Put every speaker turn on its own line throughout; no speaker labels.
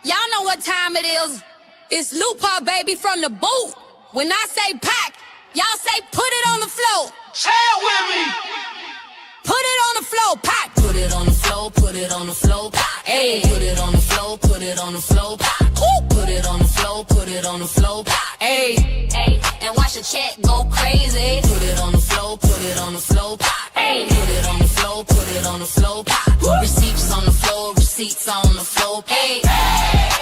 Y'all know what time it is. It's Lupa, baby, from the boot. When I say pack, y'all say put it on the floor.
Say it with me.
Put it on the floor, pack. Put it on the floor, put it on the floor, pack. Hey, put it on the floor, put it on the floor, pack. Put it on the floor, put it on the floor, pack. Hey, hey, and watch the chat go crazy. Put it on the floor, put it on the floor, pack. Hey, put it on the floor, put it on the floor, pack. Receipts on the floor, receipts on the floor, hey.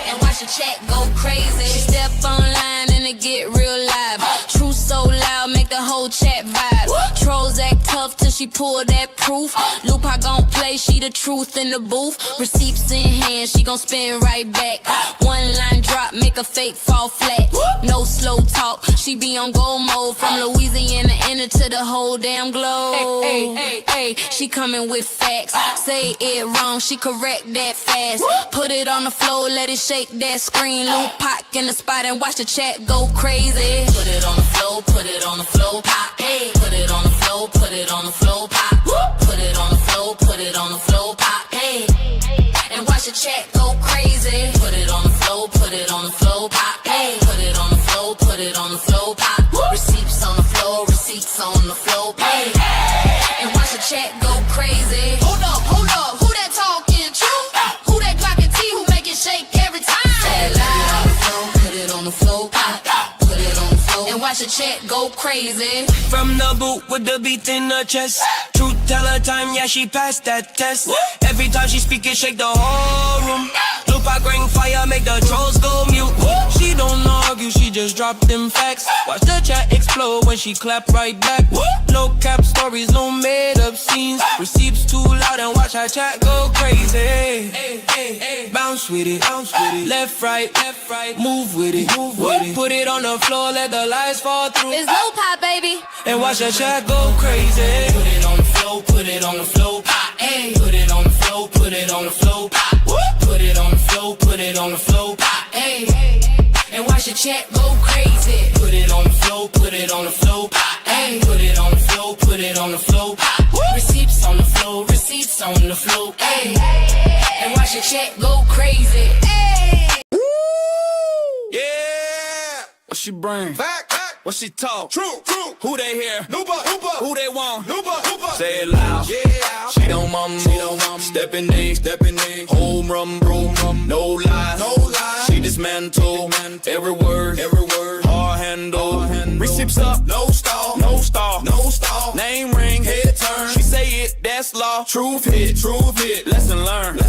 And watch the chat go crazy. She step online and it get real live. Truth so loud, make the whole chat vibe. Trolls act tough till she pull that proof. Lupa gon' play, she the truth in the booth. Receipts in hand, she gon' spin right back. One line drop, make a fake fall flat. No slow talk, she be on go mode. From Louisiana, enter to the whole damn globe. Hey, hey, hey, she coming with facts. Say it wrong, she correct that fast. Put it on the floor, let it shake that screen. Lupa in the spot and watch the chat go crazy. Put it on the floor, put it on the floor, pop. Hey, put it on the floor, put it on the floor, pop. Put it on the floor, put it on the floor, pop. Hey, and watch the chat go crazy. Put it on the floor, put it on the floor, pop. Hey, put it on the floor, put it on the floor, pop. Receipts on the floor, receipts on the floor, hey. And watch the chat go crazy. Hold up, who that talking true? Who that clapping T? Who make it shake every time? Say it loud, put it on the floor, pop. Put it on the floor, and watch the chat go crazy.
From the boot with the beat in her chest. Truth tell her time, yeah, she passed that test. Every time she speak it, shake the whole room. Lupa bring fire, make the trolls go mute. She don't argue, she just drop them facts. Watch the chat explode when she clap right back. No cap stories, no made up scenes. Receipts too loud and watch her chat go crazy. Bounce with it, left, right, move with it, Put it on the floor, let the lights fall through.
It's Lupa, baby.
And watch the chat go crazy.
Put it on the floor, put it on the floor, pop. Hey, put it on the floor, put it on the floor, pop. Put it on the floor, put it on the floor, pop. Hey, and watch the chat go crazy. Put it on the floor, put it on the floor, pop. Hey, put it on the floor, put it on the floor, pop. Receipts on the floor, receipts on the floor, hey. And watch the chat go crazy. Hey.
Yeah. What she bring?
Back.
What she talk?
True.
Who they hear?
Lupa.
Who they want?
Lupa.
Say it loud.
Yeah.
She don't mumble. Stepping in. Home run, no lies. She dismantle. Every word. Hard handle. Receipts up.
No stall.
Name ring.
Head turn.
She say it. That's law.
Truth hit.
Lesson learned.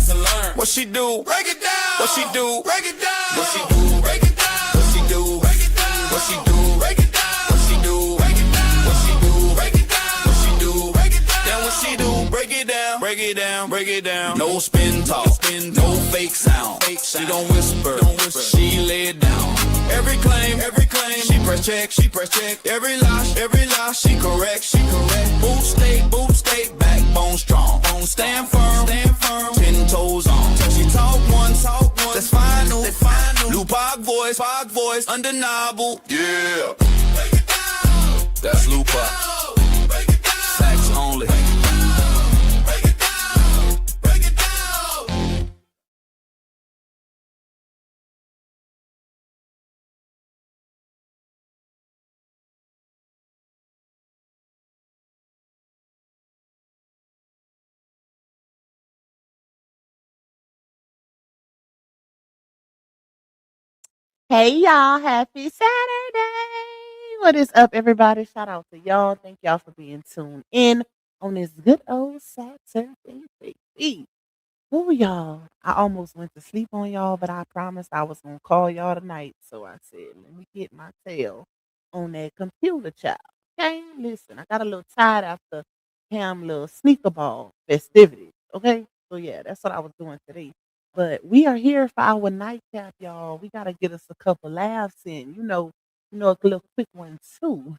What she do?
Break it down.
What she do?
Break it down.
What she do?
Break it down.
What she do?
Break it down.
What she do?
Break it down.
What she do?
Break it down.
What she do?
Break it down.
What she do?
Break it down.
Then what she do? Break it down. No spin talk. No fake sound. She don't whisper. She lay it down. Every claim. She press check. Every lie. She correct. Boot state. Backbone strong. Stand firm. 10 toes on. She talk once. That's final. Lupa voice. Undeniable.
Yeah. Break it down.
That's Lupa.
Break it down.
Facts only.
Break it down. Break it down.
Hey y'all, happy Saturday. What is up, everybody? Shout out to y'all. Thank y'all for being tuned in on this good old Saturday, baby. Ooh, y'all. I almost went to sleep on y'all, but I promised I was gonna call y'all tonight. So I said, let me get my tail on that computer, child. Okay, listen, I got a little tired after Pam little sneaker ball festivities. Okay, so yeah, that's what I was doing today. But we are here for our nightcap, y'all. We gotta get us a couple laughs in. A little quick one too.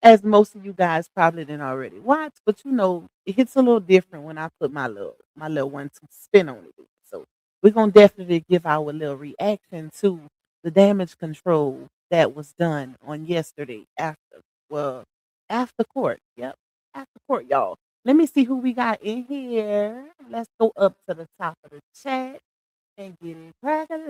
As most of you guys probably didn't already watch, but it hits a little different when I put my little 1-2 spin on it. So we're gonna definitely give our little reaction to the damage control that was done on yesterday after court. Yep, after court, y'all. Let me see who we got in here. Let's go up to the top of the chat and get it cracking.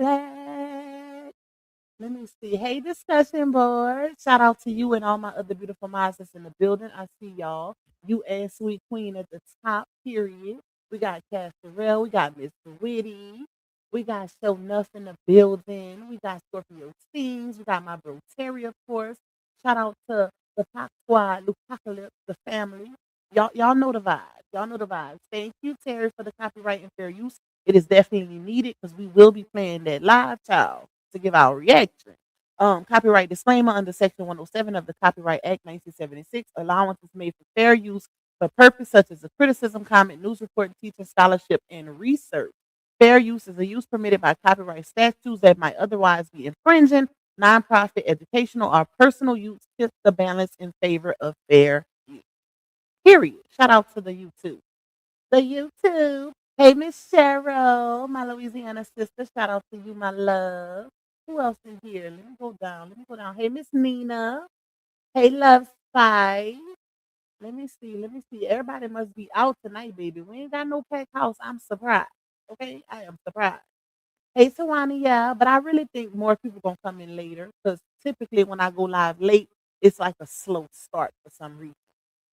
Let me see. Hey, discussion board. Shout out to you and all my other beautiful minds that's in the building. I see y'all. You and Sweet Queen at the top, period. We got Castorell. We got Miss Witty. We got Show Nuff in the building. We got Scorpio Steams. We got my bro Terry, of course. Shout out to the Pop Squad, Lupocalypse, the family. Y'all know the vibes. Y'all know the vibes. Thank you, Terry, for the copyright and fair use. It is definitely needed because we will be playing that live, child, to give our reaction. Copyright disclaimer under Section 107 of the Copyright Act 1976. Allowance is made for fair use for purpose such as a criticism, comment, news report, teaching, scholarship, and research. Fair use is a use permitted by copyright statutes that might otherwise be infringing. Nonprofit, educational, or personal use tips the balance in favor of fair use. Period. Shout out to the YouTube. The YouTube. Hey, Miss Cheryl, my Louisiana sister. Shout out to you, my love. Who else in here? Let me go down. Let me go down. Hey, Miss Nina. Hey, Love Spy. Let me see. Let me see. Everybody must be out tonight, baby. We ain't got no packed house. I'm surprised. Okay, I am surprised. Hey, Tawana, yeah, but I really think more people gonna come in later because typically when I go live late, it's like a slow start for some reason.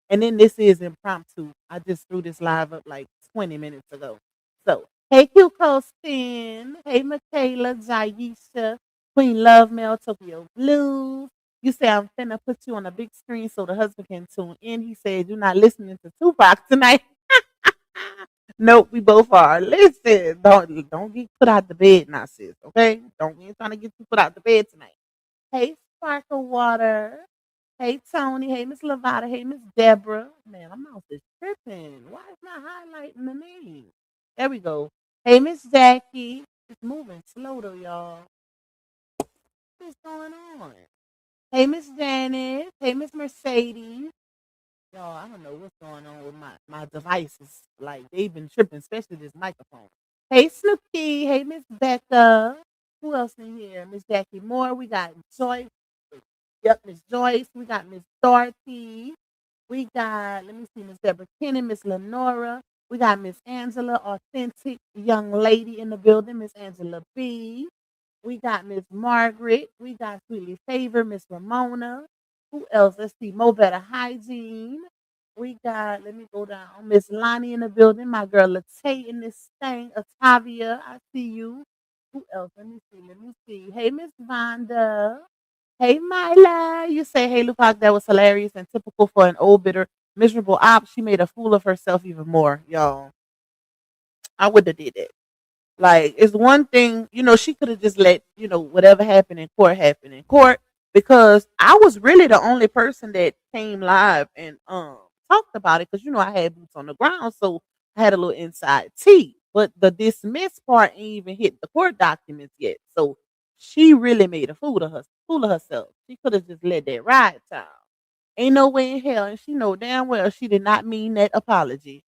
And then this is impromptu. I just threw this live up like 20 minutes ago. So, hey, Q Spin. Hey, Michaela, Jaisha, Queen Love Mail, Tokyo Blues. You say I'm finna put you on a big screen so the husband can tune in. He said you're not listening to Tupac tonight. Nope, we both are. Listen, don't get put out the bed now, sis. Okay, don't we ain't trying to get you put out the bed tonight. Hey, Sparkle Water. Hey, Tony. Hey, Miss Lavada. Hey, Miss Deborah. Man, my mouth is tripping. Why is not highlighting the name? There we go. Hey, Miss Jackie. It's moving slow though, y'all. What's going on? Hey, Miss Janice. Hey, Miss Mercedes. Y'all, I don't know what's going on with my devices. Like they've been tripping, especially this microphone. Hey, Snooky. Hey, Miss Becca. Who else in here? Miss Jackie Moore. We got Joyce. Yep, Miss Joyce. We got Miss Dorothy. We got, let me see, Miss Deborah Kenny, Miss Lenora. We got Miss Angela, authentic young lady in the building, Miss Angela B. We got Miss Margaret. We got Sweetly Favor, Miss Ramona. Who else? Let's see, Mo Better Hygiene. We got, let me go down, Miss Lonnie in the building, my girl Latay in this thing, Otavia, I see you. Who else? Let me see, let me see. Hey, Miss Vonda. Hey, Myla. You say, hey, Lupac, that was hilarious and typical for an old, bitter, miserable op. She made a fool of herself even more, y'all. I would have did it. Like, it's one thing, she could have just let, whatever happened in court happen in court because I was really the only person that came live and talked about it because I had boots on the ground, so I had a little inside tea. But the dismiss part ain't even hit the court documents yet. So she really made a fool of herself. She could have just let that ride, child. Ain't no way in hell, and she know damn well she did not mean that apology.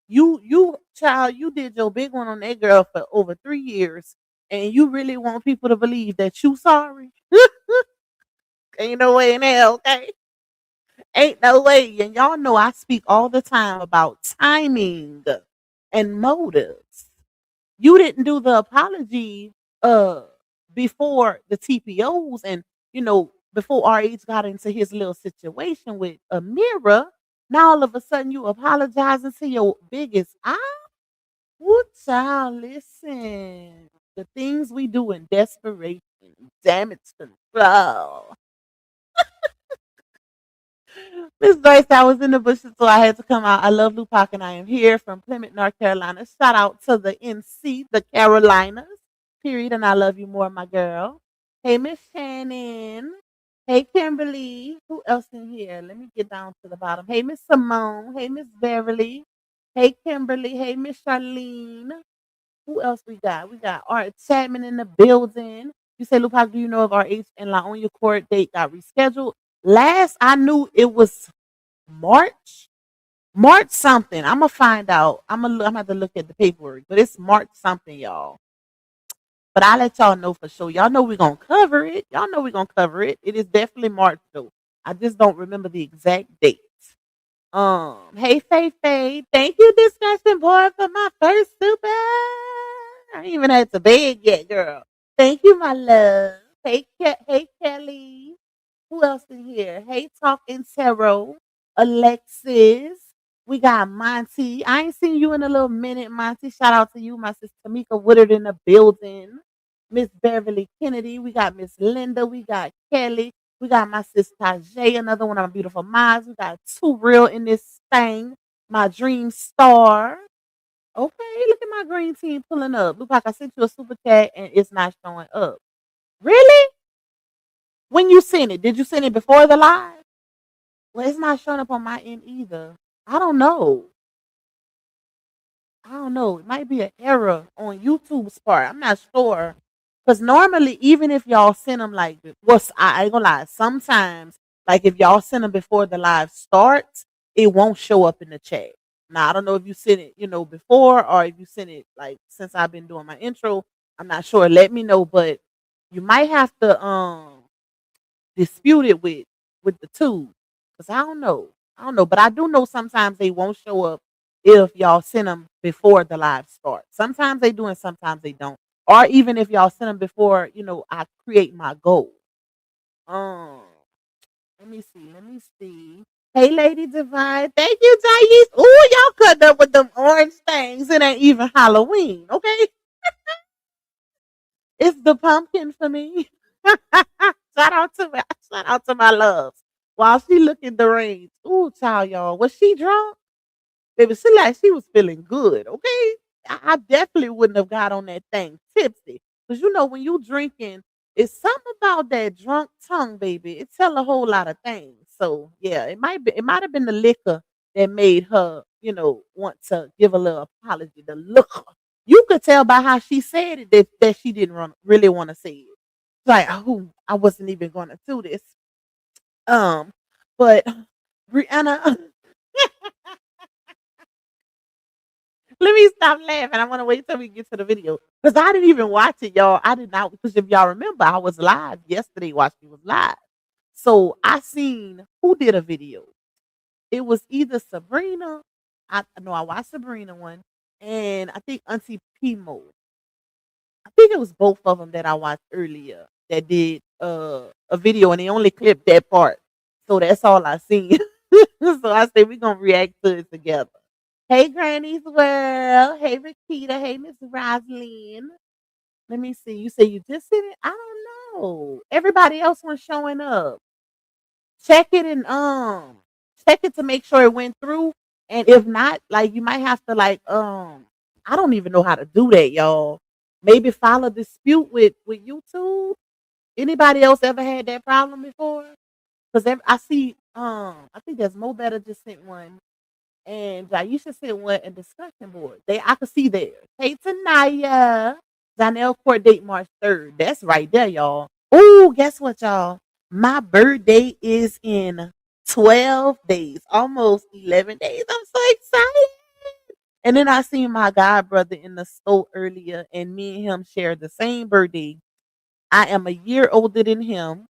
You child, you did your big one on that girl for over 3 years, and you really want people to believe that you sorry? Ain't no way in hell, okay? Ain't no way. And y'all know I speak all the time about timing and motives. You didn't do the apology uh before the TPOs and before RH got into his little situation with Amira. Now all of a sudden you apologizing to your biggest eye. What child, listen. The things we do in desperation, damage control. Miss Joyce, I was in the bushes, so I had to come out. I love Lupac, and I am here from Plymouth, North Carolina. Shout out to the NC, the Carolinas, period. And I love you more, my girl. Hey, Miss Shannon. Hey, Kimberly. Who else in here? Let me get down to the bottom. Hey, Miss Simone. Hey, Miss Beverly. Hey, Kimberly. Hey, Miss Charlene. Who else we got? We got Art Chapman in the building. You say, Lupac, do you know if our H and La on your court date got rescheduled? Last I knew it was March. March something. I'm gonna find out. I'm gonna have to look at the paperwork, but it's March something, y'all. But I'll let y'all know for sure. Y'all know we're gonna cover it. Y'all know we're gonna cover it. It is definitely March though. I just don't remember the exact date. Hey Faye Faye, thank you, discussion board, for my first super. I ain't even had to beg yet, girl. Thank you, my love. Hey Kelly. Who else in here? Hey Talk and Tarot. Alexis. We got Monty. I ain't seen you in a little minute, Monty. Shout out to you, my sister Tamika Woodard in the building. Miss Beverly Kennedy. We got Miss Linda. We got Kelly. We got my sister Tajay, another one of my beautiful moms. We got two real in this thing. My dream star. Okay, look at my green team pulling up. Look like I sent you a super chat and it's not showing up. Really? When you sent it, did you send it before the live? Well, it's not showing up on my end either. I don't know. I don't know. It might be an error on YouTube's part. I'm not sure. Because normally, even if y'all send them like, I ain't gonna lie, sometimes, like if y'all send them before the live starts, it won't show up in the chat. Now, I don't know if you sent it, before or if you sent it like since I've been doing my intro. I'm not sure. Let me know, but you might have to dispute it with the two. Because I don't know. I don't know. But I do know sometimes they won't show up if y'all send them before the live starts. Sometimes they do and sometimes they don't. Or even if y'all send them before, I create my goal. Um, let me see. Let me see. Hey, Lady Divine. Thank you, Thais. Ooh, y'all cut up with them orange things. It ain't even Halloween, okay? It's the pumpkin for me. Shout out to my loves. While she looking deranged. Ooh, child, y'all. Was she drunk? Baby, she like she was feeling good, okay? I definitely wouldn't have got on that thing tipsy. Because when you drinking, it's something about that drunk tongue, baby. It tell a whole lot of things. So yeah, it might have been the liquor that made her, want to give a little apology. The liquor. You could tell by how she said it that she didn't really want to say it. Like, oh, I wasn't even gonna do this. But Brianna, let me stop laughing. I want to wait till we get to the video because I didn't even watch it, y'all. I did not because if y'all remember, I was live yesterday while she was live. So I seen who did a video. It was either Sabrina. I know I watched Sabrina one, and I think Auntie Pimo. I think it was both of them that I watched earlier that did a video, and they only clipped that part. So that's all I seen. So I said we're gonna react to it together. Hey, Granny's World. Hey, Rakita. Hey, Miss Roslyn. Let me see. You say you just sent it? I don't know. Everybody else was showing up. Check it and check it to make sure it went through. And if not, like you might have to I don't even know how to do that, y'all. Maybe file a dispute with YouTube. Anybody else ever had that problem before? Because I see I think there's Mo Better just sent one. And Jaisha sent one a discussion board. I could see there. Hey Tanaya. Zanelle court date March 3rd. That's right there, y'all. Oh, guess what, y'all? My birthday is in 12 days, almost 11 days. I'm so excited. And then I seen my god brother in the store earlier, and me and him share the same birthday. I am a year older than him,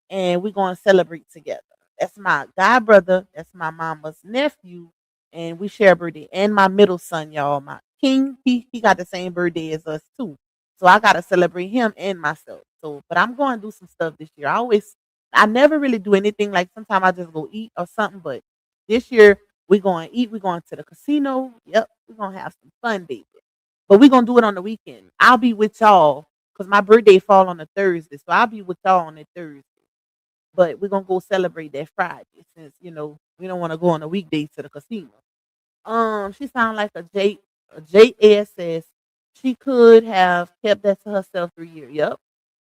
and we're going to celebrate together. That's my god brother. That's my mama's nephew, and we share a birthday. And my middle son, y'all, my king, he got the same birthday as us too. So I got to celebrate him and myself. So, but I'm going to do some stuff this year. I never really do anything. Like sometimes I just go eat or something. But this year we're going to eat. We're going to the casino. Yep, we're going to have some fun, baby. But we're going to do it on the weekend. I'll be with y'all because my birthday fall on a Thursday. So I'll be with y'all on that Thursday. But we're gonna go celebrate that Friday since we don't want to go on a weekday to the casino. She sound like a JSS. She could have kept that to herself 3 years. Yep.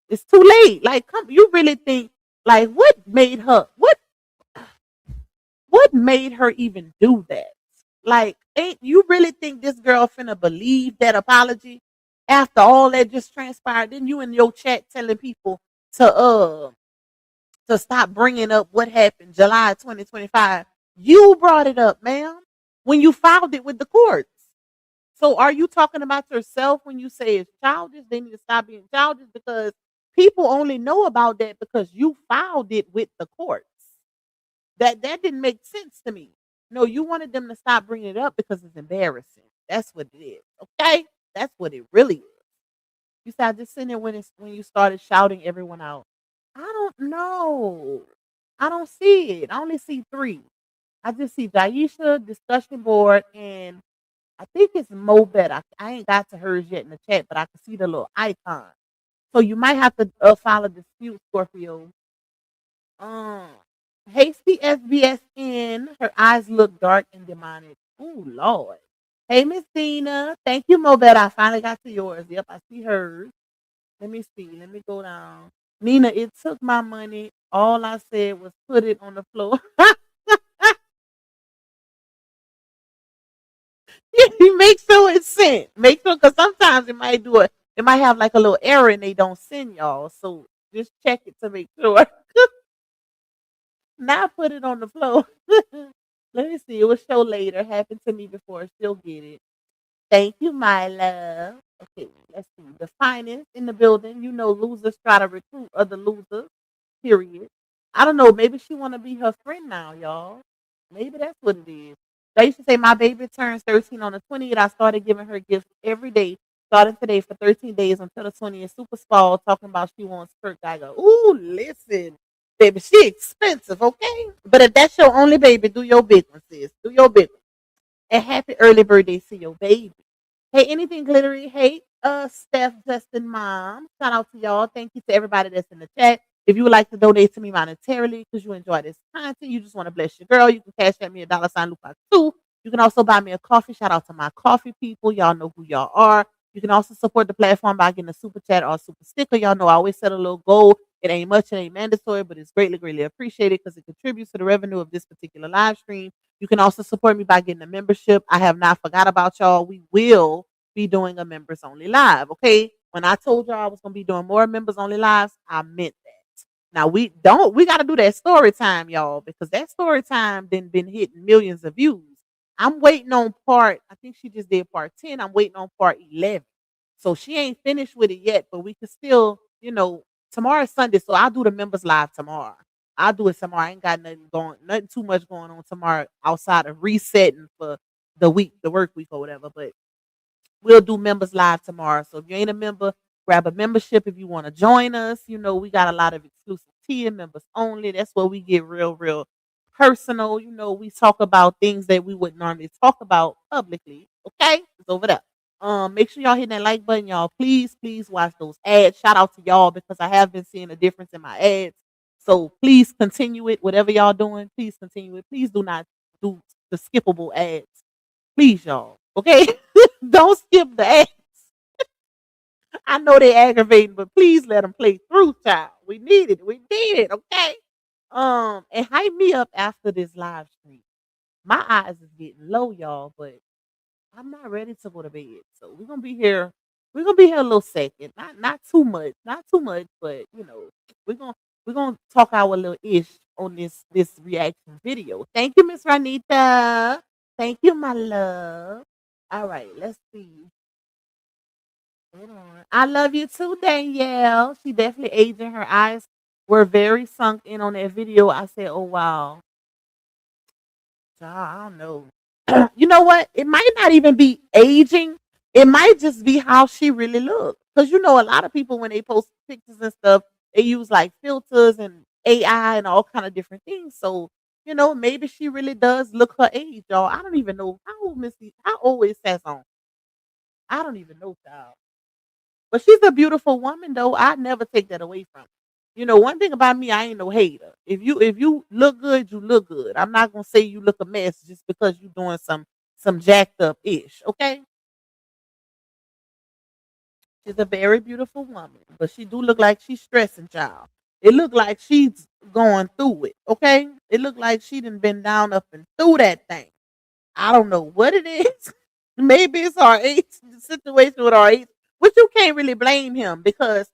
It's too late. Like, come, you really think like what made her even do that? Like, ain't you really think this girl finna believe that apology after all that just transpired? Then you in your chat telling people to stop bringing up what happened July 2025. You brought it up, ma'am, when you filed it with the courts. So are you talking about yourself when you say it's childish? They need to stop being childish because people only know about that because you filed it with the courts. That didn't make sense to me. No, you wanted them to stop bringing it up because it's embarrassing. That's what it is. Okay, that's what it really is. You said I just seen it when you started shouting everyone out. I don't know. I don't see it. I only see three. I just see Daisha, discussion board, and I think it's Mo Bet. I ain't got to hers yet in the chat, but I can see the little icon. So you might have to file a dispute, Scorpio. Um, Hasty SBSN. Her eyes look dark and demonic. Oh Lord. Hey Miss Dina. Thank you, Mo Bet. I finally got to yours. Yep, I see hers. Let me see. Let me go down. Nina, it took my money. All I said was put it on the floor. Make sure it's sent. Make sure because sometimes it might do it. It might have like a little error and they don't send y'all. So just check it to make sure. Not put it on the floor. Let me see. It will show later. Happened to me before. Still get it. Thank you, my love. Okay, let's see. The finest in the building. You know, losers try to recruit other losers. Period. I don't know. Maybe she want to be her friend now, y'all. Maybe that's what it is. They used to say my baby turns 13 on the 20th. I started giving her gifts every day, starting today for 13 days until the 20th. Super spoiled, talking about she wants skirt. I go, ooh, listen, baby, she expensive, okay? But if that's your only baby, do your big one, sis. Do your big one. And happy early birthday to your baby. Hey, anything glittery? Hey, Steph, Justin, Mom. Shout out to y'all. Thank you to everybody that's in the chat. If you would like to donate to me monetarily because you enjoy this content, you just want to bless your girl, you can cash at me a $sign Lupac 2. You can also buy me a coffee. Shout out to my coffee people. Y'all know who y'all are. You can also support the platform by getting a super chat or a super sticker. Y'all know I always set a little goal. It ain't much, it ain't mandatory, but it's greatly, greatly appreciated because it contributes to the revenue of this particular live stream. You can also support me by getting a membership. I have not forgot about y'all. We will be doing a members only live. Okay. When I told y'all I was gonna be doing more members only lives, I meant that. Now we gotta do that story time, y'all, because that story time been hitting millions of views. I'm waiting on I think she just did part 10. I'm waiting on part 11. So she ain't finished with it yet, but we can still, tomorrow is Sunday, so I'll do the members live tomorrow. I'll do it tomorrow. I ain't got nothing too much going on tomorrow outside of resetting for the week, the work week or whatever. But we'll do members live tomorrow. So if you ain't a member, grab a membership if you want to join us. We got a lot of exclusive tea and members only. That's where we get real, real personal. We talk about things that we wouldn't normally talk about publicly. Okay? It's over there. Make sure y'all hit that like button, y'all. Please, please watch those ads. Shout out to y'all because I have been seeing a difference in my ads. So please continue it. Whatever y'all doing, please continue it. Please do not do the skippable ads. Please, y'all. Okay? Don't skip the ads. I know they aggravating, but please let them play through, child. We need it. We need it. Okay? And hype me up after this live stream. My eyes is getting low, y'all, but I'm not ready to go to bed. So we're gonna be here. We're gonna be here a little second. Not too much. Not too much, but we're gonna we're gonna talk our little ish on this reaction video. Thank you, Miss Ranita. Thank you, my love. All right, let's see. Hold on. I love you too, Danielle. She definitely aging. Her eyes were very sunk in on that video. I said, "Oh wow." I don't know. You know what? It might not even be aging. It might just be how she really looks. Because a lot of people when they post pictures and stuff, they use like filters and AI and all kind of different things. So maybe she really does look her age, y'all. I don't even know how old is Sazon. I don't even know, child. But she's a beautiful woman, though. I never take that away from her. One thing about me, I ain't no hater. If you look good, you look good. I'm not gonna say you look a mess just because you doing some jacked up ish. Okay, she's a very beautiful woman, but she do look like she's stressing, child. It look like she's going through it. Okay, it look like she done been down up and through that thing. I don't know what it is. Maybe it's our age situation with our age, which you can't really blame him because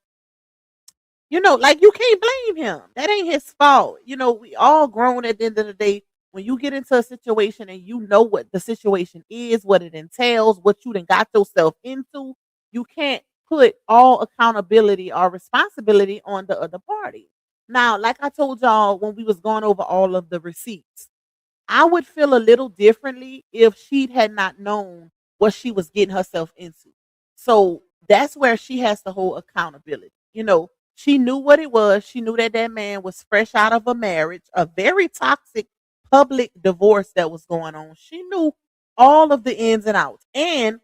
like you can't blame him. That ain't his fault. We all grown at the end of the day. When you get into a situation and you know what the situation is, what it entails, what you done got yourself into, you can't put all accountability or responsibility on the other party. Now, like I told y'all when we was going over all of the receipts, I would feel a little differently if she had not known what she was getting herself into. So that's where she has to hold accountability. She knew what it was. She knew that that man was fresh out of a marriage, a very toxic public divorce that was going on. She knew all of the ins and outs. And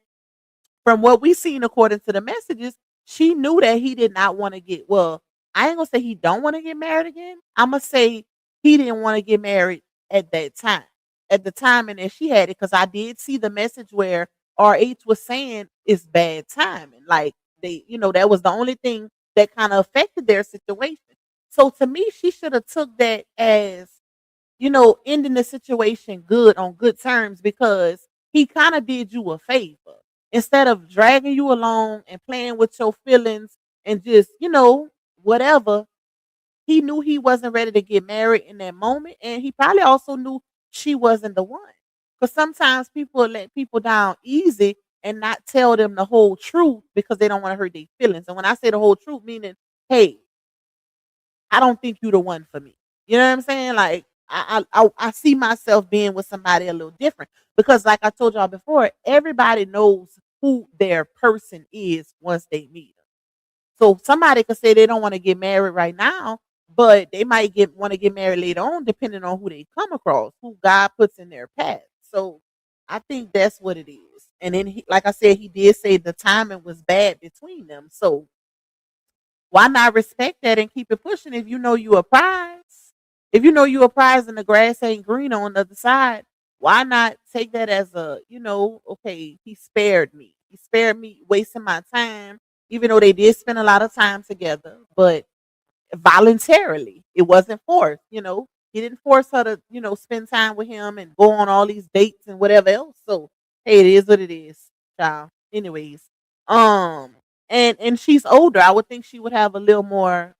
from what we seen according to the messages, she knew that he did not want to get well, I ain't gonna say he don't want to get married again. I'ma say he didn't want to get married at that time. At the time and then she had it because I did see the message where RH was saying it's bad timing. Like that was the only thing that kind of affected their situation. So to me, she should have took that as ending the situation good on good terms because he kind of did you a favor instead of dragging you along and playing with your feelings and just, whatever. He knew he wasn't ready to get married in that moment. And he probably also knew she wasn't the one. Because sometimes people let people down easy and not tell them the whole truth because they don't want to hurt their feelings. And when I say the whole truth, meaning, hey, I don't think you the one for me. You know what I'm saying? Like I see myself being with somebody a little different because, like I told y'all before, everybody knows who their person is once they meet them. So somebody could say they don't want to get married right now, but they might want to get married later on, depending on who they come across, who God puts in their path. So I think that's what it is. And then, like I said, he did say the timing was bad between them. So why not respect that and keep it pushing if you know you a prize? If you know you a prize and the grass ain't green on the other side, why not take that as okay, he spared me. He spared me wasting my time, even though they did spend a lot of time together, but voluntarily. It wasn't forced. He didn't force her to, spend time with him and go on all these dates and whatever else. So hey, it is what it is, child. Anyways, um, and she's older. I would think she would have a little more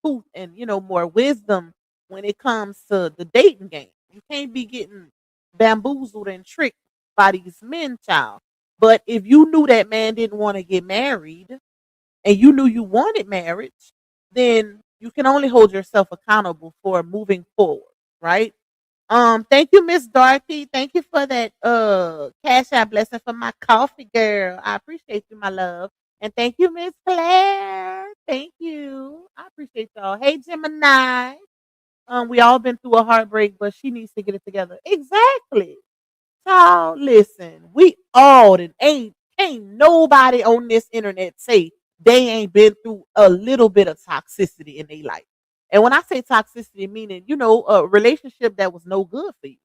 couth and more wisdom when it comes to the dating game. You can't be getting bamboozled and tricked by these men, child. But if you knew that man didn't want to get married and you knew you wanted marriage, then you can only hold yourself accountable for moving forward, right? Thank you, Miss Dorothy. Thank you for that cash app blessing for my coffee, girl. I appreciate you, my love. And thank you, Miss Claire. Thank you. I appreciate y'all. Hey, Gemini. We all been through a heartbreak, but she needs to get it together. Exactly. Child, listen, we all and ain't nobody on this internet say they ain't been through a little bit of toxicity in their life. And when I say toxicity, meaning, a relationship that was no good for you.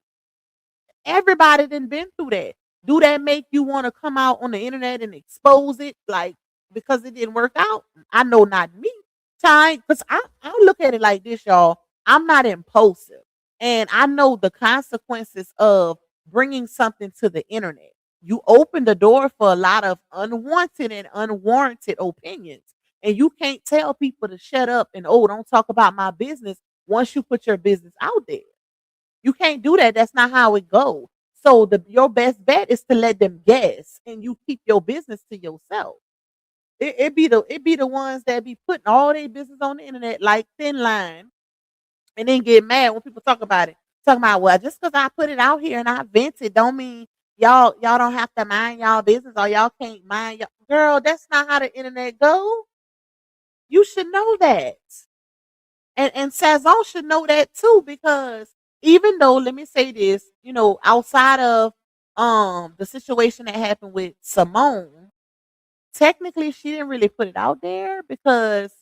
Everybody done been through that. Do that make you want to come out on the internet and expose it like because it didn't work out? I know not me. Time because I look at it like this, y'all. I'm not impulsive. And I know the consequences of bringing something to the internet. You open the door for a lot of unwanted and unwarranted opinions. And you can't tell people to shut up and, oh, don't talk about my business once you put your business out there. You can't do that. That's not how it goes. So your best bet is to let them guess and you keep your business to yourself. It be the ones that be putting all their business on the internet like thin line and then get mad when people talk about it. Talking about, well, just because I put it out here and I vent it don't mean y'all don't have to mind y'all business or y'all can't mind y'all. Girl, that's not how the internet go. You should know that. And Sazon should know that too, because even though, let me say this, outside of the situation that happened with Simone, technically she didn't really put it out there because,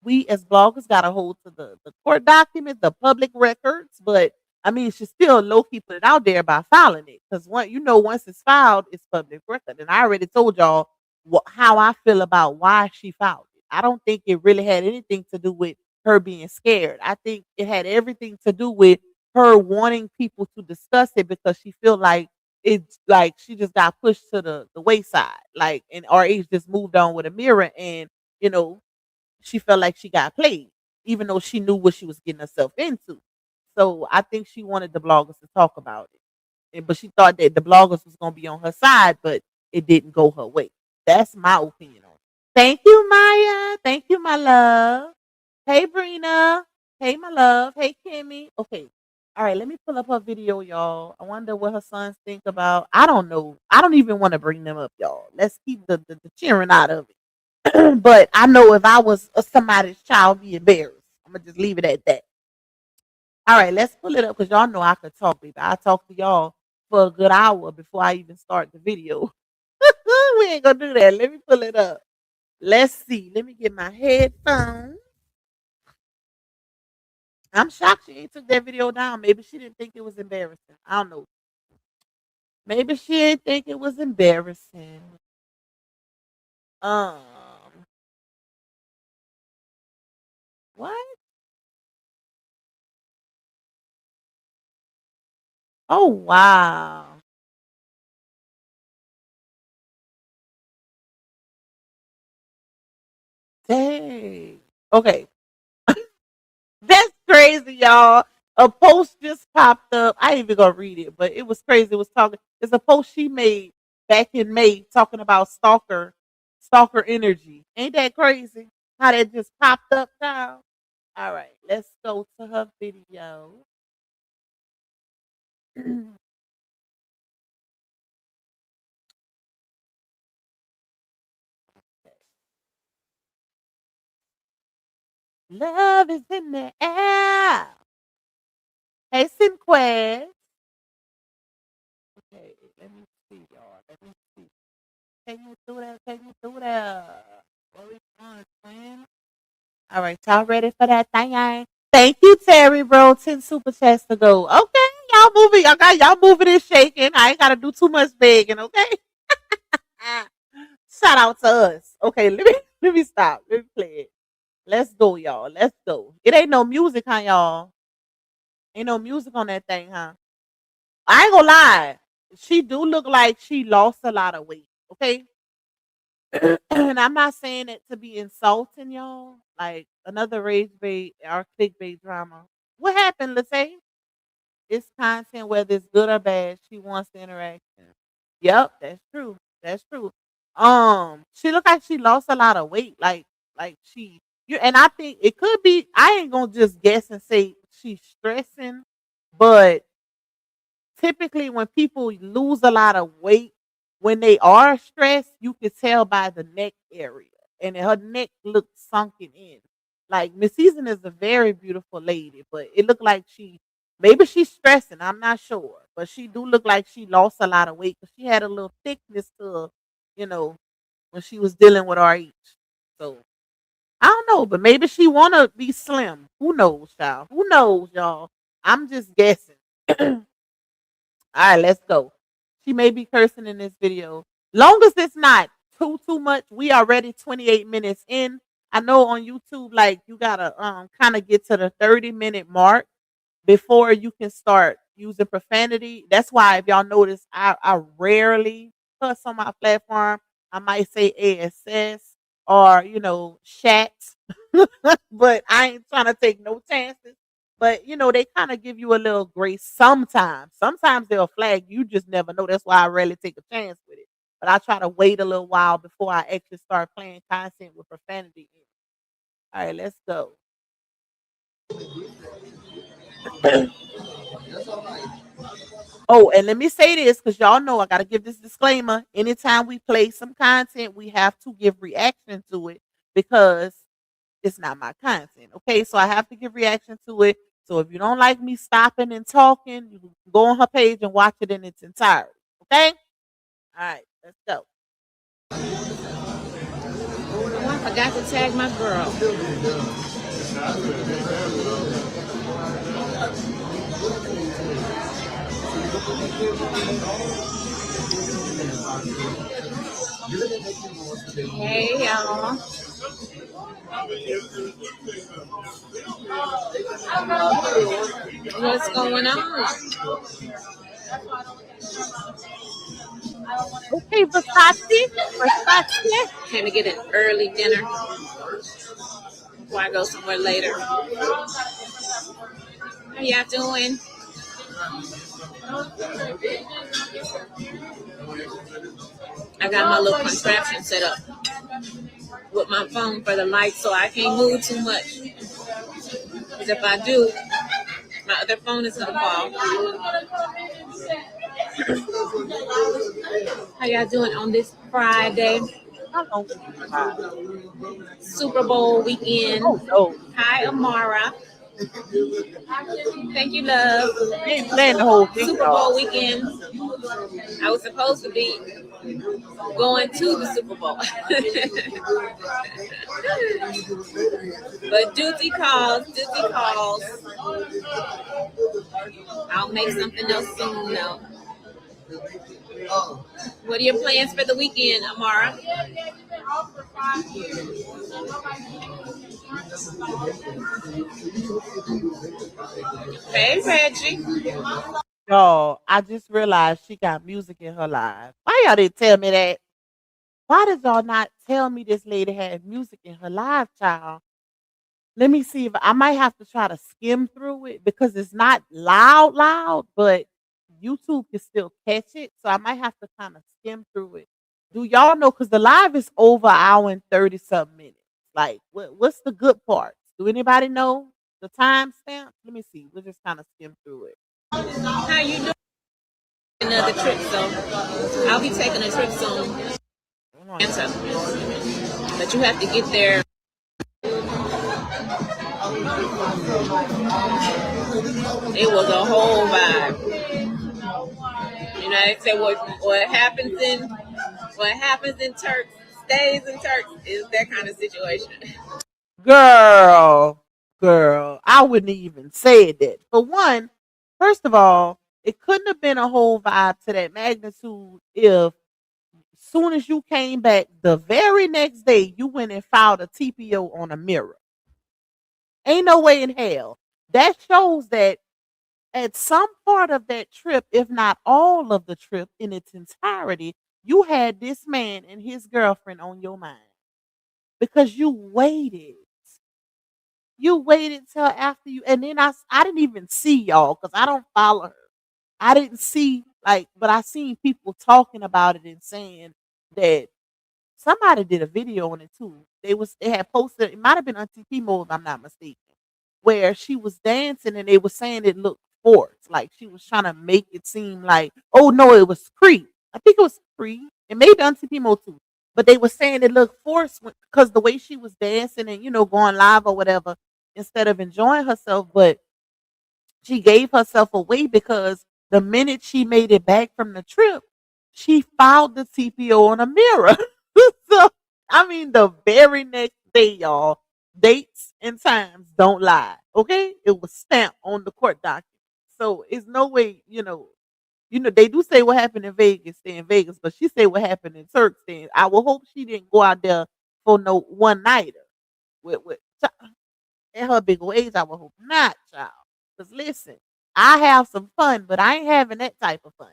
we as bloggers got a hold to the court documents, the public records, but I mean she still low key put it out there by filing it. Because once it's filed, it's public record. And I already told y'all how I feel about why she filed it. I don't think it really had anything to do with her being scared. I think it had everything to do with her wanting people to discuss it because she feel like it's like she just got pushed to the wayside. Like and RH just moved on with a mirror and you know, she felt like she got played, even though she knew what she was getting herself into. So I think she wanted the bloggers to talk about it. But she thought that the bloggers was gonna be on her side, but it didn't go her way. That's my opinion on it. Thank you, Maya. Thank you, my love. Hey, Brina. Hey, my love. Hey, Kimmy. Okay. All right, let me pull up her video, y'all. I wonder what her sons think about. I don't know. I don't even want to bring them up, y'all. Let's keep the cheering out of it. But I know if I was somebody's child, I'd be embarrassed. I'm gonna just leave it at that. All right, let's pull it up because y'all know I could talk, baby. I talk to y'all for a good hour before I even start the video. We ain't gonna do that. Let me pull it up. Let's see. Let me get my headphones. I'm shocked she ain't took that video down. Maybe she didn't think it was embarrassing. I don't know. Maybe she didn't think it was embarrassing. Um, what? Oh wow. Dang. Okay. That's crazy, y'all. A post just popped up. I ain't even gonna read it, but it was crazy. It was talking. It's a post she made back in May talking about stalker energy. Ain't that crazy? How that just popped up now? All right, let's go to her video. Love is in the air. Hey, Sinquest. Okay, let me see, y'all. Let me see. Take me through that. Take me through that. What we doing, twin? All right, y'all ready for that thing? Thank you, Terry Bro. 10 super chats to go. Okay, y'all moving. Y'all moving and shaking. I ain't gotta do too much begging, okay? Shout out to us. Okay, let me stop. Let me play it. Let's go, y'all. Let's go. It ain't no music, huh, y'all? Ain't no music on that thing, huh? I ain't gonna lie. She do look like she lost a lot of weight. Okay. And I'm not saying it to be insulting, y'all. Like another rage bait or clickbait drama. What happened, Latae? It's content, whether it's good or bad. She wants the interaction. Yep, that's true. That's true. She looked like she lost a lot of weight. Like she you and I think it could be. I ain't gonna just guess and say she's stressing, but typically when people lose a lot of weight when they are stressed, you can tell by the neck area, and her neck looked sunken in. Like Miss Season is a very beautiful lady, but it looked like maybe she's stressing. I'm not sure, but she do look like she lost a lot of weight because she had a little thickness to her, you know, when she was dealing with RH. So I don't know, but maybe she wanna be slim. Who knows, child? Who knows, y'all? I'm just guessing. All right, let's go. She may be cursing in this video. Long as it's not too much, we already 28 minutes in. I know on YouTube, like you gotta kind of get to the 30-minute mark before you can start using profanity. That's why if y'all notice, I rarely cuss on my platform. I might say ASS or shat, but I ain't trying to take no chances. But they kind of give you a little grace sometimes. Sometimes they'll flag you, just never know. That's why I rarely take a chance with it. But I try to wait a little while before I actually start playing content with profanity in it. All right, let's go. Oh, and let me say this because y'all know I got to give this disclaimer. Anytime we play some content, we have to give reaction to it because it's not my content. Okay, so I have to give reaction to it. So if you don't like me stopping and talking, you can go on her page and watch it in its entirety. Okay? All right, let's go.
I forgot to tag my girl. Hey y'all. What's going on?
Okay, Versace. Versace.
Came to get an early dinner before I go somewhere later. How y'all doing? I got my little contraption set up with my phone for the mic so I can't move too much. Because if I do, My other phone is gonna fall. How y'all doing on this Friday?
How long is this ride?
Super Bowl weekend.
Oh no,
Hi, Amara. Thank you, love.
I ain't playing the whole thing,
Super
y'all.
Bowl weekend. I was supposed to be going to the Super Bowl. But duty calls, duty calls. I'll make something else soon though. What are your plans for the weekend, Amara? Hey, Reggie.
Y'all, I just realized she got music in her live. Why y'all didn't tell me that? Why did y'all not tell me this lady had music in her live, child? Let me see if I might have to try to skim through it because it's not loud, loud, but YouTube can still catch it. So I might have to kind of skim through it. Do y'all know? Because the live is over an hour and 30 something minutes. Like, what's the good parts? Do anybody know the timestamp? Let me see. We'll just kind of skim through it.
How you doing? Another trip, so I'll be taking a trip soon.
Hold on.
But you have to get there. It was a whole vibe. You know, they say what happens in Turks stays in Turks is that kind of situation.
Girl, girl, I wouldn't even say that. For one, first of all, it couldn't have been a whole vibe to that magnitude if soon as you came back the very next day you went and filed a TPO on a mirror. Ain't no way in hell. That shows that at some part of that trip, if not all of the trip in its entirety, you had this man and his girlfriend on your mind because you waited. You waited till after you, and then I didn't even see y'all because I don't follow her. I didn't see like, but I seen people talking about it and saying that somebody did a video on it too. They had posted, it might have been on TP mode if I'm not mistaken, where she was dancing and they were saying it looked forced. Like she was trying to make it seem like, oh no, it was Cree. I think it was Cree. It may be on TP mode too. But they were saying it looked forced because the way she was dancing and going live or whatever, instead of enjoying herself, but she gave herself away because the minute she made it back from the trip, she filed the TPO on a mirror. So, I mean, the very next day, y'all, dates and times don't lie. Okay, it was stamped on the court document. So it's no way, they do say what happened in Vegas, stay in Vegas, but she said what happened in Turks. I will hope she didn't go out there for no one nighter with at her big old age. I would hope not, child. Because listen, I have some fun, but I ain't having that type of fun.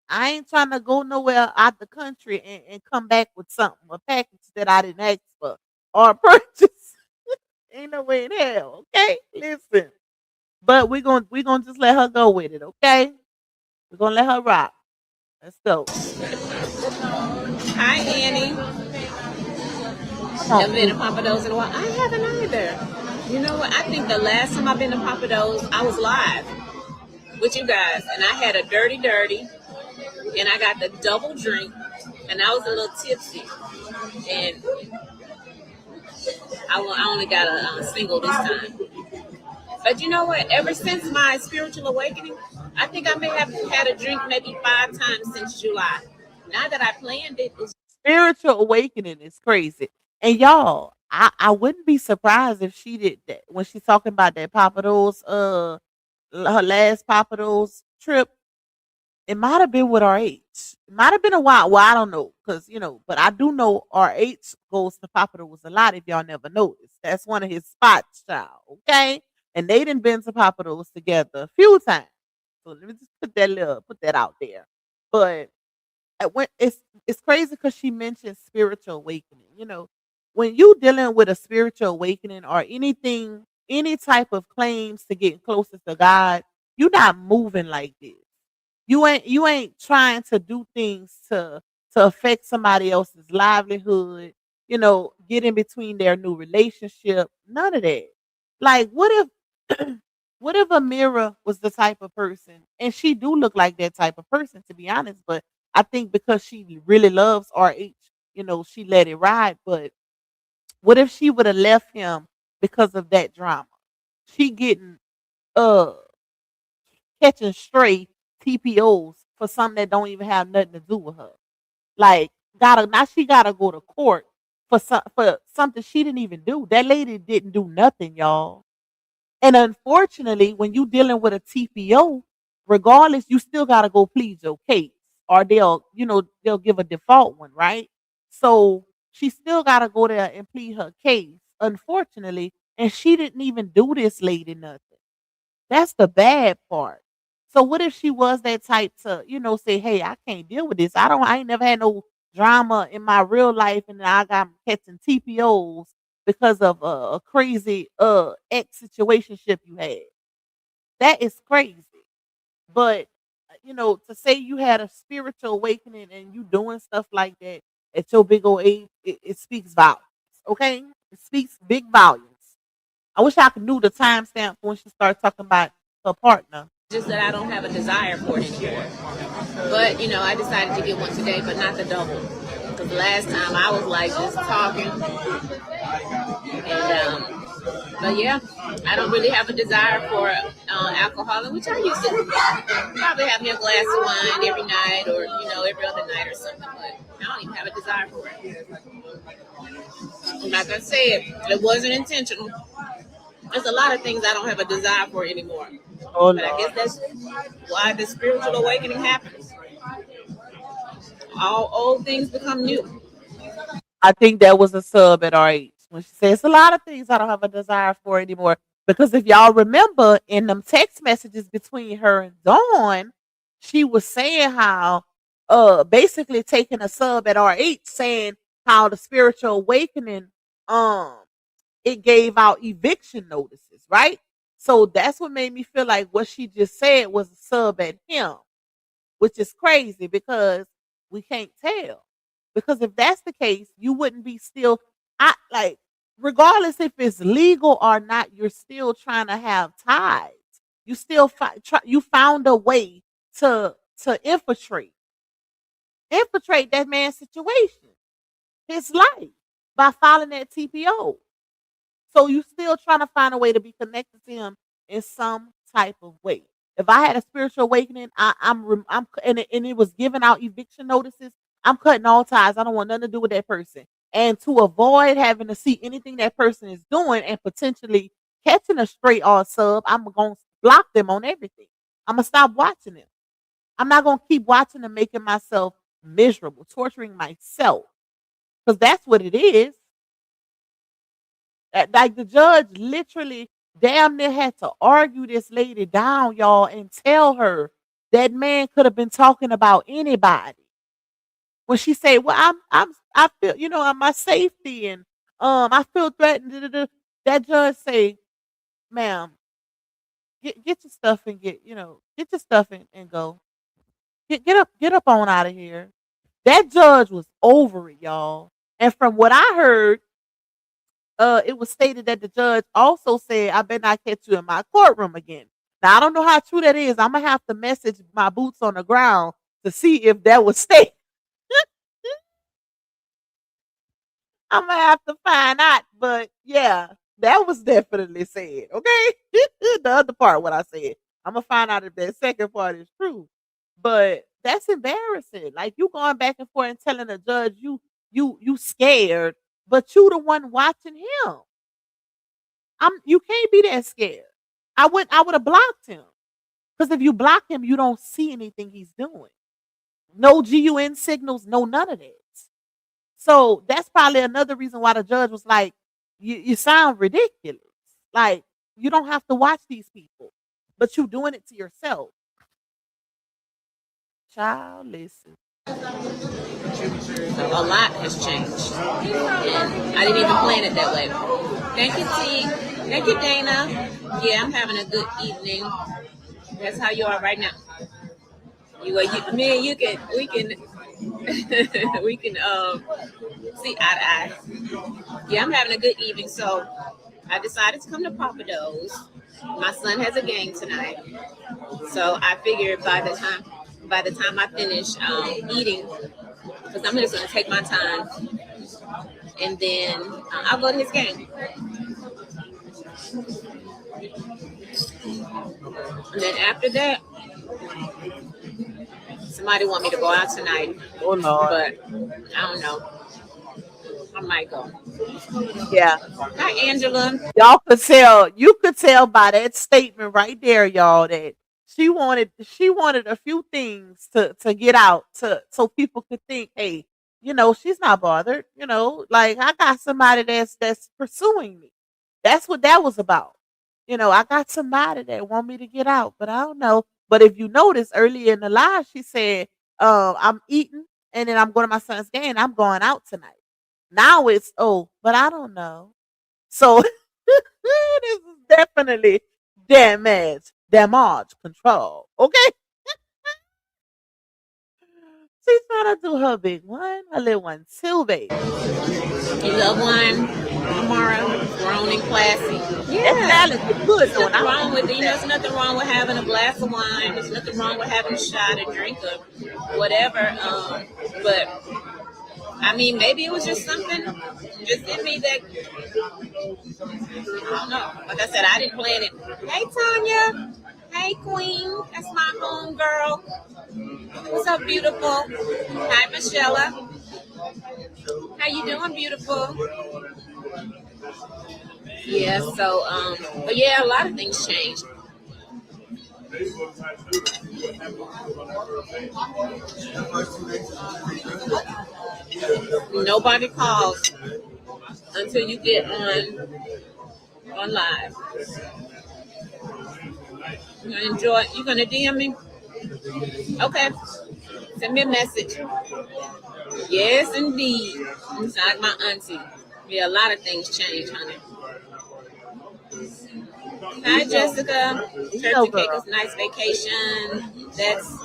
I ain't trying to go nowhere out the country and come back with something, a package that I didn't ask for or purchase. Ain't no way in hell. Okay, listen. But we're gonna just let her go with it. Okay, we're gonna let her rock. Let's go.
Hi, Annie.
Come on,
Never been to
Annie.
Papados in a while. I haven't either. You know what? I think the last time I've been to Papados, I was live with you guys, and I had a dirty, dirty, and I got the double drink, and I was a little tipsy, and I only got a single this time. But you know what? Ever since my spiritual awakening, I think I may have had a drink maybe 5 times since July. Now that I planned it, it's
Spiritual awakening is crazy. And y'all, I wouldn't be surprised if she did that when she's talking about that Papados, her last Papados trip. It might have been with RH. It might have been a while. Well, I don't know, because but I do know RH goes to Papados a lot. If y'all never noticed, that's one of his spots, child. Okay, and they done been to Papados together a few times. So let me just put that out there. But when it's crazy because she mentioned spiritual awakening. When you dealing with a spiritual awakening or anything, any type of claims to getting closer to God, you're not moving like this. You ain't trying to do things to affect somebody else's livelihood. Get in between their new relationship. None of that. Like, what if? What if Amira was the type of person, and she do look like that type of person, to be honest, but I think because she really loves RH, she let it ride. But what if she would have left him because of that drama? She getting uh catching stray TPOs for something that don't even have nothing to do with her. Like, she gotta go to court for something she didn't even do. That lady didn't do nothing, y'all. And unfortunately, when you dealing with a TPO, regardless, you still gotta go plead your case, or they'll give a default one, right? So she still gotta go there and plead her case, unfortunately, and she didn't even do this lady nothing. That's the bad part. So what if she was that type to, say, "Hey, I can't deal with this. I ain't never had no drama in my real life, and I got catching TPOs because of a crazy ex situationship you had." That is crazy. But to say you had a spiritual awakening and you doing stuff like that at your big old age, it speaks volumes. Okay, it speaks big volumes. I wish I could do the timestamp when she started talking about her partner.
Just that I don't have a desire for it anymore. But I decided to get one today, but not the double. Because last time I was like just talking, and but yeah, I don't really have a desire for alcohol, which I used to probably have me a glass of wine every night, or every other night or something. But I don't even have a desire for it. Like I said, it wasn't intentional. There's a lot of things I don't have a desire for anymore.
Oh
But I
Lord.
guess that's why the spiritual awakening happens. All old things become new.
I think that was a sub at our age when she says a lot of things I don't have a desire for anymore. Because if y'all remember in them text messages between her and Dawn, she was saying how basically taking a sub at RH, saying how the spiritual awakening um it gave out eviction notices, right? So that's what made me feel like what she just said was a sub at him, which is crazy because we can't tell. Because if that's the case, you wouldn't be still, I like, regardless if it's legal or not, you're still trying to have ties. You still you found a way to infiltrate that man's situation, his life, by filing that TPO. So you still trying to find a way to be connected to him in some type of way. If I had a spiritual awakening, and it was giving out eviction notices, I'm cutting all ties. I don't want nothing to do with that person. And to avoid having to see anything that person is doing and potentially catching a straight or sub, I'm gonna block them on everything. I'm gonna stop watching them. I'm not gonna keep watching them, making myself miserable, torturing myself, because that's what it is. Like the judge literally damn near had to argue this lady down, y'all, and tell her that man could have been talking about anybody. When she said, "Well, I feel, my safety, and I feel threatened." That judge say, "Ma'am, get your stuff and get your stuff and go. Get up on out of here." That judge was over it, y'all. And from what I heard, it was stated that the judge also said, "I better not catch you in my courtroom again." Now I don't know how true that is. I'm gonna have to message my boots on the ground to see if that was stated. I'm gonna have to find out, but yeah, that was definitely said. Okay, the other part, what I said, I'm gonna find out if that second part is true. But that's embarrassing. Like, you going back and forth and telling the judge you scared, but you the one watching him. You can't be that scared. I would have blocked him. Because if you block him, you don't see anything he's doing. No GUN signals, no none of that. So that's probably another reason why the judge was like, you sound ridiculous. Like, you don't have to watch these people, but you doing it to yourself. Child, listen.
A lot has changed. And I didn't even plan it that way. Thank you, T. Thank you, Dana. Yeah, I'm having a good evening. That's how you are right now. Me and you can, we can see eye to eye. Yeah, I'm having a good evening. So I decided to come to Papa Do's. My son has a game tonight, so I figured by the time I finish eating, because I'm just gonna take my time, and then I'll go to his game. And then after that, somebody want me to go out tonight,
Oh Lord.
but I don't know. I might go.
Yeah.
Hi, Angela.
You could tell by that statement right there, y'all, that she wanted a few things to get out to so people could think, hey, she's not bothered, like I got somebody that's pursuing me. That's what that was about. I got somebody that want me to get out, but I don't know. But if you notice earlier in the live, she said, I'm eating and then I'm going to my son's game. I'm going out tonight. Now it's, oh, but I don't know. So this is definitely damage control. Okay. She's trying to do her big one, her little one too, baby.
You love wine, Amara, grown and classy.
That
Yeah.
salad is good
There's
though. And
nothing
I
wrong with
like
there's nothing wrong with having a glass of wine. There's nothing wrong with having a shot, a drink, or whatever. But I mean, maybe it was just something just in me that I don't know. Like I said, I didn't plan it. Hey, Tanya. Hey, Queen. That's my home girl. What's up, beautiful? Hi, Michelle. How you doing, beautiful? Yeah. So, but yeah, a lot of things changed. Nobody calls until you get on live. You gonna enjoy? You gonna DM me? Okay. Send me a message. Yes, indeed. You sound like my auntie. Yeah, a lot of things change, honey. Hi, Jessica. Turkey Cake
girl.
is nice vacation. That's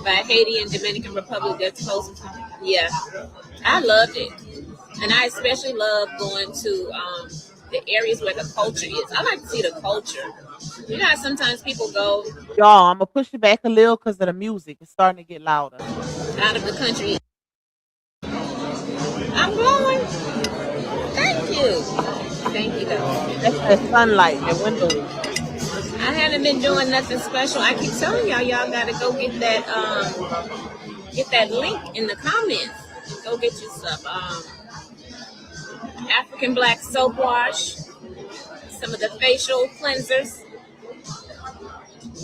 by Haiti and Dominican Republic. That's close. Yeah, I loved it, and I especially love going to the areas where the culture is. I like to see the culture. You know how sometimes people go
Y'all, I'm gonna push it back a little because of the music. It's starting to get louder.
out of the country. I'm going. Thank you. Thank you, though.
That's that sunlight, that window.
I haven't been doing nothing special. I keep telling y'all gotta go get that link in the comments. Go get you some African black soap wash, some of the facial cleansers.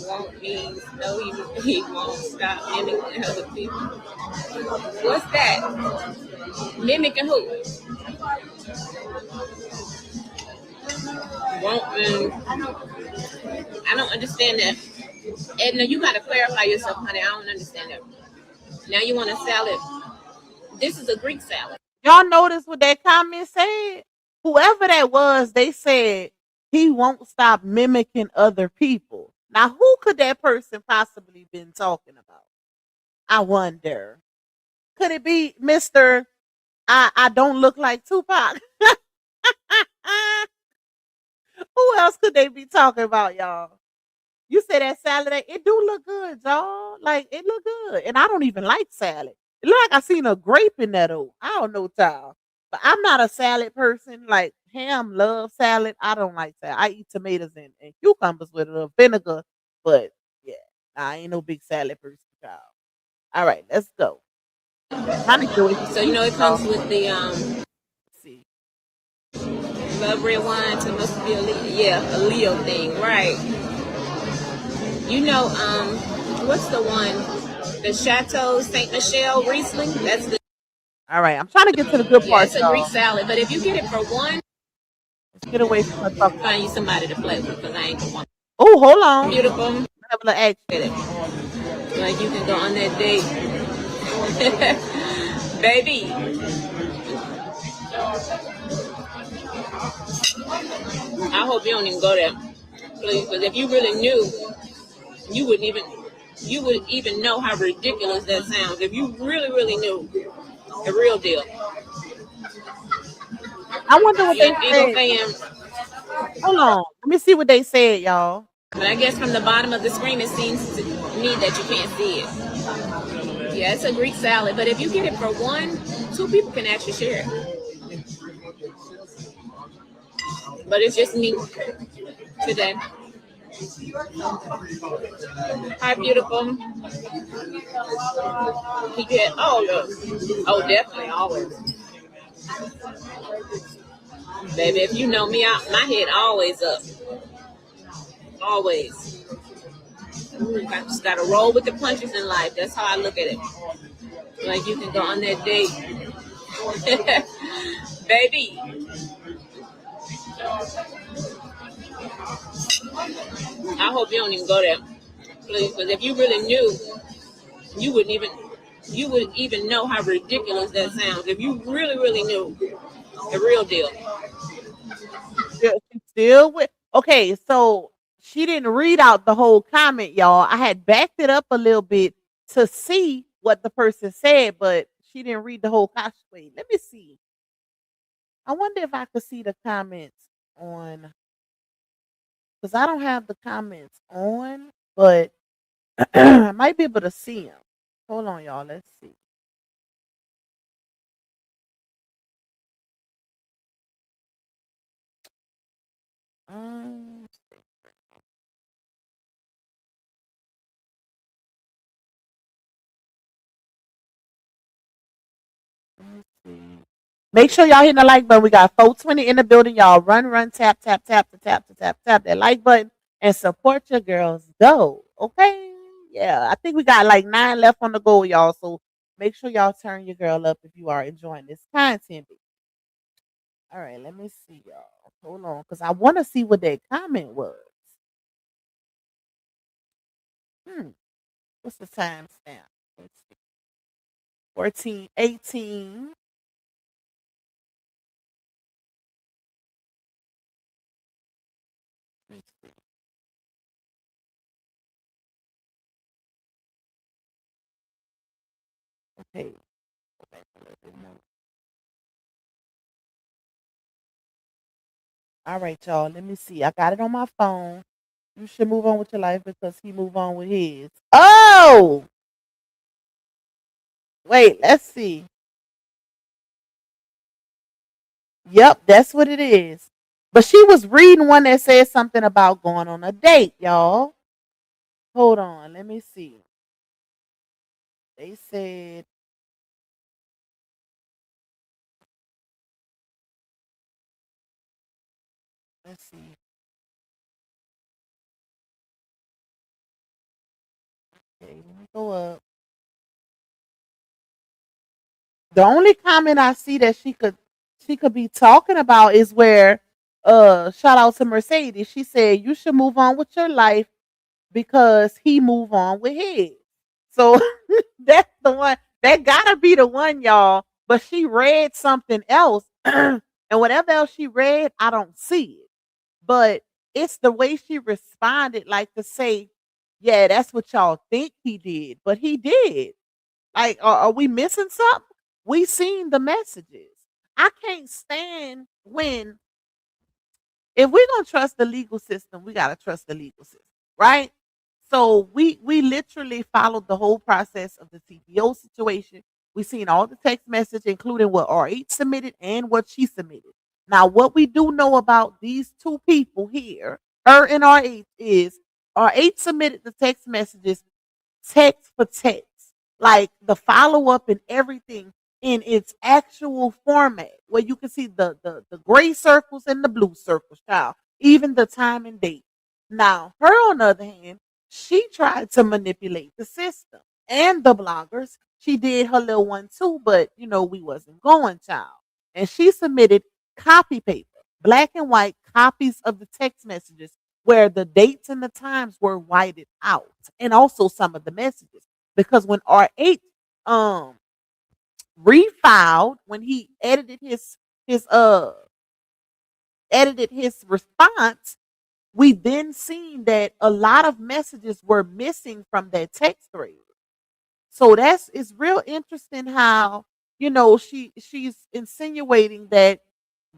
Won't mean no, he won't stop mimicking other people. What's that? Mimicking who? Won't mean. I don't understand that. Edna, you gotta clarify yourself, honey. I don't understand that. Now you want a salad. This is a Greek salad.
Y'all notice what that comment said? Whoever that was, they said he won't stop mimicking other people. Now, who could that person possibly been talking about? I wonder. Could it be Mr. I don't look like Tupac? Who else could they be talking about, y'all? You say that salad, it do look good, y'all. Like, it look good. And I don't even like salad. It look like I seen a grape in that old. I don't know, child. But I'm not a salad person. Like, Ham love salad. I don't like salad. I eat tomatoes and cucumbers with a little vinegar. But, yeah, I ain't no big salad person, child. All right, let's go. Trying to get away from
So you know it comes
y'all.
with the
Let's see.
love red wine, so it must be a Leo thing, right? You know, what's the one? The Chateau Saint Michelle Riesling. That's the
All right, I'm trying to get to the good
yeah,
part,
it's a Greek
y'all.
salad. But if you get it for one,
Let's get away from her talking.
find you somebody to play with because I ain't the one.
Oh, hold on.
Beautiful.
Have a little action.
Get it. Like you can go on that date, baby. I hope you don't even go there, please. Because if you really knew, you wouldn't even you would even know how ridiculous that sounds. If you really, really knew the real deal.
I wonder what
You
they
an Eagle
said.
fan?
Hold on. Let me see what they said, y'all.
But I guess from the bottom of the screen, it seems to me that you can't see it. Yeah, it's a Greek salad, but if you get it for one, two people can actually share it. But it's just me today. Hi, beautiful. He did. Oh, look. Oh, definitely, always. Baby, if you know me, my head always up. Always. I just gotta roll with the punches in life. That's how I look at it. Like you can go on that date. Baby, I hope you don't even go there. Please, because if you really knew, you wouldn't even you would even know how ridiculous that sounds. If you really, really knew the real deal.
Yeah, she still with. Okay, so she didn't read out the whole comment, y'all. I had backed it up a little bit to see what the person said, but she didn't read the whole comment. Wait, let me see. I wonder if I could see the comments on because I don't have the comments on, but I might be able to see them. Hold on, y'all. Let's see. Um, let me see. Make sure y'all hitting the like button. We got 420 in the building, y'all. Run, run, tap, tap, tap, tap that like button and support your girls. Go. Okay. Yeah. I think we got like 9 left on the goal, y'all. So make sure y'all turn your girl up if you are enjoying this content. All right, let me see, y'all. Hold on, because I want to see what that comment was. Hmm. What's the time stamp? Let's see. 14:18. Let's see. Okay. Go back a little bit more. All right, y'all. Let me see. I got it on my phone. You should move on with your life because he move on with his. Oh, wait. Let's see. Yep, that's what it is. But she was reading one that said something about going on a date, y'all. Hold on. Let me see. They said, let's see. Okay, let me go up. The only comment I see that she could be talking about is where shout out to Mercedes. She said you should move on with your life because he move on with his. So that's the one. That gotta be the one, y'all. But she read something else, and whatever else she read, I don't see it. But it's the way she responded, like to say, "Yeah, that's what y'all think he did, but he did." Like, are we missing something? We seen the messages. I can't stand when if we're gonna trust the legal system, we gotta trust the legal system, right? So we literally followed the whole process of the CPO situation. We seen all the text message, including what R8 submitted and what she submitted. Now, what we do know about these two people here, her and R8, is R8 submitted the text messages text for text, like the follow up and everything in its actual format, where you can see the gray circles and the blue circles, child, even the time and date. Now, her on the other hand, she tried to manipulate the system and the bloggers. She did her little one too, but we wasn't going, child. And she submitted copy paper, black and white copies of the text messages where the dates and the times were whited out, and also some of the messages. Because when R8 um refiled, when he his edited his response, we then seen that a lot of messages were missing from that text thread. So it's real interesting how she's insinuating that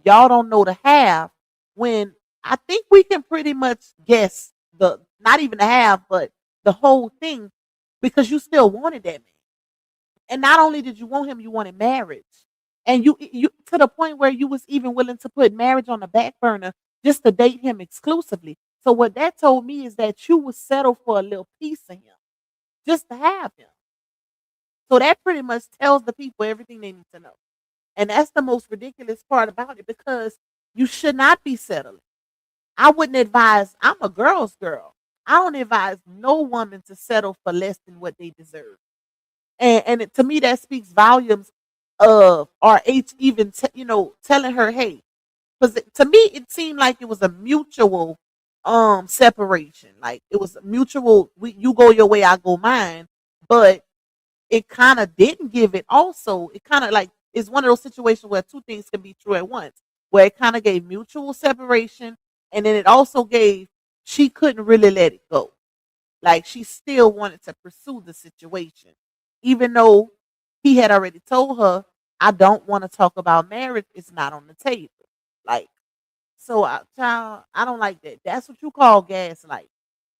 y'all don't know the half when I think we can pretty much guess the not even the half, but the whole thing because you still wanted that man. And not only did you want him, you wanted marriage. And you to the point where you was even willing to put marriage on the back burner just to date him exclusively. So what that told me is that you would settle for a little piece of him just to have him. So that pretty much tells the people everything they need to know. And that's the most ridiculous part about it because you should not be settling. I wouldn't advise, I'm a girl's girl. I don't advise no woman to settle for less than what they deserve. To me, that speaks volumes of RH even, telling her, hey, because to me, it seemed like it was a mutual separation. Like it was a mutual, you go your way, I go mine. But it kind of didn't give it also. It kind of like is one of those situations where two things can be true at once, where it kind of gave mutual separation, and then it also gave she couldn't really let it go. Like she still wanted to pursue the situation, even though he had already told her, I don't want to talk about marriage. It's not on the table. Like, so child, I don't like that. That's what you call gaslight.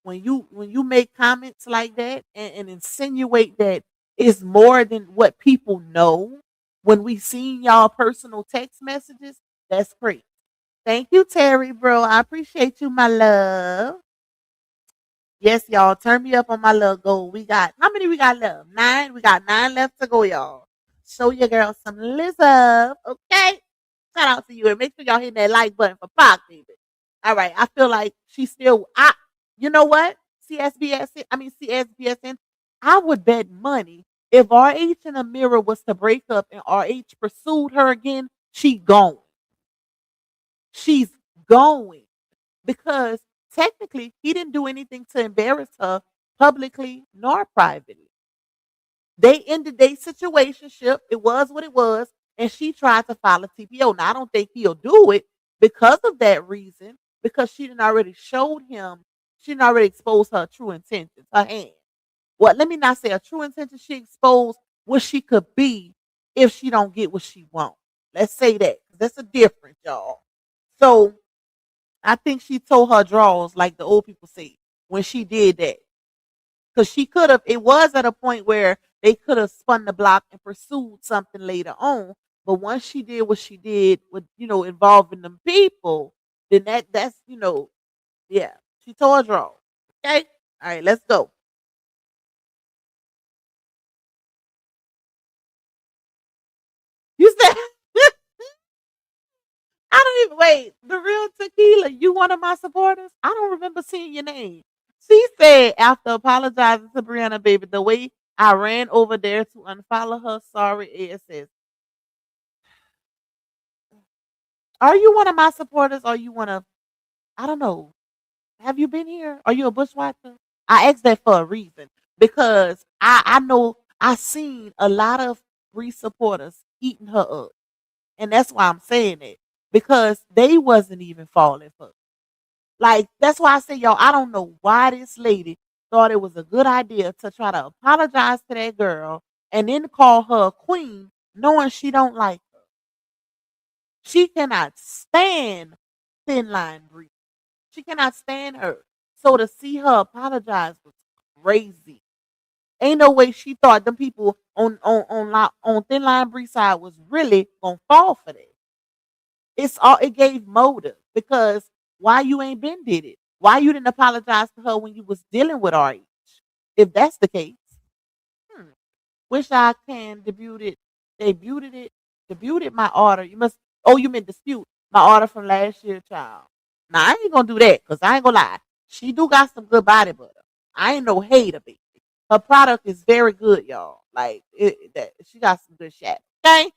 When you make comments like that and insinuate that it's more than what people know when we seen y'all personal text messages, that's great. Thank you, Terry, bro. I appreciate you, my love. Yes, y'all. Turn me up on my little goal. We got how many we got left? 9. We got 9 left to go, y'all. Show your girl some love. Okay. Shout out to you. And make sure y'all hit that like button for Pac, baby. All right. I feel like she's still you know what? CSBSN. I would bet money if RH and Amira was to break up and RH pursued her again, she going. She's going because technically he didn't do anything to embarrass her publicly nor privately. They ended their situationship. It was what it was, and she tried to file a TPO. Now I don't think he'll do it because of that reason, because she didn't already showed him, she didn't already expose her true intentions, her hand. Well, let me not say a true intention. She exposed what she could be if she don't get what she wants. Let's say that. That's a difference, y'all. So I think she told her draws, like the old people say, when she did that. Because she could have, it was at a point where they could have spun the block and pursued something later on. But once she did what she did with, involving them people, then that's, yeah, she told her draw. Okay. All right, let's go. You said, I don't even wait. The real tequila, you one of my supporters? I don't remember seeing your name. She said after apologizing to Brianna, baby, the way I ran over there to unfollow her, sorry, ASS. Are you one of my supporters or you one of, I don't know. Have you been here? Are you a bushwhacker? I asked that for a reason because I know I seen a lot of Bree supporters eating her up. And that's why I'm saying it because they wasn't even falling for it. Like, that's why I say, y'all, I don't know why this lady thought it was a good idea to try to apologize to that girl and then call her a queen knowing she don't like her. She cannot stand Thin Line Bree. She cannot stand her. So to see her apologize was crazy. Ain't no way she thought them people on Thin Line Bree side was really gonna fall for that. It gave motive because why you ain't been did it? Why you didn't apologize to her when you was dealing with RH? If that's the case, hmm. Wish I can debuted my order. You must. Oh, you meant dispute my order from last year, child. Now I ain't gonna do that because I ain't gonna lie. She do got some good body butter. I ain't no hater, baby. Her product is very good, y'all. Like she got some good shit. Okay.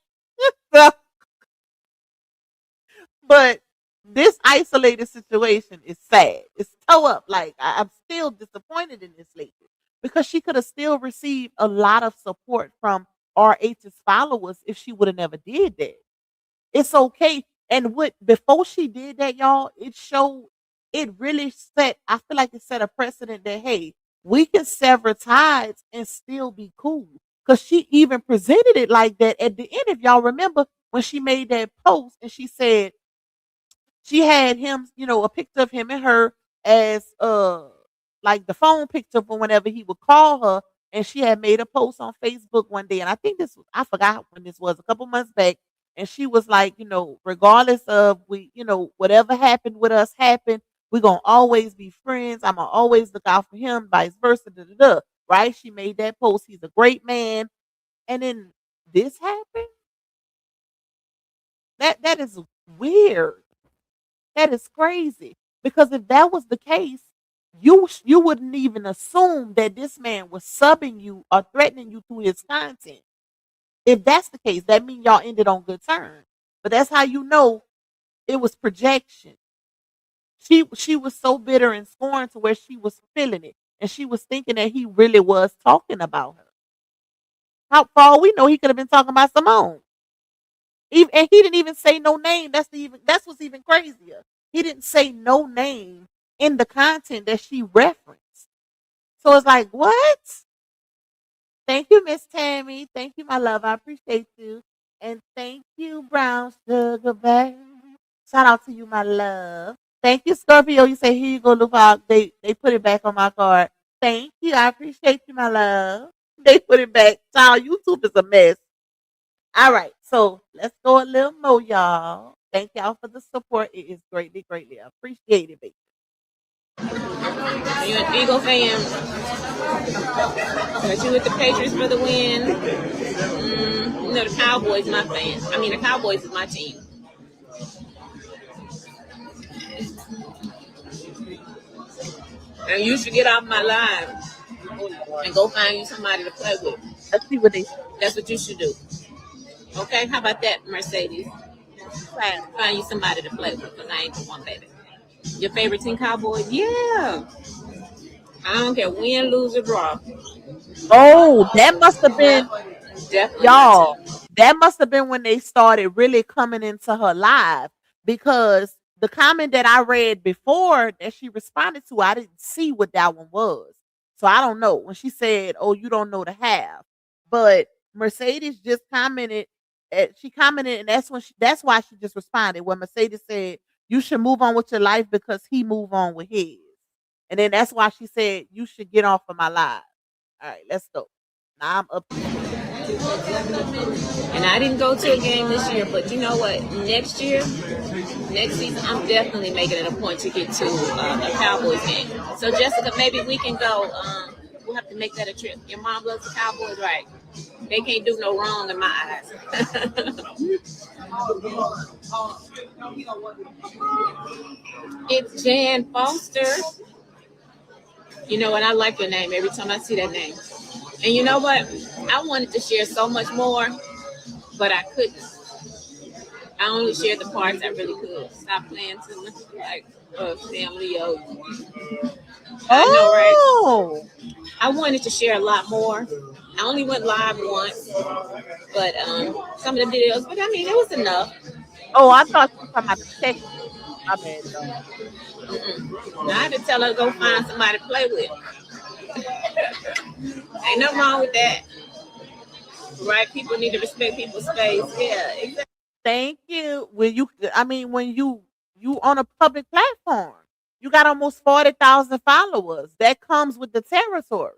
But this isolated situation is sad. It's toe up. Like I'm still disappointed in this lady because she could have still received a lot of support from RH's followers if she would have never did that. It's okay. And what before she did that, y'all, it really set, I feel like it set a precedent that hey, we can sever ties and still be cool. Cause she even presented it like that at the end. If y'all remember when she made that post and she said, She had him, a picture of him and her as like the phone picture for whenever he would call her. And she had made a post on Facebook one day, and I think I forgot when this was, a couple months back. And she was like, regardless of whatever happened with us happened, we're gonna always be friends. I'm gonna always look out for him, vice versa. Da, da, da. Right? She made that post. He's a great man. And then this happened. That is weird. That is crazy. Because if that was the case, you wouldn't even assume that this man was subbing you or threatening you through his content. If that's the case, that means y'all ended on good terms. But that's how you know it was projection. She was so bitter and scorned to where she was feeling it. And she was thinking that he really was talking about her. How for all we know, he could have been talking about Simone. Even, and he didn't even say no name. That's what's even crazier. He didn't say no name in the content that she referenced. So it's like, what? Thank you, Miss Tammy. Thank you, my love. I appreciate you. And thank you, Brown Sugar Bear. Shout out to you, my love. Thank you, Scorpio. You say, here you go, look out. They put it back on my card. Thank you. I appreciate you, my love. They put it back. Child, YouTube is a mess. All right. So let's go a little more, y'all. Thank y'all for the support. It is greatly, greatly appreciated, baby.
Are you an Eagle fan? Are you with the Patriots for the win? The Cowboys my fan. I mean, the Cowboys is my team. And you should get off my live and go find you somebody to play with.
Let's see what they say.
That's what you should do. Okay, how about that, Mercedes? Find you somebody to play with, because I ain't the one, baby. Your favorite team, Cowboys? Yeah. I don't care, win, lose, or draw.
Oh, that must have been,
Definitely
y'all. That must have been when they started really coming into her live, because the comment that I read before that she responded to, I didn't see what that one was. So I don't know. When she said, "Oh, you don't know the half," but Mercedes just commented. She commented, and that's why she just responded. When Mercedes said, "You should move on with your life because he move on with his," and then that's why she said, "You should get off of my live." All right, let's go. Now I'm up to you.
And I didn't go to a game this year, but you know what? Next season, I'm definitely making it a point to get to a Cowboys game. So, Jessica, maybe we can go. We'll have to make that a trip. Your mom loves the Cowboys, right? They can't do no wrong in my eyes. It's Jan Foster. You know what? I like your name every time I see that name. And you know what? I wanted to share so much more, but I couldn't. I only shared the parts I really could. Stop playing too much like family. I know, right? I wanted to share a lot more. I only went live once, but some of the videos. But I mean, it was enough.
Oh, I thought you were talking about the text. My bad, though.
I had to tell her to go find somebody to play with. Ain't nothing wrong with that, right? People need to respect people's space. Yeah, exactly.
Thank you. When you on a public platform, you got almost 40,000 followers. That comes with the territory.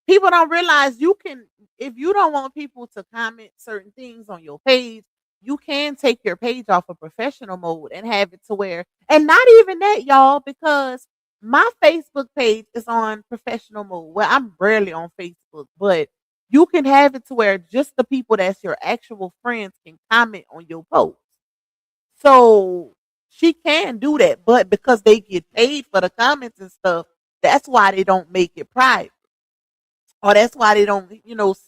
People don't realize you can, if you don't want people to comment certain things on your page, you can take your page off of professional mode and have it to where, and not even that, y'all, because my Facebook page is on professional mode. Well, I'm rarely on Facebook, but you can have it to where just the people that's your actual friends can comment on your post. So she can do that, but because they get paid for the comments and stuff, that's why they don't make it private. Or that's why they don't,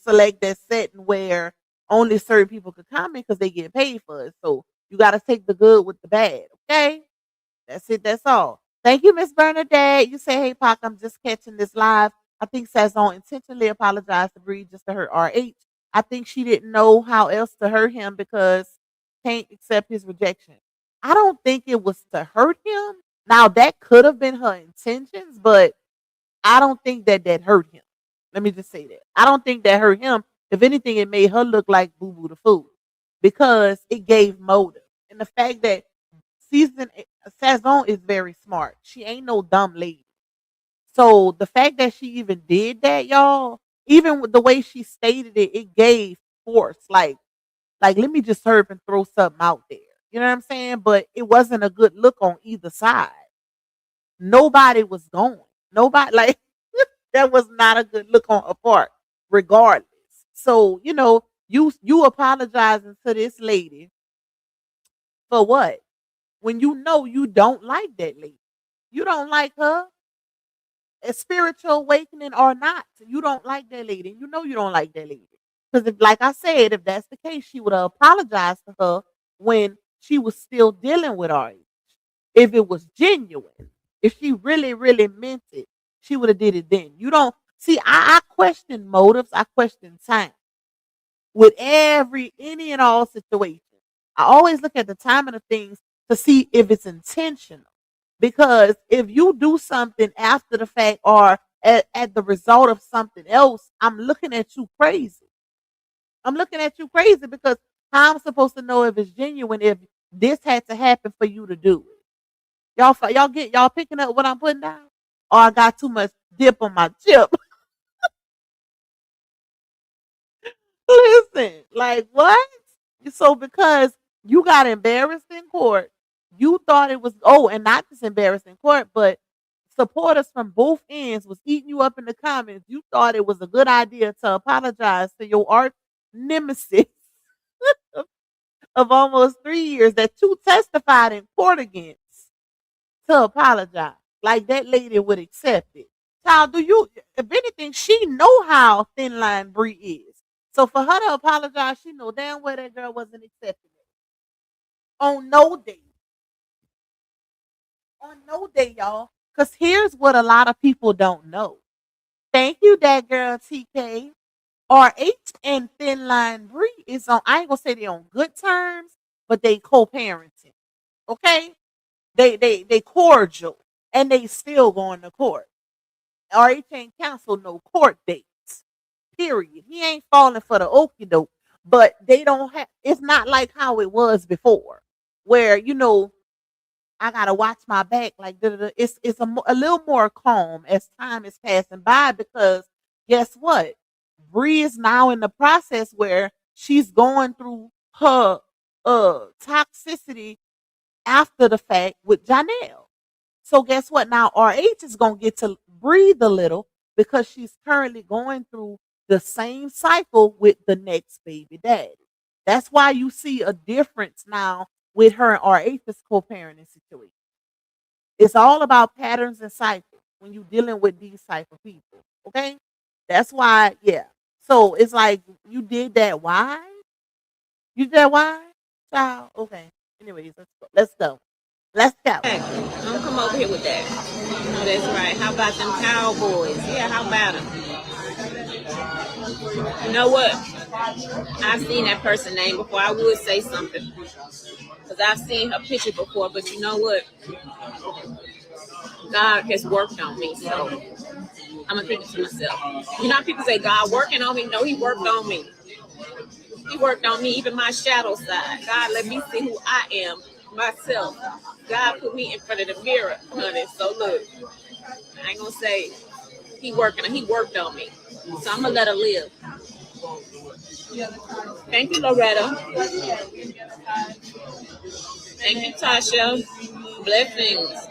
select that setting where only certain people could comment because they get paid for it. So you got to take the good with the bad. Okay. That's it. That's all. Thank you, Miss Bernadette. You say, hey, Pac, I'm just catching this live. I think Sazon intentionally apologized to Bree just to hurt RH. I think she didn't know how else to hurt him because can't accept his rejection. I don't think it was to hurt him. Now, that could have been her intentions, but I don't think that hurt him. Let me just say that. I don't think that hurt him. If anything, it made her look like Boo Boo the Fool because it gave motive. And the fact that Sazon is very smart. She ain't no dumb lady. So the fact that she even did that, y'all, even with the way she stated it, it gave force. Like let me just serve and throw something out there. You know what I'm saying? But it wasn't a good look on either side. Nobody was going. Nobody like that was not a good look on her part, regardless. So, you apologizing to this lady for what? When you know you don't like that lady. You don't like her, a spiritual awakening or not. You don't like that lady. You know you don't like that lady. Because if, like I said, if that's the case, she would have apologized to her when she was still dealing with her. If it was genuine, if she really, really meant it, she would have did it then. You don't see, I question motives, I question time with any and all situation. I always look at the timing of things to see if it's intentional. Because if you do something after the fact or at the result of something else, I'm looking at you crazy. I'm looking at you crazy because how I'm supposed to know if it's genuine if this had to happen for you to do it? Y'all picking up what I'm putting down? Or I got too much dip on my chip? Listen, like what? So because you got embarrassed in court, you thought it was and not just embarrassed in court, but supporters from both ends was eating you up in the comments. You thought it was a good idea to apologize to your arch nemesis of almost 3 years that you testified in court against to apologize. Like that lady would accept it. Child, if anything, she know how thin line Bree is. So for her to apologize, she know damn well that girl wasn't accepting it. On no day. On no day, y'all. Because here's what a lot of people don't know. Thank you, that girl TK. RH and Thin Line Bree is on, I ain't gonna say they on good terms, but they co-parenting. Okay? They cordial and they still going to court. RH ain't canceled no court dates. Period. He ain't falling for the okie doke. But they don't have it's not like how it was before. Where, I gotta watch my back. Like it's a little more calm as time is passing by because guess what? Bree is now in the process where she's going through her toxicity after the fact with Janelle. So guess what? Now RH is gonna get to breathe a little because she's currently going through the same cycle with the next baby daddy. That's why you see a difference now with her and RH's co-parenting situation. It's all about patterns and cycles when you're dealing with these type of people. Okay? That's why, yeah. So it's like you did that. Why? You did that why? Child. Okay. Anyways, let's go. Let's go. Let's go.
Exactly. Don't come over here with that. No, that's right. How about them Cowboys? Yeah, how about them? You know what? I've seen that person's name before. I would say something because I've seen her picture before. But you know what? God has worked on me, so I'm gonna keep it to myself. You know how people say God working on me? No, He worked on me. He worked on me, even my shadow side. God let me see who I am myself. God put me in front of the mirror, honey. So look, I ain't gonna say He worked on me. So I'm gonna let her live. Thank you, Loretta. Thank you, Tasha. Blessings.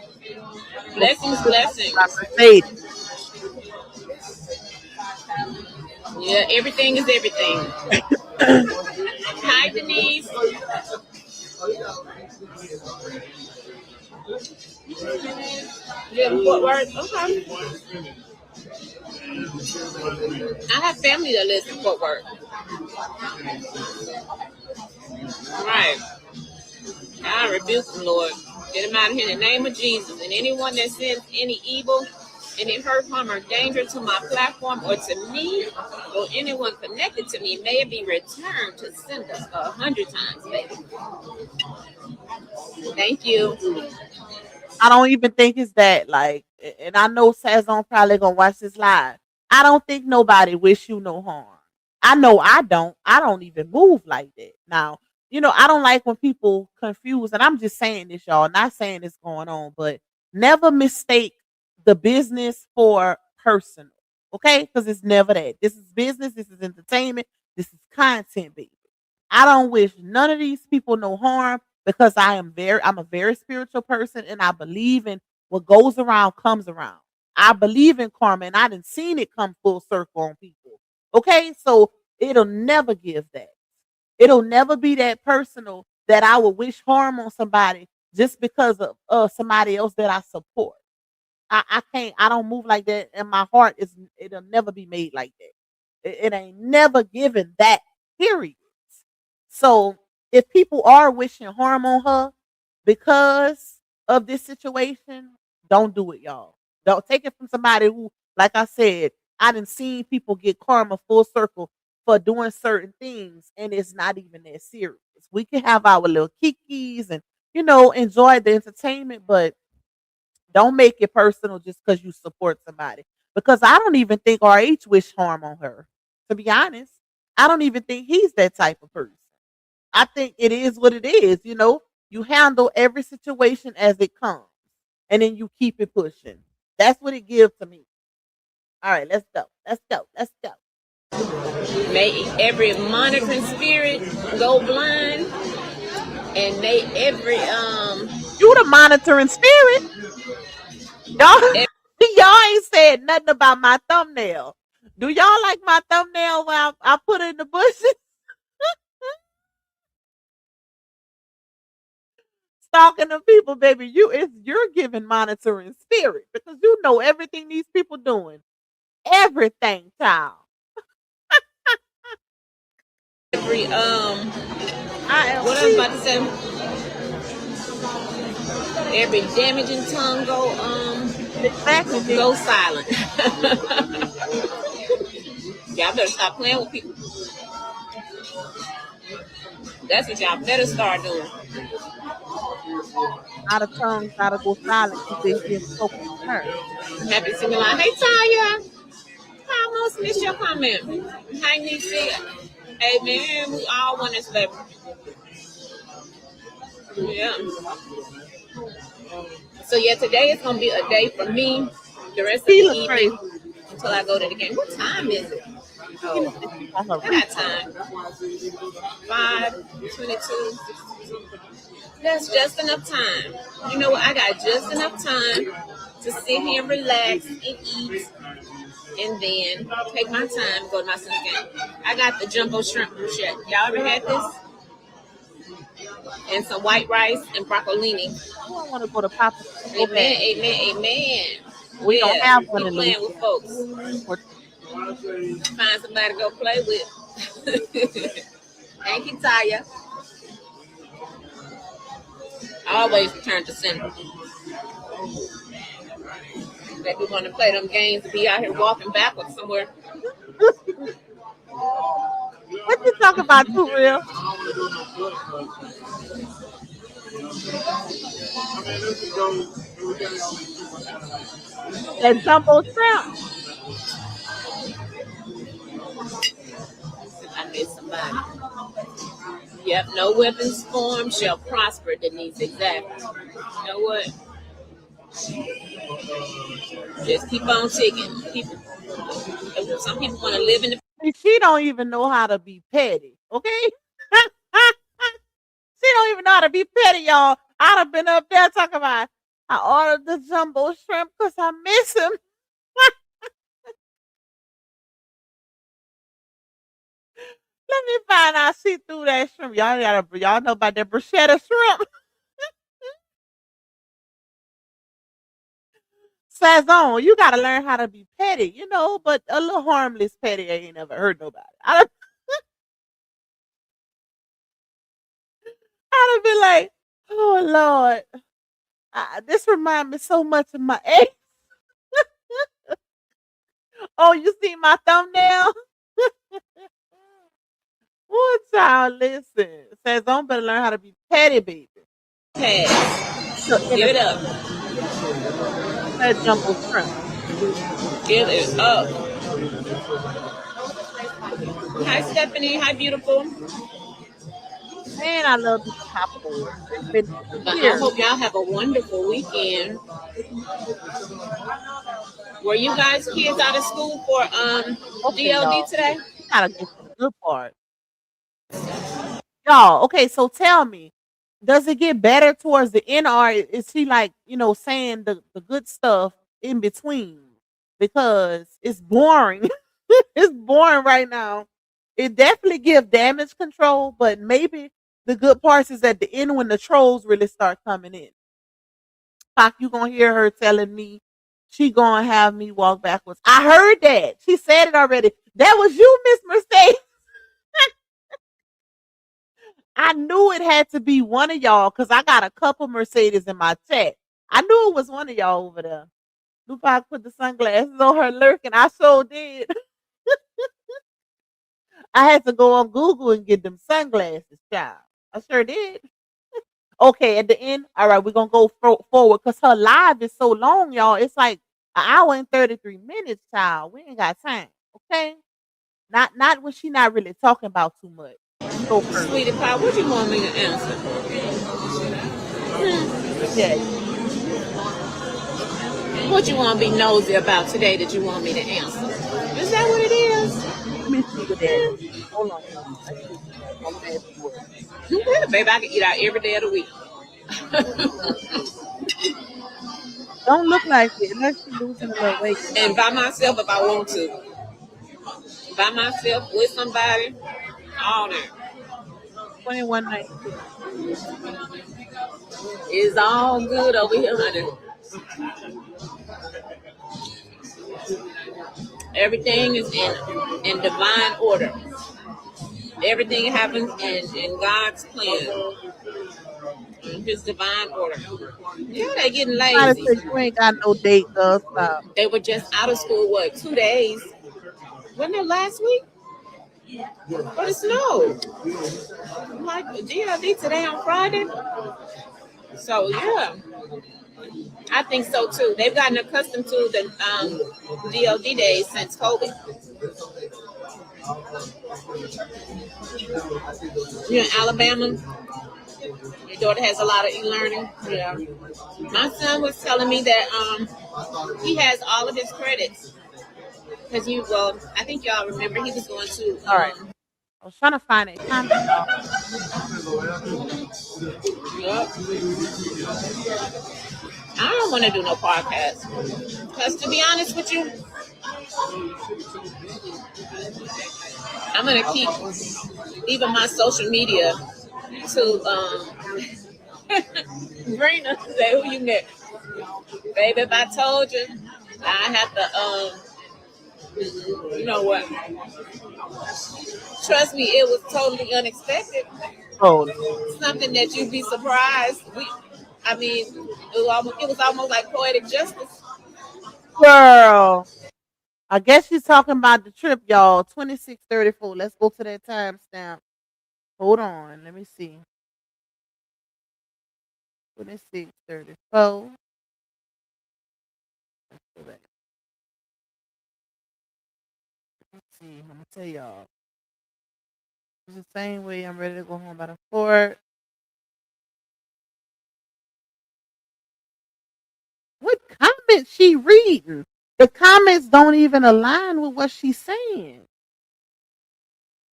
Blessings, blessings.
Mercedes.
Yeah, everything is everything. Hi, Denise. Yeah, Fort Worth. Okay. I have family that lives in Fort Worth. All right. I rebuke them, Lord. Get them out of here in the name of Jesus. And anyone that sends any evil, any hurt, harm, or danger to my platform or to me, or anyone connected to me, may it be returned to sender 100 times, baby. Thank you.
I don't even think it's that. Like, and I know Sazon probably gonna watch this live. I don't think nobody wish you no harm. I know I don't. I don't even move like that. Now, I don't like when people confuse, and I'm just saying this, y'all, not saying it's going on, but never mistake the business for personal, okay? Because it's never that. This is business, this is entertainment, this is content, baby. I don't wish none of these people no harm because I'm a very spiritual person and I believe in what goes around comes around. I believe in karma and I didn't seen it come full circle on people. Okay, so it'll never give that. It'll never be that personal that I would wish harm on somebody just because of somebody else that I support. I can't. I don't move like that, and my heart is. It'll never be made like that. It ain't never given that. Period. So if people are wishing harm on her because of this situation, don't do it, y'all. Don't take it from somebody who, like I said, I didn't see people get karma full circle for doing certain things, and it's not even that serious. We can have our little kikis and enjoy the entertainment, but don't make it personal just because you support somebody. Because I don't even think RH wish harm on her. To be honest, I don't even think he's that type of person. I think it is what it is. You handle every situation as it comes, and then you keep it pushing. That's what it gives to me. All right, let's go. Let's go. Let's go.
May every monitoring spirit go blind, and may every
You the monitoring spirit. Y'all, y'all ain't said nothing about my thumbnail. Do y'all like my thumbnail when I put it in the bushes? Stalking the people, baby. You're giving monitoring spirit because you know everything these people doing. Everything, child.
every
I am
what I was about to say, every damaging tongue
exactly.
go silent. Y'all better stop playing with people. That's what y'all better start doing.
Out of tongues gotta go silent because they being spoken to her.
Happy to see me like, hey Tanya, I almost missed your comment. Hi Nisi. Hey man, we all want this baby. Yeah. So yeah, today is gonna be a day for me. The rest of the evening
Crazy.
until I go to the game. What time is it? Oh, I got time. 5:22. That's just enough time. You know what? I got just enough time to sit here and relax and eat, and then take my time go to my son's game. I got the jumbo shrimp bruschetta. Y'all ever had this? And some white rice and broccolini.
I don't want to go to Papa.
Amen, amen, amen.
We don't
Yeah,
have one
keep
in
playing with folks.
Louisiana.
Find somebody to go play with. Thank you, Taya. I always turn to center. Like we want to play them games and be out here walking backwards somewhere.
What you talking about, too real? That jumbo shrimp.
I miss somebody. Yep, no weapons formed shall prosper, Denise. Exactly. You know what? Just keep on ticking. Some people want to live in the.
She don't even know how to be petty. Okay. She don't even know how to be petty, y'all. I'd have been up there talking about I ordered the jumbo shrimp because I miss him. Let me find out she threw that shrimp. Y'all know about that bruschetta shrimp. Sazon, you gotta learn how to be petty, but a little harmless petty ain't never hurt nobody. I'd have been like, oh Lord, this reminds me so much of my ex. Oh, you see my thumbnail? What child? Listen, Sazon better learn how to be petty, baby.
Pass. Give it up.
That jumbo shrimp.
Give it up. Hi, Stephanie. Hi, beautiful.
Man, I love these popcorn. It's been
But I
years.
hope y'all have a wonderful weekend. Were you guys kids out of school for
Okay,
DLD
y'all.
today?
We gotta get to the good part. Y'all, okay, so tell me, does it get better towards the end, or is he like, saying the good stuff in between? Because it's boring. It's boring right now. It definitely gives damage control, but maybe the good parts is at the end when the trolls really start coming in. Like you gonna hear her telling me she gonna have me walk backwards. I heard that. She said it already. That was you, Miss Mercedes. I knew it had to be one of y'all because I got a couple Mercedes in my chat. I knew it was one of y'all over there. Lupac put the sunglasses on her lurking. I so did. I had to go on Google and get them sunglasses, child. I sure did. Okay, at the end, all right, we're gonna go forward because her live is so long, y'all. It's like an hour and 33 minutes, child. We ain't got time. Okay, not when she not really talking about too much. Let's go first.
Sweetie pie, what you want me to answer?
Let me tell you.
What you want to be nosy about today that you want me to answer? Is that what it is?
Let me see what that is. Hold on. Let's see. I'm gonna ask you what.
Baby, I can eat out every day of the week.
Don't look like it unless you're losing a little weight.
And by myself if I want to. By myself, with somebody, all that.
21.92.
It's all good over here, honey. Everything is in divine order. Everything happens in God's plan, in His divine order. Yeah, they getting
Somebody
lazy.
said you ain't got no date, girl. Stop.
They were just out of school, what, 2 days? Wasn't it last week? For the snow. I'm like, DLD today on Friday? So, yeah, I think so too. They've gotten accustomed to the DLD days since COVID. You're in Alabama. Your daughter has a lot of e-learning. Yeah. My son was telling me that he has all of his credits because I think y'all remember he was going to
All right. I was trying to find a comment, y'all.
yep. I don't want to do no podcast because to be honest with you, I'm gonna keep even my social media to Brina say who you met. Baby, if I told you, I have to you know what? Trust me, it was totally unexpected.
Oh,
Something that you'd be surprised. I mean, it was almost like poetic justice.
girl. I guess she's talking about the trip, y'all. 26:34. Let's go to that timestamp. Hold on. Let me see. 26:34. Let's go back. Let's see. I'm gonna tell y'all. It's the same way I'm ready to go home by the fort. What comments she reading? The comments don't even align with what she's saying.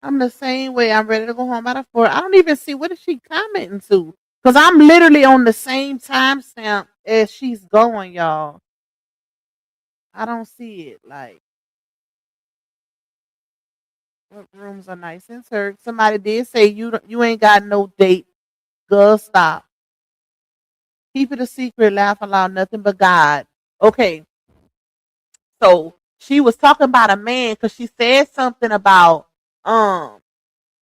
I'm the same way. I'm ready to go home by the fort. I don't even see what is she commenting to. Because I'm literally on the same timestamp as she's going, y'all. I don't see it. Like, what rooms are nice and served? Somebody did say you ain't got no date. Girl, stop. Keep it a secret. Laugh aloud. Nothing but God. Okay. So she was talking about a man because she said something about um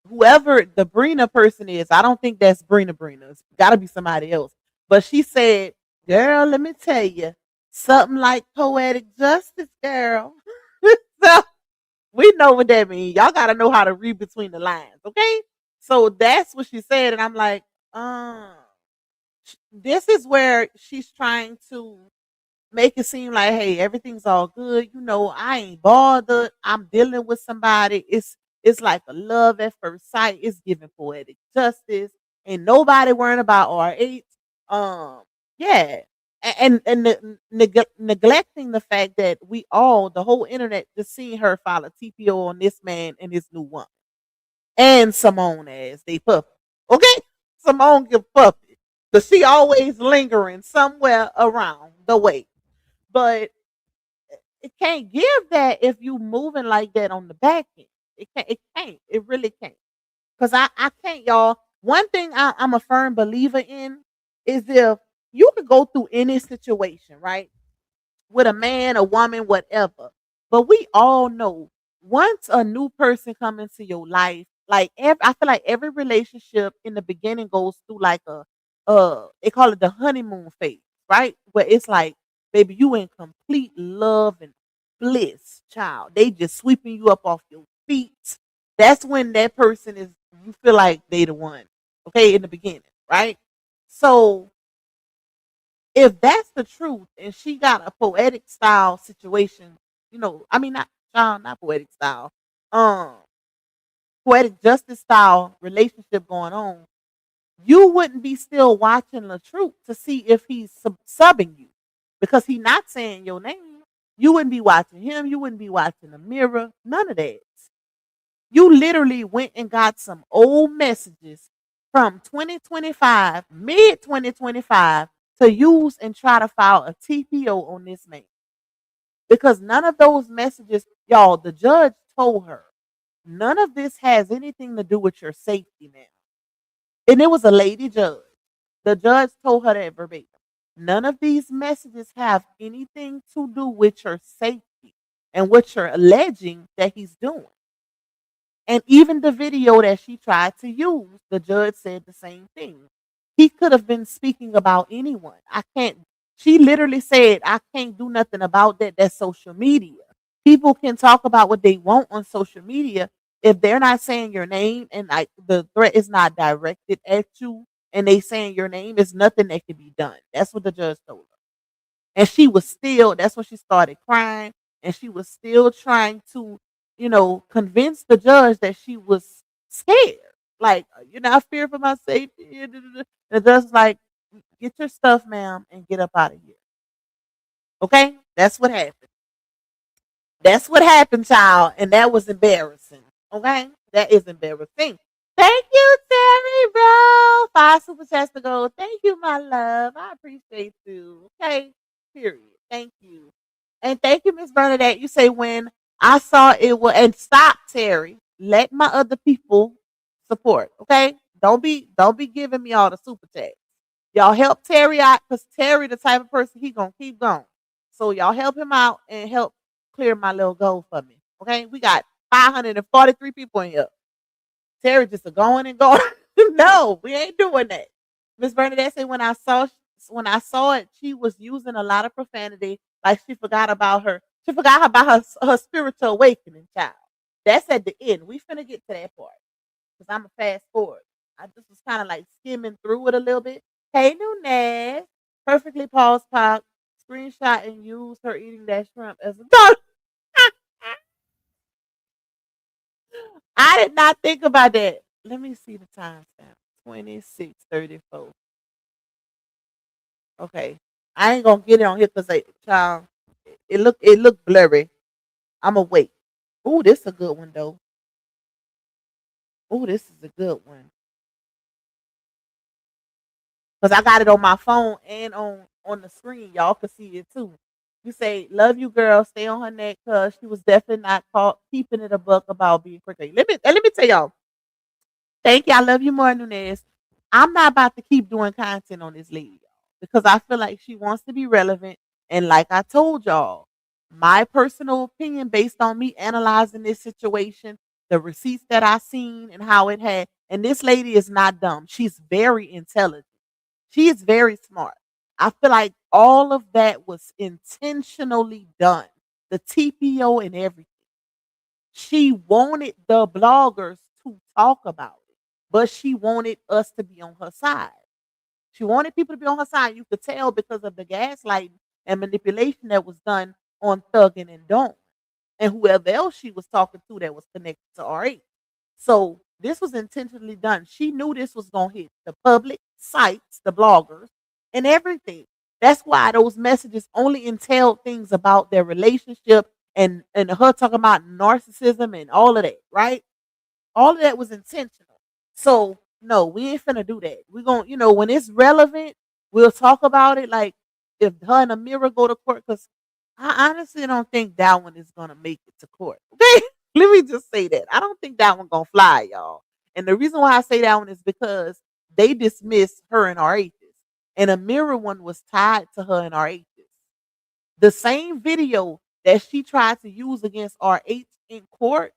whoever the Brina person is. I don't think that's Brina. It's got to be somebody else. But she said, "Girl, let me tell you something like poetic justice, girl." So we know what that means. Y'all got to know how to read between the lines, okay? So that's what she said, and I'm like, this is where she's trying to make it seem like, hey, everything's all good. I ain't bothered. I'm dealing with somebody. It's like a love at first sight. It's giving poetic justice. Ain't nobody worrying about RH. Um, yeah. Neglecting the fact that we all, the whole internet, just seen her file a TPO on this man and his new woman. And Simone as they puppy. Okay? Simone give puppy. Because she always lingering somewhere around the way. But it can't give that if you moving like that on the back end. It can't. It really can't. Because I can't, y'all. One thing I'm a firm believer in is if you could go through any situation, right? With a man, a woman, whatever. But we all know once a new person come into your life, like I feel like every relationship in the beginning goes through like they call it the honeymoon phase, right? Where it's like, baby, you in complete love and bliss, child. They just sweeping you up off your feet. That's when that person is you feel like they the one. Okay, in the beginning, right? So if that's the truth and she got a poetic style situation, I mean not poetic style, um poetic justice style relationship going on, you wouldn't be still watching the truth to see if he's subbing you because he's not saying your name. You wouldn't be watching him, you wouldn't be watching the mirror, none of that. You literally went and got some old messages from 2025, mid 2025, to use and try to file a TPO on this man. Because none of those messages, y'all, the judge told her, none of this has anything to do with your safety now. And it was a lady judge. The judge told her that verbatim. None of these messages have anything to do with your safety and what you're alleging that he's doing. And even the video that she tried to use, the judge said the same thing. He could have been speaking about anyone. I can't, she literally said, I can't do nothing about that. That's social media. People can talk about what they want on social media. If they're not saying your name and like the threat is not directed at you and they saying your name, there's nothing that can be done. That's what the judge told her. And she was still, that's when she started crying. And she was still trying to, convince the judge that she was scared. Like, you're not fearing for my safety. And the judge's like, get your stuff, ma'am, and get up out of here. Okay? That's what happened. That's what happened, child. And that was embarrassing. Okay? That is embarrassing. Thank you, Terry Bro. 5 super chats to go. Thank you, my love. I appreciate you. Okay? Period. Thank you. And thank you, Miss Bernadette. You say when I saw it was and stop, Terry. Let my other people support. Okay? Don't be giving me all the super chats. Y'all help Terry out because Terry the type of person he gonna keep going. So y'all help him out and help clear my little goal for me. Okay? We got 543 people in here. Terry just a going and going. No, we ain't doing that. Miss Bernadette said when I saw it, she was using a lot of profanity, like she forgot about her. She forgot about her spiritual awakening, child. That's at the end. We finna get to that part because I'm a fast forward. I just was kind of like skimming through it a little bit. Hey, Nunez, perfectly paused pop, screenshot and use her eating that shrimp as a dog. I did not think about that. Let me see the timestamp. 26:34. Okay. I ain't gonna get it on here because child, it look blurry. I'ma wait. Ooh, this is a good one though. Ooh, this is a good one. Because I got it on my phone and on the screen. Y'all can see it too. You say, love you girl, stay on her neck because she was definitely not caught keeping it a buck about being quicker. Let me tell y'all. Thank you. I love you more, Nunez. I'm not about to keep doing content on this lady because I feel like she wants to be relevant. And like I told y'all, my personal opinion based on me analyzing this situation, the receipts that I seen and how it had, and this lady is not dumb. She's very intelligent. She is very smart. I feel like all of that was intentionally done. The TPO and everything. She wanted the bloggers to talk about it, but she wanted us to be on her side. She wanted people to be on her side. You could tell because of the gaslighting and manipulation that was done on Thuggin and Dawn and whoever else she was talking to that was connected to RH. So this was intentionally done. She knew this was gonna hit the public sites, the bloggers, and everything. That's why those messages only entailed things about their relationship and her talking about narcissism and all of that, right? All of that was intentional. So no, we ain't finna do that. We gonna, when it's relevant, we'll talk about it. Like if her and Amira go to court, because I honestly don't think that one is gonna make it to court. Okay, let me just say that I don't think that one gonna fly, y'all. And the reason why I say that one is because they dismissed her and our atheist, and Amira one was tied to her and our atheist. The same video that she tried to use against RH in court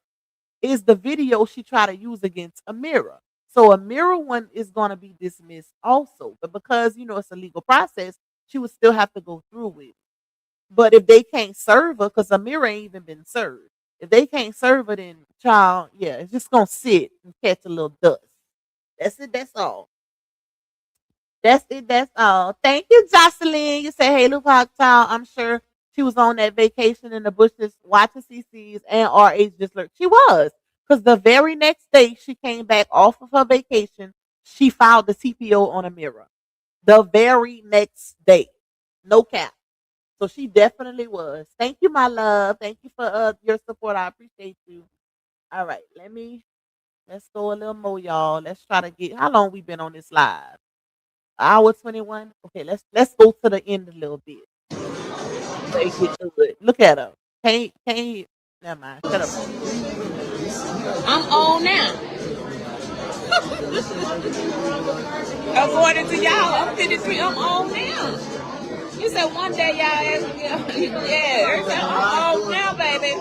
is the video she tried to use against Amira. So Amira one is going to be dismissed also. But because, it's a legal process, she would still have to go through with it. But if they can't serve her, because Amira ain't even been served, if they can't serve her, then child, yeah, it's just going to sit and catch a little dust. That's it. That's all. That's it. That's all. Thank you, Jocelyn. You say, hey, look, child. I'm sure she was on that vacation in the bushes watching CCs and RH just lurked. She was. Because the very next day she came back off of her vacation, she filed the TPO on Amira. The very next day. No cap. So she definitely was. Thank you, my love. Thank you for your support. I appreciate you. All right. Let's go a little more, y'all. Let's try to get, how long we been on this live? Hour 21. Okay, let's go to the end a little bit. They get good. Look at her. Can't never mind. Shut up.
I'm on now. According to y'all, I'm 53. I'm on now. You said one day y'all asked me, yeah, I'm on now, baby.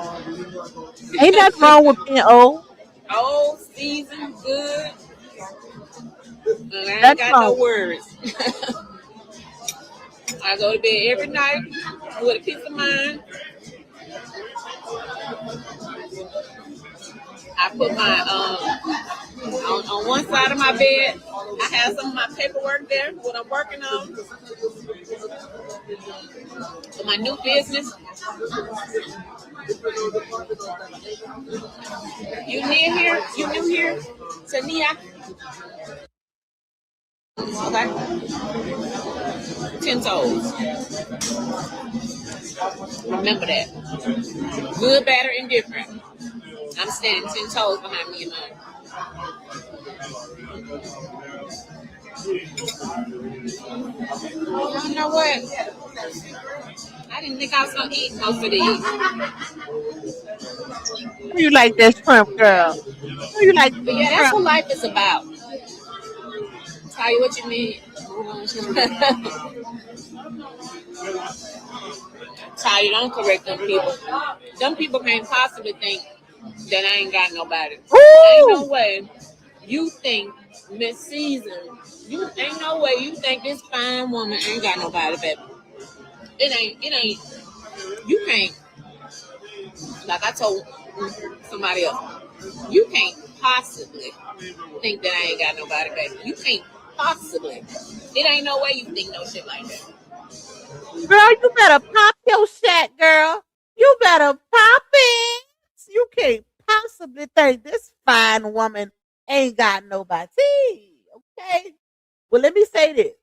Ain't nothing wrong with being old.
Old, seasoned, good. And I ain't
Nothing
got no
wrong.
worries. I go to bed every night with a peace of mind. I put my on one side of my bed. I have some of my paperwork there, what I'm working on for my new business. You near here? You new here? Tania? Okay. 10 toes. Remember that. Good, bad, or indifferent. I'm standing 10 toes behind me and mine. You know what? I didn't think I was going to eat most of these.
How you like that shrimp, girl? How you like
But
that
yeah, that's
shrimp?
what life is about. Tell you what you need. Tell you, don't correct them people. Them people can't possibly think that I ain't got nobody. Ain't no
Woo!
way you think Miss Season, you ain't no way you think this fine woman ain't got nobody, baby. It ain't, you can't, like I told somebody else, you can't possibly think that I ain't got nobody, baby. You can't possibly. It ain't no way you think no shit like that.
Girl, you better pop your shit, girl. You better pop it. You can't possibly think this fine woman ain't got nobody. Okay. Well, let me say this.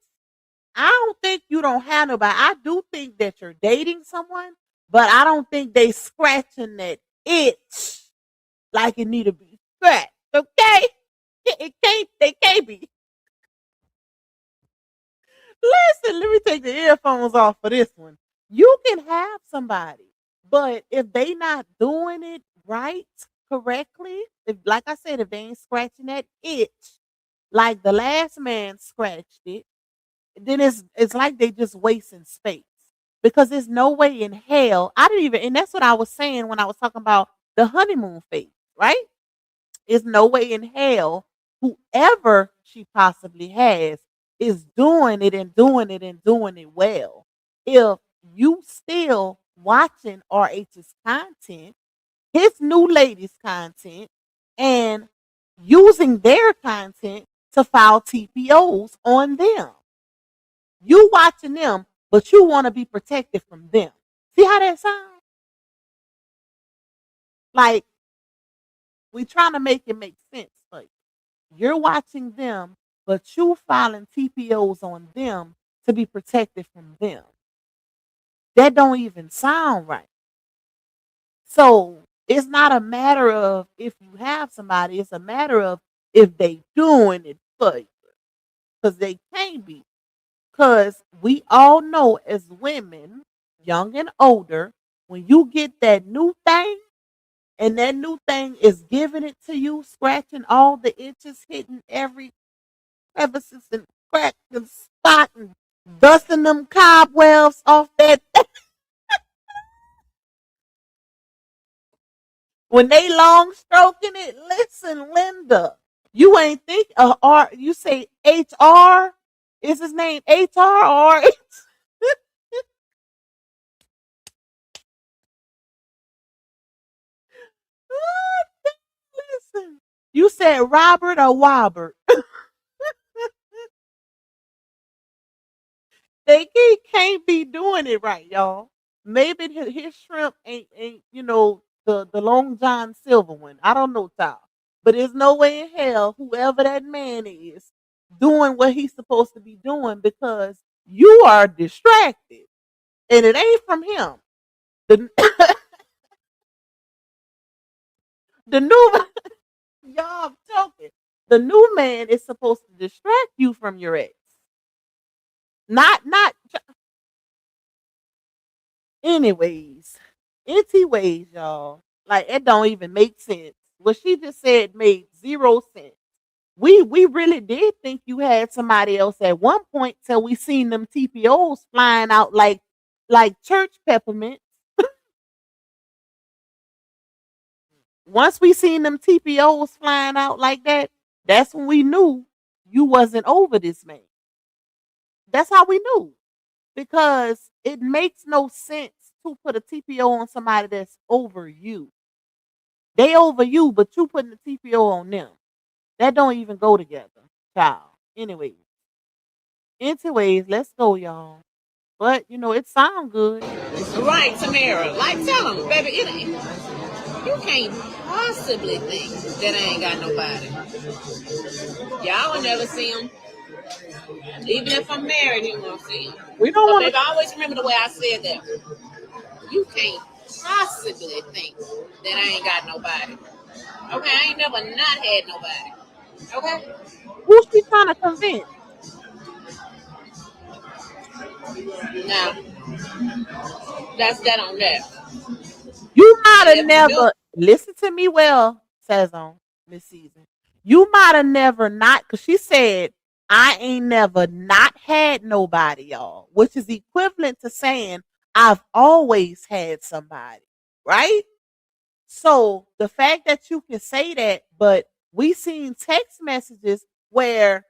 I don't think you don't have nobody. I do think that you're dating someone, but I don't think they scratching that itch like it need to be scratched. Okay? They can't be. Listen, let me take the earphones off for this one. You can have somebody, but if they not doing it right, correctly, if like I said, if they ain't scratching that itch, like the last man scratched it, then it's like they just wasting space. Because there's no way in hell. I didn't even, and that's what I was saying when I was talking about the honeymoon phase, right? There's no way in hell whoever she possibly has is doing it and doing it and doing it well. If you still watching RH's content, his new ladies' content, and using their content to file TPOs on them. You watching them, but you want to be protected from them. See how that sounds? Like We trying to make it make sense for you. You're watching them, but you filing TPOs on them to be protected from them. That don't even sound right. So it's not a matter of if you have somebody, it's a matter of if they doing it for you. Because they can't be. Because we all know as women, young and older, when you get that new thing, and that new thing is giving it to you, scratching all the itches, hitting every crevices and crack and spot and dusting them cobwebs off that. When they long stroking it, listen, Linda, you ain't think R. You say HR. Is his name HR or? Listen, you said Robert or Wobbert. He can't be doing it right, y'all. Maybe his shrimp ain't the Long John Silver one. I don't know, Tom. But there's no way in hell whoever that man is doing what he's supposed to be doing because you are distracted, and it ain't from him. The the new y'all I'm talking. The new man is supposed to distract you from your ex. Not anyways. Anyways, y'all. Like it don't even make sense. What she just said made zero sense. We really did think you had somebody else at one point till we seen them TPOs flying out like church peppermint. Once we seen them TPOs flying out like that, that's when we knew you wasn't over this man. That's how we knew. Because it makes no sense to put a TPO on somebody that's over you. They over you, but you putting the TPO on them. That don't even go together, child. Anyways, let's go, y'all. But it sound good.
Right, Tamara. Like, tell them, baby, it ain't. You can't possibly think that I ain't got nobody. Y'all will never see him. Even if I'm married, you won't see him.
We don't
But
want
baby,
to.
I always remember the way I said that. You can't possibly think that I ain't got nobody. Okay, I ain't never not had nobody. Okay?
Who's she trying to convince?
Now, that's that on that.
You might
And
have
if you do,
never listen to me well, Sazon, Miss Season. You might have never not because she said I ain't never not had nobody, y'all, which is equivalent to saying I've always had somebody, right? So the fact that you can say that, but we seen text messages where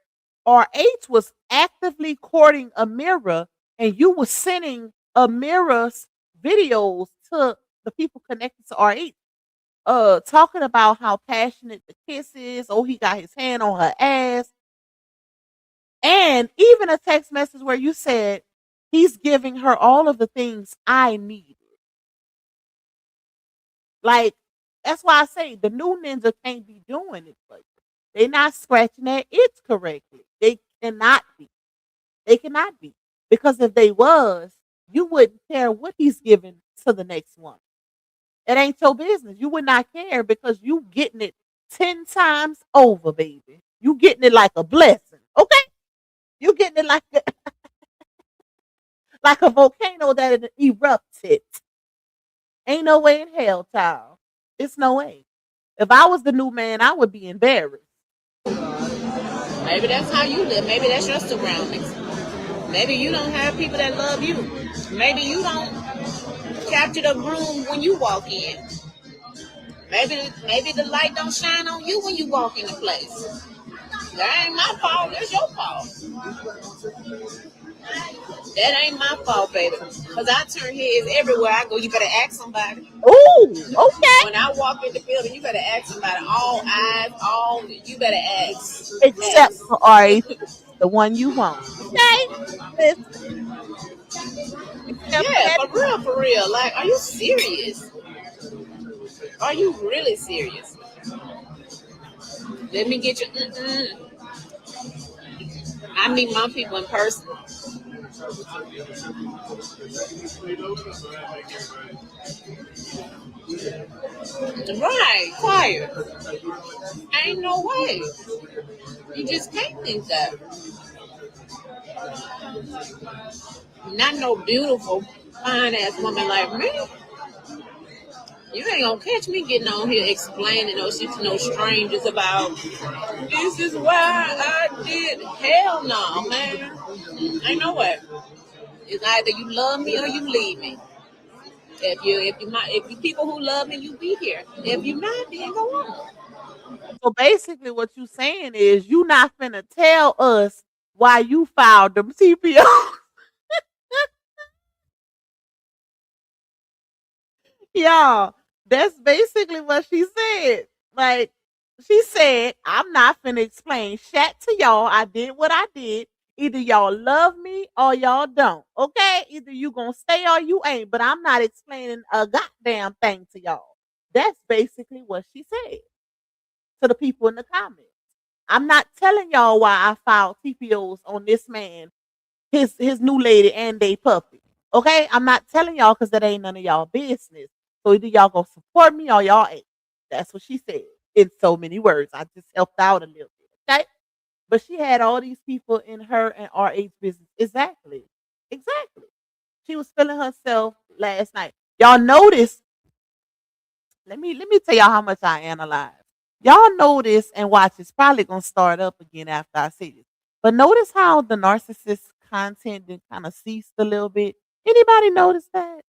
RH was actively courting Amira and you were sending Amira's videos to the people connected to RH, talking about how passionate the kiss is. Oh, he got his hand on her ass. And even a text message where you said he's giving her all of the things I need. Like, that's why I say the new ninja can't be doing it for you. They're not scratching their itch correctly. They cannot be. They cannot be. Because if they was, you wouldn't care what he's giving to the next one. It ain't your business. You would not care because you getting it 10 times over, baby. You getting it like a blessing. Okay? You getting it like like a volcano that erupted. Ain't no way in hell, child. It's no way. If I was the new man, I would be embarrassed.
maybe that's how you live. Maybe that's your surroundings. Maybe you don't have people that love you. Maybe you don't capture the room when you walk in. Maybe the light don't shine on you when you walk in the place. That ain't my fault. That's your fault. That ain't my fault, baby. Because I turn heads everywhere I go. You better ask somebody.
Oh, okay.
When I walk in the building, you better ask somebody. All eyes, all, you better ask.
Except for RH, the one you want. Okay? Listen, except for
Yeah,
that.
for real, for real. Like, are you serious? Are you really serious? Let me get you. I meet my people in person. Right, quiet. Ain't no way. You just can't think that. Not no beautiful, fine ass woman like me. You ain't gonna catch me getting on here explaining no shit to no strangers about this is why I did. Hell no, man. Ain't no way. It's either you love me or you leave me. If you people who love me, you be here. If you not, then go on.
So basically, what you saying is you not finna tell us why you filed them TPO. Y'all, that's basically what she said. Like, she said, I'm not finna explain shat to y'all. I did what I did. Either y'all love me or y'all don't. Okay? Either you gonna stay or you ain't. But I'm not explaining a goddamn thing to y'all. That's basically what she said to the people in the comments. I'm not telling y'all why I filed TPOs on this man, his new lady, and they puppy. Okay, I'm not telling y'all because that ain't none of y'all business. So either y'all gonna support me or y'all ain't. That's what she said in so many words. I just helped out a little bit. Okay, but she had all these people in her and RH business. Exactly, exactly. She was feeling herself last night. Y'all notice, let me tell y'all how much I analyze. Y'all notice and watch. It's probably gonna start up again after I say this. But notice how the narcissist content then kind of ceased a little bit. Anybody notice that?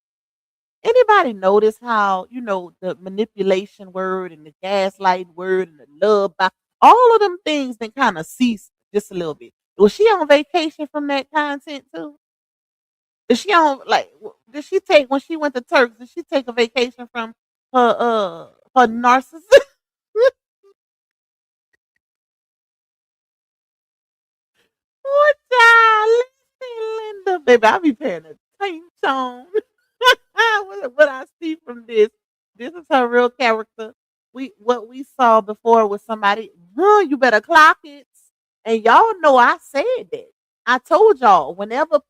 Anybody notice how the manipulation word and the gaslight word and the all of them things then kind of ceased just a little bit. Was she on vacation from that content too? Did she on like? Did she take when she went to Turks? Did she take a vacation from her narcissist? What child? Listen, Linda, baby, I be paying attention. What I see from this. This is her real character. What we saw before was somebody. You better clock it. And y'all know I said that. I told y'all whenever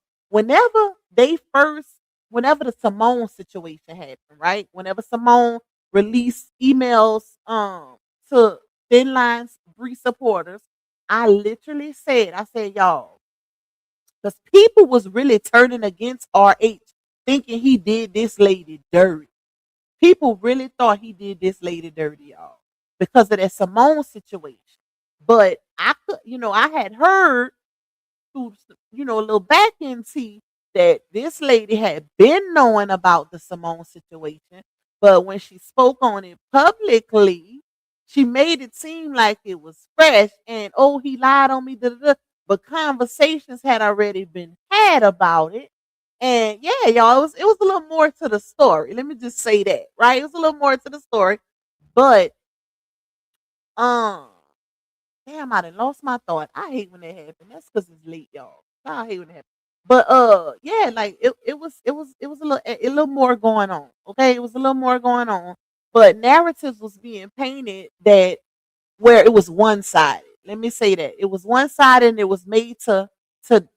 they first, whenever the Simone situation happened, right? Whenever Simone released emails to Thin Lines Bree supporters, I said, y'all, because people was really turning against RH, thinking he did this lady dirty. People really thought he did this lady dirty, y'all, because of that Simone situation. But I had heard through a little back end tea that this lady had been knowing about the Simone situation, but when she spoke on it publicly, she made it seem like it was fresh and oh, he lied on me. Da, da, da. But conversations had already been had about it. And yeah, y'all, it was a little more to the story. Let me just say that, right? It was a little more to the story. But um damn, I done lost my thought. I hate when that happens. That's because it's late, y'all. I hate when that happens. But yeah, like it was a little more going on. Okay, it was a little more going on. But narratives was being painted that where it was one sided. Let me say that it was one sided, and it was made to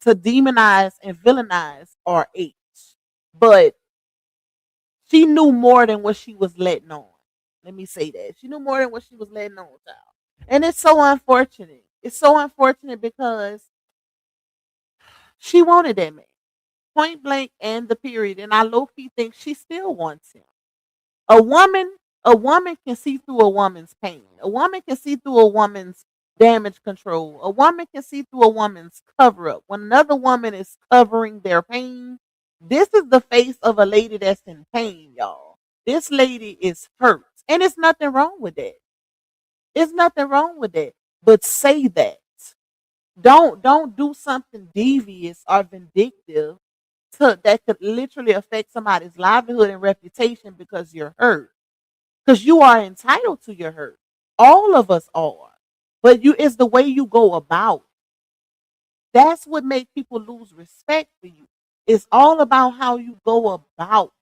demonize and villainize RH. But she knew more than what she was letting on. Let me say that she knew more than what she was letting on, child. And it's so unfortunate. It's so unfortunate because she wanted that man, point blank and the period. And I low key think she still wants him. A woman, a woman can see through a woman's pain. A woman can see through a woman's damage control. A woman can see through a woman's cover up. When another woman is covering their pain, this is the face of a lady that's in pain, y'all. This lady is hurt. And it's nothing wrong with that. It's nothing wrong with that. But say that. Don't do something devious or vindictive that could literally affect somebody's livelihood and reputation because you're hurt. Because you are entitled to your hurt. All of us are. But it's the way you go about. That's what makes people lose respect for you. It's all about how you go about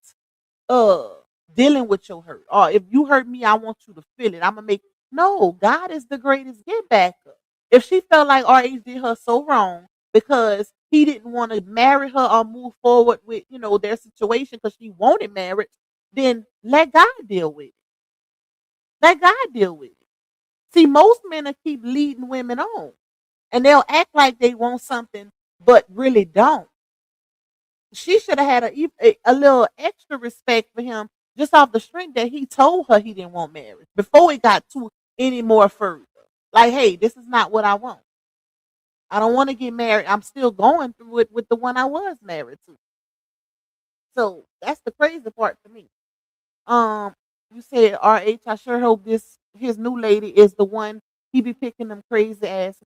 uh dealing with your hurt. Or if you hurt me, I want you to feel it. I'm gonna make No, God is the greatest get backer. If she felt like RH did her so wrong because he didn't want to marry her or move forward with, their situation because she wanted marriage, then let God deal with it. Let God deal with it. See, most men will keep leading women on and they'll act like they want something, but really don't. She should have had a little extra respect for him just off the strength that he told her he didn't want marriage before it got to any more further. Like, hey, this is not what I want. I don't want to get married. I'm still going through it with the one I was married to. So that's the crazy part to me. Um, you said RH. I sure hope this his new lady is the one he be picking them crazy ass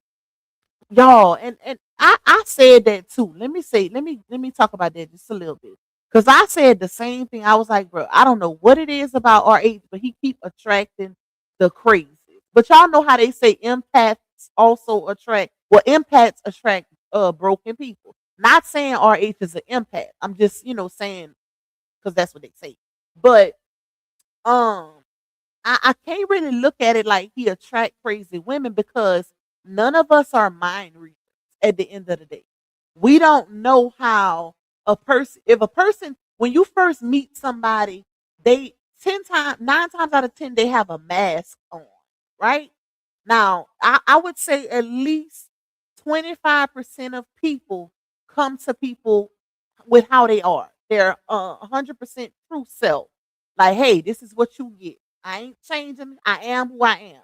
y'all. And I said that too. Let me talk about that just a little bit because I said the same thing. I was like, bro, I don't know what it is about RH, but he keep attracting the crazy. But y'all know how they say empaths also attract. Well, empaths attract broken people. Not saying RH is an empath. I'm just saying because that's what they say. But um I can't really look at it like he attract crazy women because none of us are mind readers at the end of the day. We don't know how if a person, when you first meet somebody, they 10 times, 9 times out of 10, they have a mask on, right? Now, I would say at least 25% of people come to people with how they are. They're 100% true self. Like, hey, this is what you get. I ain't changing. I am who I am.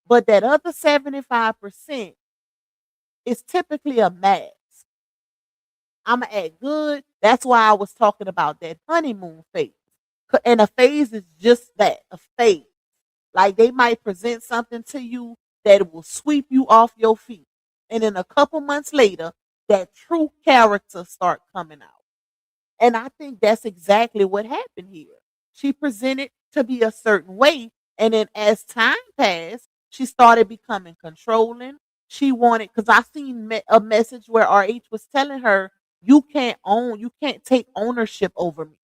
But that other 75% is typically a mask. I'm going to act good. That's why I was talking about that honeymoon phase. And a phase is just that, a phase. Like they might present something to you that will sweep you off your feet. And then a couple months later, that true character start coming out. And I think that's exactly what happened here. She presented to be a certain way. And then as time passed, she started becoming controlling. She wanted, because I seen a message where RH was telling her, you can't take ownership over me.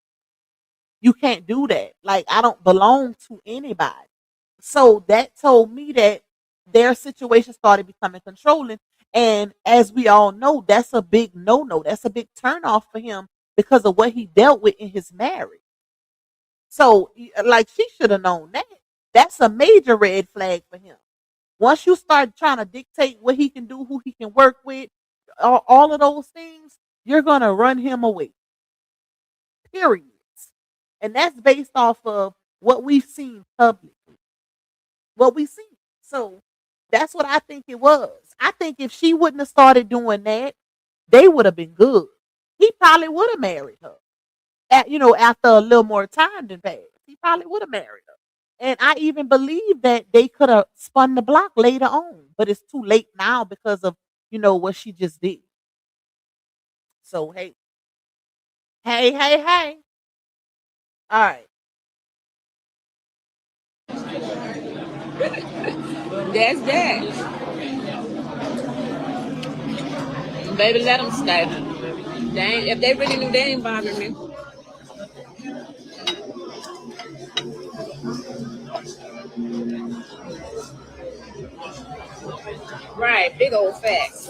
You can't do that. Like, I don't belong to anybody. So that told me that their situation started becoming controlling. And as we all know, that's a big no no. That's a big turnoff for him because of what he dealt with in his marriage. So, like, she should have known that. That's a major red flag for him. Once you start trying to dictate what he can do, who he can work with, all of those things, you're going to run him away. Period. And that's based off of what we've seen publicly. What we see. So that's what I think it was. I think if she wouldn't have started doing that, they would have been good. He probably would have married her. After a little more time than passed. He probably would have married her. And I even believe that they could have spun the block later on, but it's too late now because of, what she just did. So hey, hey, hey, hey. All right.
That's that. Baby, let them stay. If they really knew, they ain't bother me. Right, big old facts.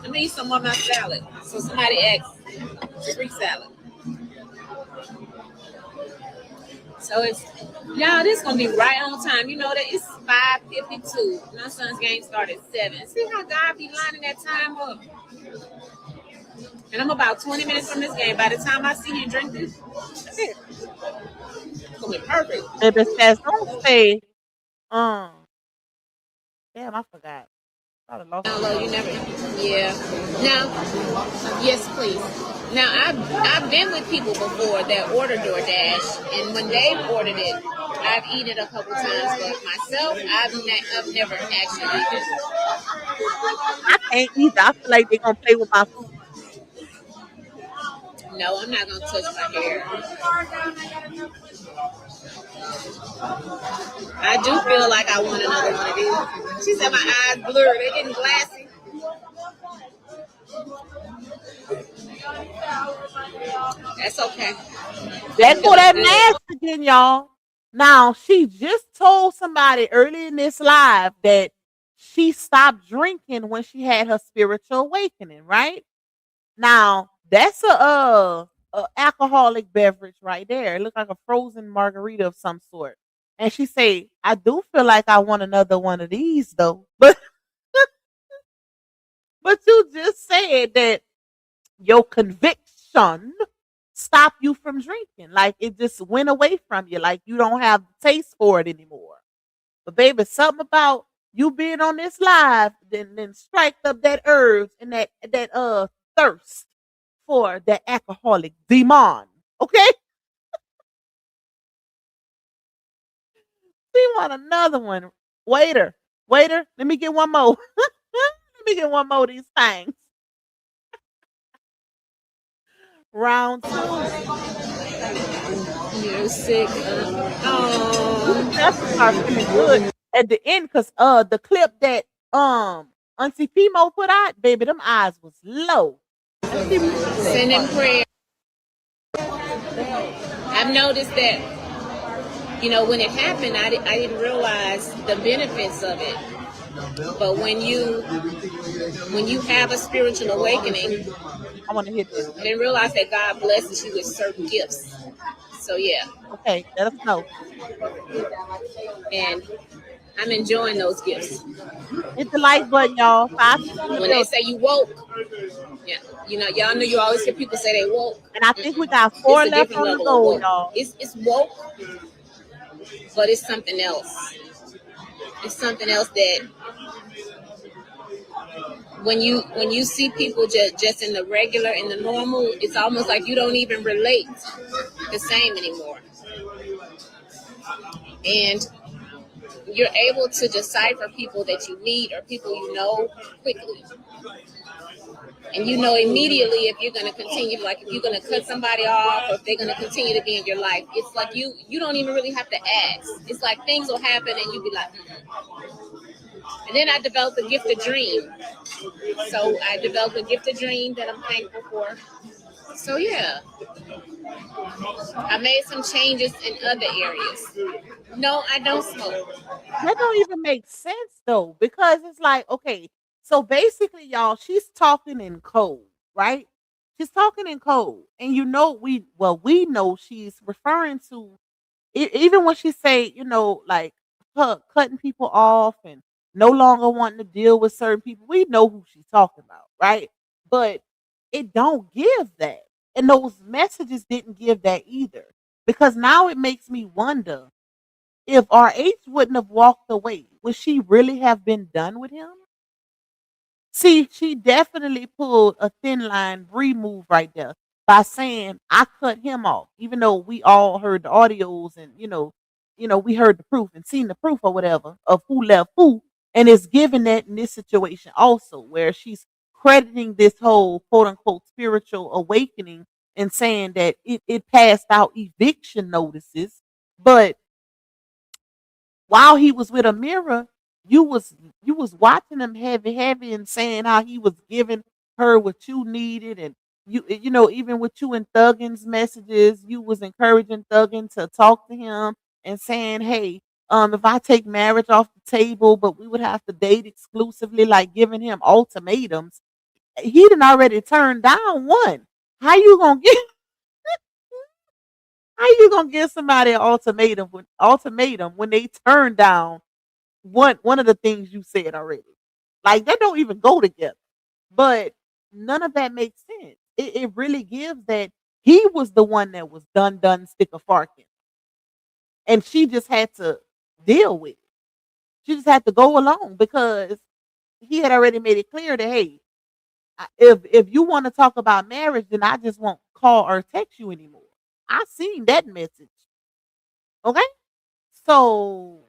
I need some of my salad. So somebody asked, free salad. So it's y'all. This gonna be right on time. You know that it's 5:52. My son's game started at 7. See how God be lining that time up. And I'm about 20 minutes from this game. By the time I see you drink this, that's it. It's gonna be perfect.
Baby says, don't say, um, damn, I forgot. I done lost my
Download, you
thought.
never. Yeah. Now, yes, please. Now I've been with people before that order DoorDash, and when they've ordered it, I've eaten it a couple times. But myself, I've never actually eaten it.
I can't either. I feel like they're gonna play with my food.
No, I'm not gonna touch my hair. I do feel like I want another one of these. She said my eyes blurred. They're getting glassy. That's okay.
There
I'm
go
doing
that
good.
mask again, y'all. Now, she just told somebody early in this live that she stopped drinking when she had her spiritual awakening, right? Now, that's a alcoholic beverage right there. It looks like a frozen margarita of some sort. And she say, I do feel like I want another one of these though. But you just said that your conviction stopped you from drinking. Like it just went away from you. Like you don't have the taste for it anymore. But baby, something about you being on this live then strike up that urge and that thirst for that alcoholic demon. Okay? She want another one. Waiter, waiter, let me get one more. Let me get one more of these things. Round two.
You're sick.
You can
Oh,
tell she started feeling good at the end because the clip that Auntie Pimo put out, baby, them eyes was low. And she remember that
sending
part.
prayer. I've noticed that, when it happened, I didn't realize the benefits of it. But when you have a spiritual awakening,
I want to hit this.
I didn't realize that God blesses you with certain gifts. So yeah,
Okay, let us know.
and I'm enjoying those gifts.
Hit the like button, y'all. 5 6 in the
When they
building.
say you woke, yeah, y'all know you always hear people say they woke.
And I think we got
It's
4
a
left
different
on the
level of
goal,
woke.
y'all.
It's woke, but it's something else. It's something else that when you see people just in the regular, in the normal, it's almost like you don't even relate the same anymore, and you're able to decipher people that you meet or people you know quickly. And you know immediately if you're going to continue, like if you're going to cut somebody off or if they're going to continue to be in your life. It's like you don't even really have to ask. It's like things will happen and you be like, And then I developed a gift of dream. So I developed a gift of dream that I'm thankful for. So yeah, I made some changes in other areas. No, I don't smoke.
That don't even make sense though, because it's like, okay, so basically, y'all, she's talking in code, right? She's talking in code, and we know she's referring to even when she say, like cutting people off and no longer wanting to deal with certain people. We know who she's talking about, right? But it don't give that, and those messages didn't give that either, because now it makes me wonder if RH wouldn't have walked away, would she really have been done with him? See, she definitely pulled a thin line Bree move right there by saying I cut him off, even though we all heard the audios and we heard the proof and seen the proof or whatever of who left who, and it's given that in this situation also where she's crediting this whole quote unquote spiritual awakening and saying that it passed out eviction notices, but while he was with Amira, you was watching him heavy and saying how he was giving her what you needed, and even with you and Thuggin's messages, you was encouraging Thuggin to talk to him and saying, hey, if I take marriage off the table, but we would have to date exclusively, like giving him ultimatums. He didn't already turn down one. How you gonna get how you gonna give somebody an ultimatum when they turn down one of the things you said already? Like that don't even go together. But none of that makes sense. It really gives that he was the one that was done stick a fork in, and she just had to deal with it. She just had to go along because he had already made it clear that, hey, if you want to talk about marriage, then I just won't call or text you anymore. I seen that message. Okay, so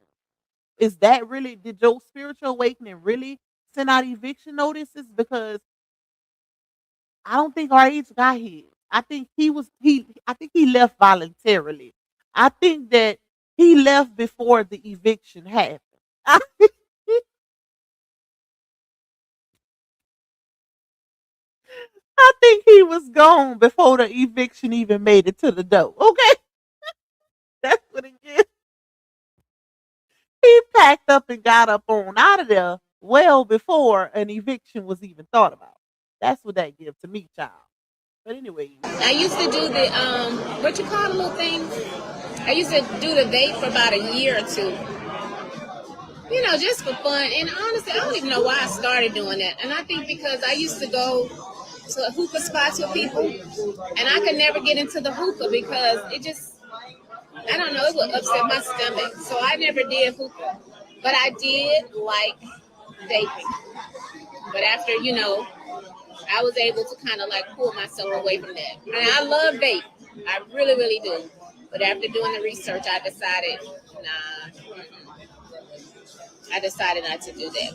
is that really, did your spiritual awakening really send out eviction notices? Because I don't think RH got his. I think he left voluntarily. I think that he left before the eviction happened. I, I think he was gone before the eviction even made it to the door. Okay, that's what it is. He packed up and got up on out of there well before an eviction was even thought about. That's what that gives to me, child. But anyway,
I used to do the what you call the little thing. I used to do the vape for about a year or two. You know, just for fun. And honestly, I don't even know why I started doing that. And I think because I used to go to hookah spots with people, and I could never get into the hookah because it just, I don't know, it would upset my stomach. So I never did hookah. But I did like vaping. But after, I was able to kind of like pull myself away from that. And I love vape. I really, really do. But after doing the research, I decided, nah, I decided not to do that.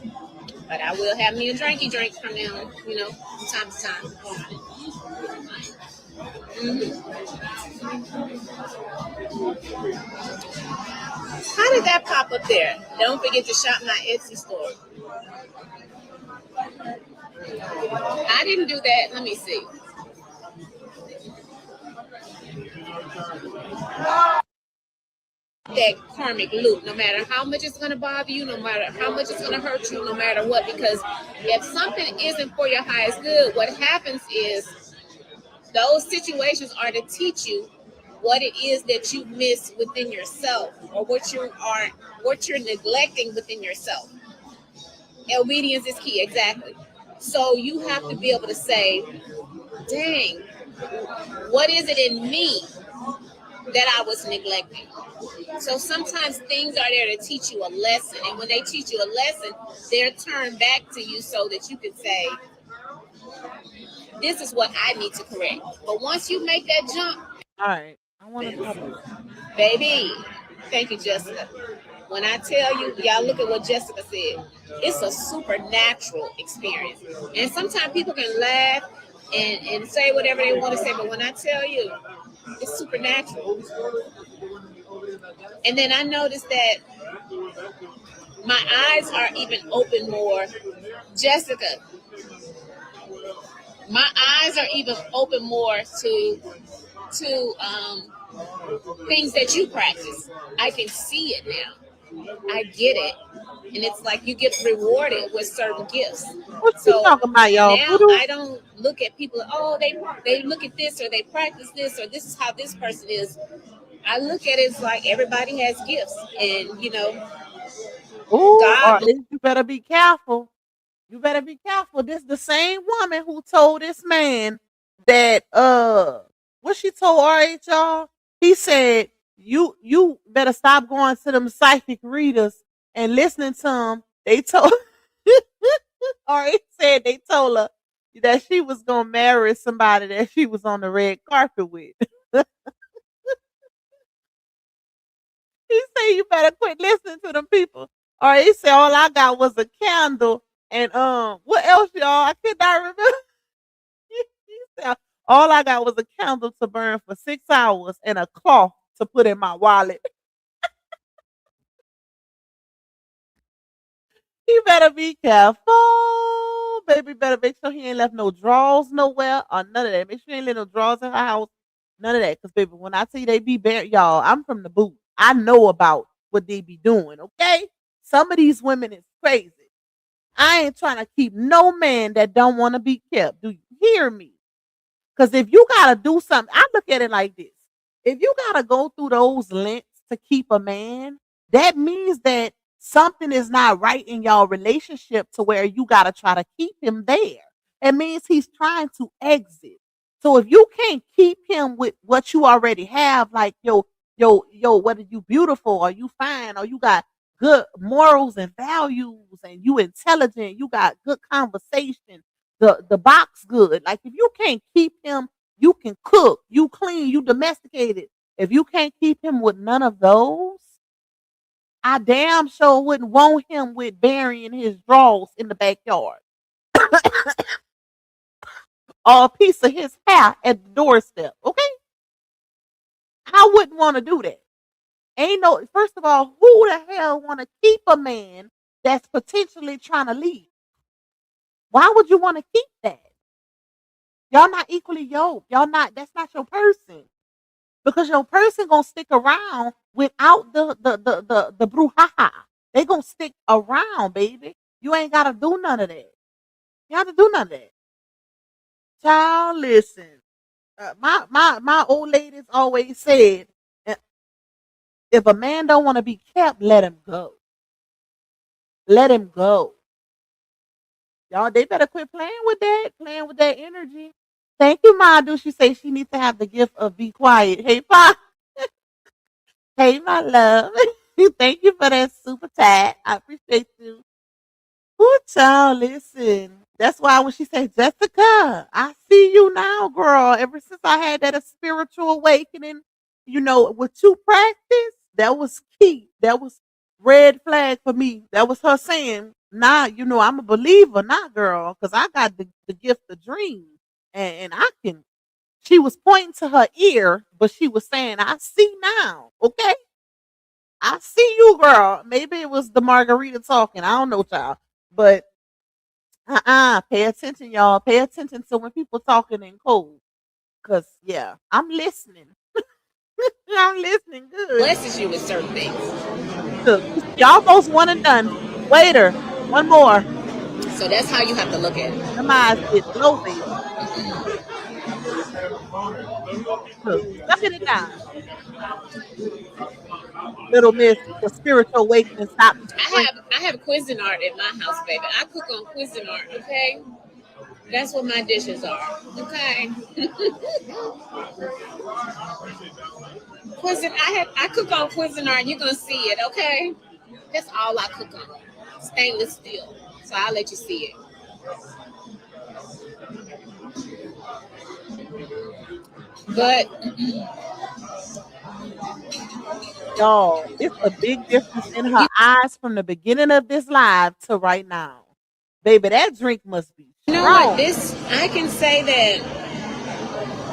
But I will have me a drinky drink from them, from time to time. How did that pop up there? Don't forget to shop my Etsy store. I didn't do that. Let me see. That karmic loop, no matter how much it's going to bother you, no matter how much it's going to hurt you, no matter what, because if something isn't for your highest good, what happens is those situations are to teach you what it is that you miss within yourself, or what you're neglecting within yourself. Obedience is key, exactly. So you have to be able to say, dang, what is it in me that I was neglecting? So sometimes things are there to teach you a lesson. And when they teach you a lesson, they're turned back to you so that you can say, this is what I need to correct. But once you make that jump,
all right. I want to talk about
baby, thank you, Jessica. When I tell you, y'all look at what Jessica said. It's a supernatural experience. And sometimes people can laugh and say whatever they want to say, but when I tell you, it's supernatural. And then I noticed that my eyes are even open more. Jessica, my eyes are even open more to things that you practice. I can see it now. I get it. And it's like you get rewarded with certain gifts.
what you
So
talking about, y'all.
now
Voodoo?
I don't look at people, oh, they look at this or they practice this or this is how this person is. I look at it as like everybody has gifts. And,
Ooh,
God,
you better be careful. You better be careful. This the same woman who told this man that what she told RH, y'all. He said you better stop going to them psychic readers and listening to them. They told RH said they told her that she was gonna marry somebody that she was on the red carpet with. He said you better quit listening to them people. Or he said all I got was a candle and what else, y'all? I could not remember. He said all I got was a candle to burn for 6 hours and a cloth to put in my wallet. You better be careful. Baby better make sure he ain't left no drawers nowhere or none of that. Make sure he ain't left no drawers in her house. None of that. Because baby, when I tell you they be buried, y'all, I'm from the boot. I know about what they be doing, okay? Some of these women is crazy. I ain't trying to keep no man that don't want to be kept. Do you hear me? Because if you gotta do something, I look at it like this. If you gotta go through those lengths to keep a man, that means that something is not right in your relationship to where you gotta try to keep him there. It means he's trying to exit. So if you can't keep him with what you already have, like whether you beautiful or you fine or you got good morals and values and you intelligent, you got good conversation, the box good. Like if you can't keep him, you can cook, you clean, you domesticated. If you can't keep him with none of those, I damn sure wouldn't want him with burying his drawers in the backyard or a piece of his hair at the doorstep. Okay, I wouldn't want to do that. Ain't no. First of all, who the hell want to keep a man that's potentially trying to leave? Why would you want to keep that? Y'all not equally yoked. Y'all not. That's not your person. Because your person gonna stick around without the brouhaha. They gonna stick around, baby. You ain't gotta do none of that. You have to do none of that. Child, listen. My old ladies always said, "Eh, if a man don't want to be kept, let him go. Let him go. Y'all, they better quit playing with that energy. Thank you, Ma. Do she say she needs to have the gift of be quiet? Hey, Pa. Hey, my love. Thank you for that super chat. I appreciate you. Ooh, child, listen. That's why when she said, Jessica, I see you now, girl. Ever since I had that spiritual awakening, with you practice, that was key. That was red flag for me. That was her saying, nah, I'm a believer, not girl, because I got the gift of dream. And I can, she was pointing to her ear, but she was saying, I see now. Okay. I see you, girl. Maybe it was the margarita talking. I don't know, child. But pay attention, y'all. Pay attention to when people talking in code. Cause yeah, I'm listening. I'm listening good.
Blesses you with certain things.
Look, you almost one and done. Waiter, one more.
So that's how you have to look at it.
Them eyes get low, baby. Look, sucking it down. Little miss, the spiritual awakening. Stop drinking.
I have Cuisinart at my house, baby. I cook on Cuisinart, okay? That's what my dishes are. Okay. I cook on Cuisinart, you're gonna see it, okay? That's all I cook on. Stainless steel. So I'll let you see it. But
Y'all, it's a big difference in her
you
eyes from the beginning of this live to right now. Baby, that drink must be
know what?
strong.
This I can say that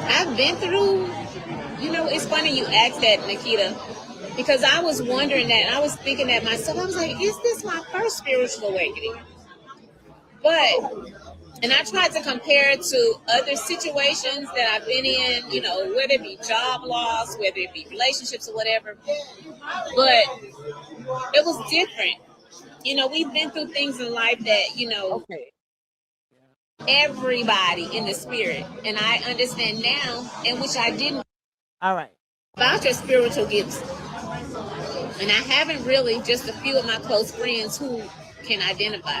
I've been through. It's funny you asked that, Nikita, because I was wondering that. And I was thinking that myself. I was like, is this my first spiritual awakening? But and I tried to compare it to other situations that I've been in, whether it be job loss, whether it be relationships or whatever. But it was different. We've been through things in life that,
Okay.
everybody in the spirit. And I understand now, in which I didn't,
All right.
about your spiritual gifts. And I haven't really, just a few of my close friends who can identify.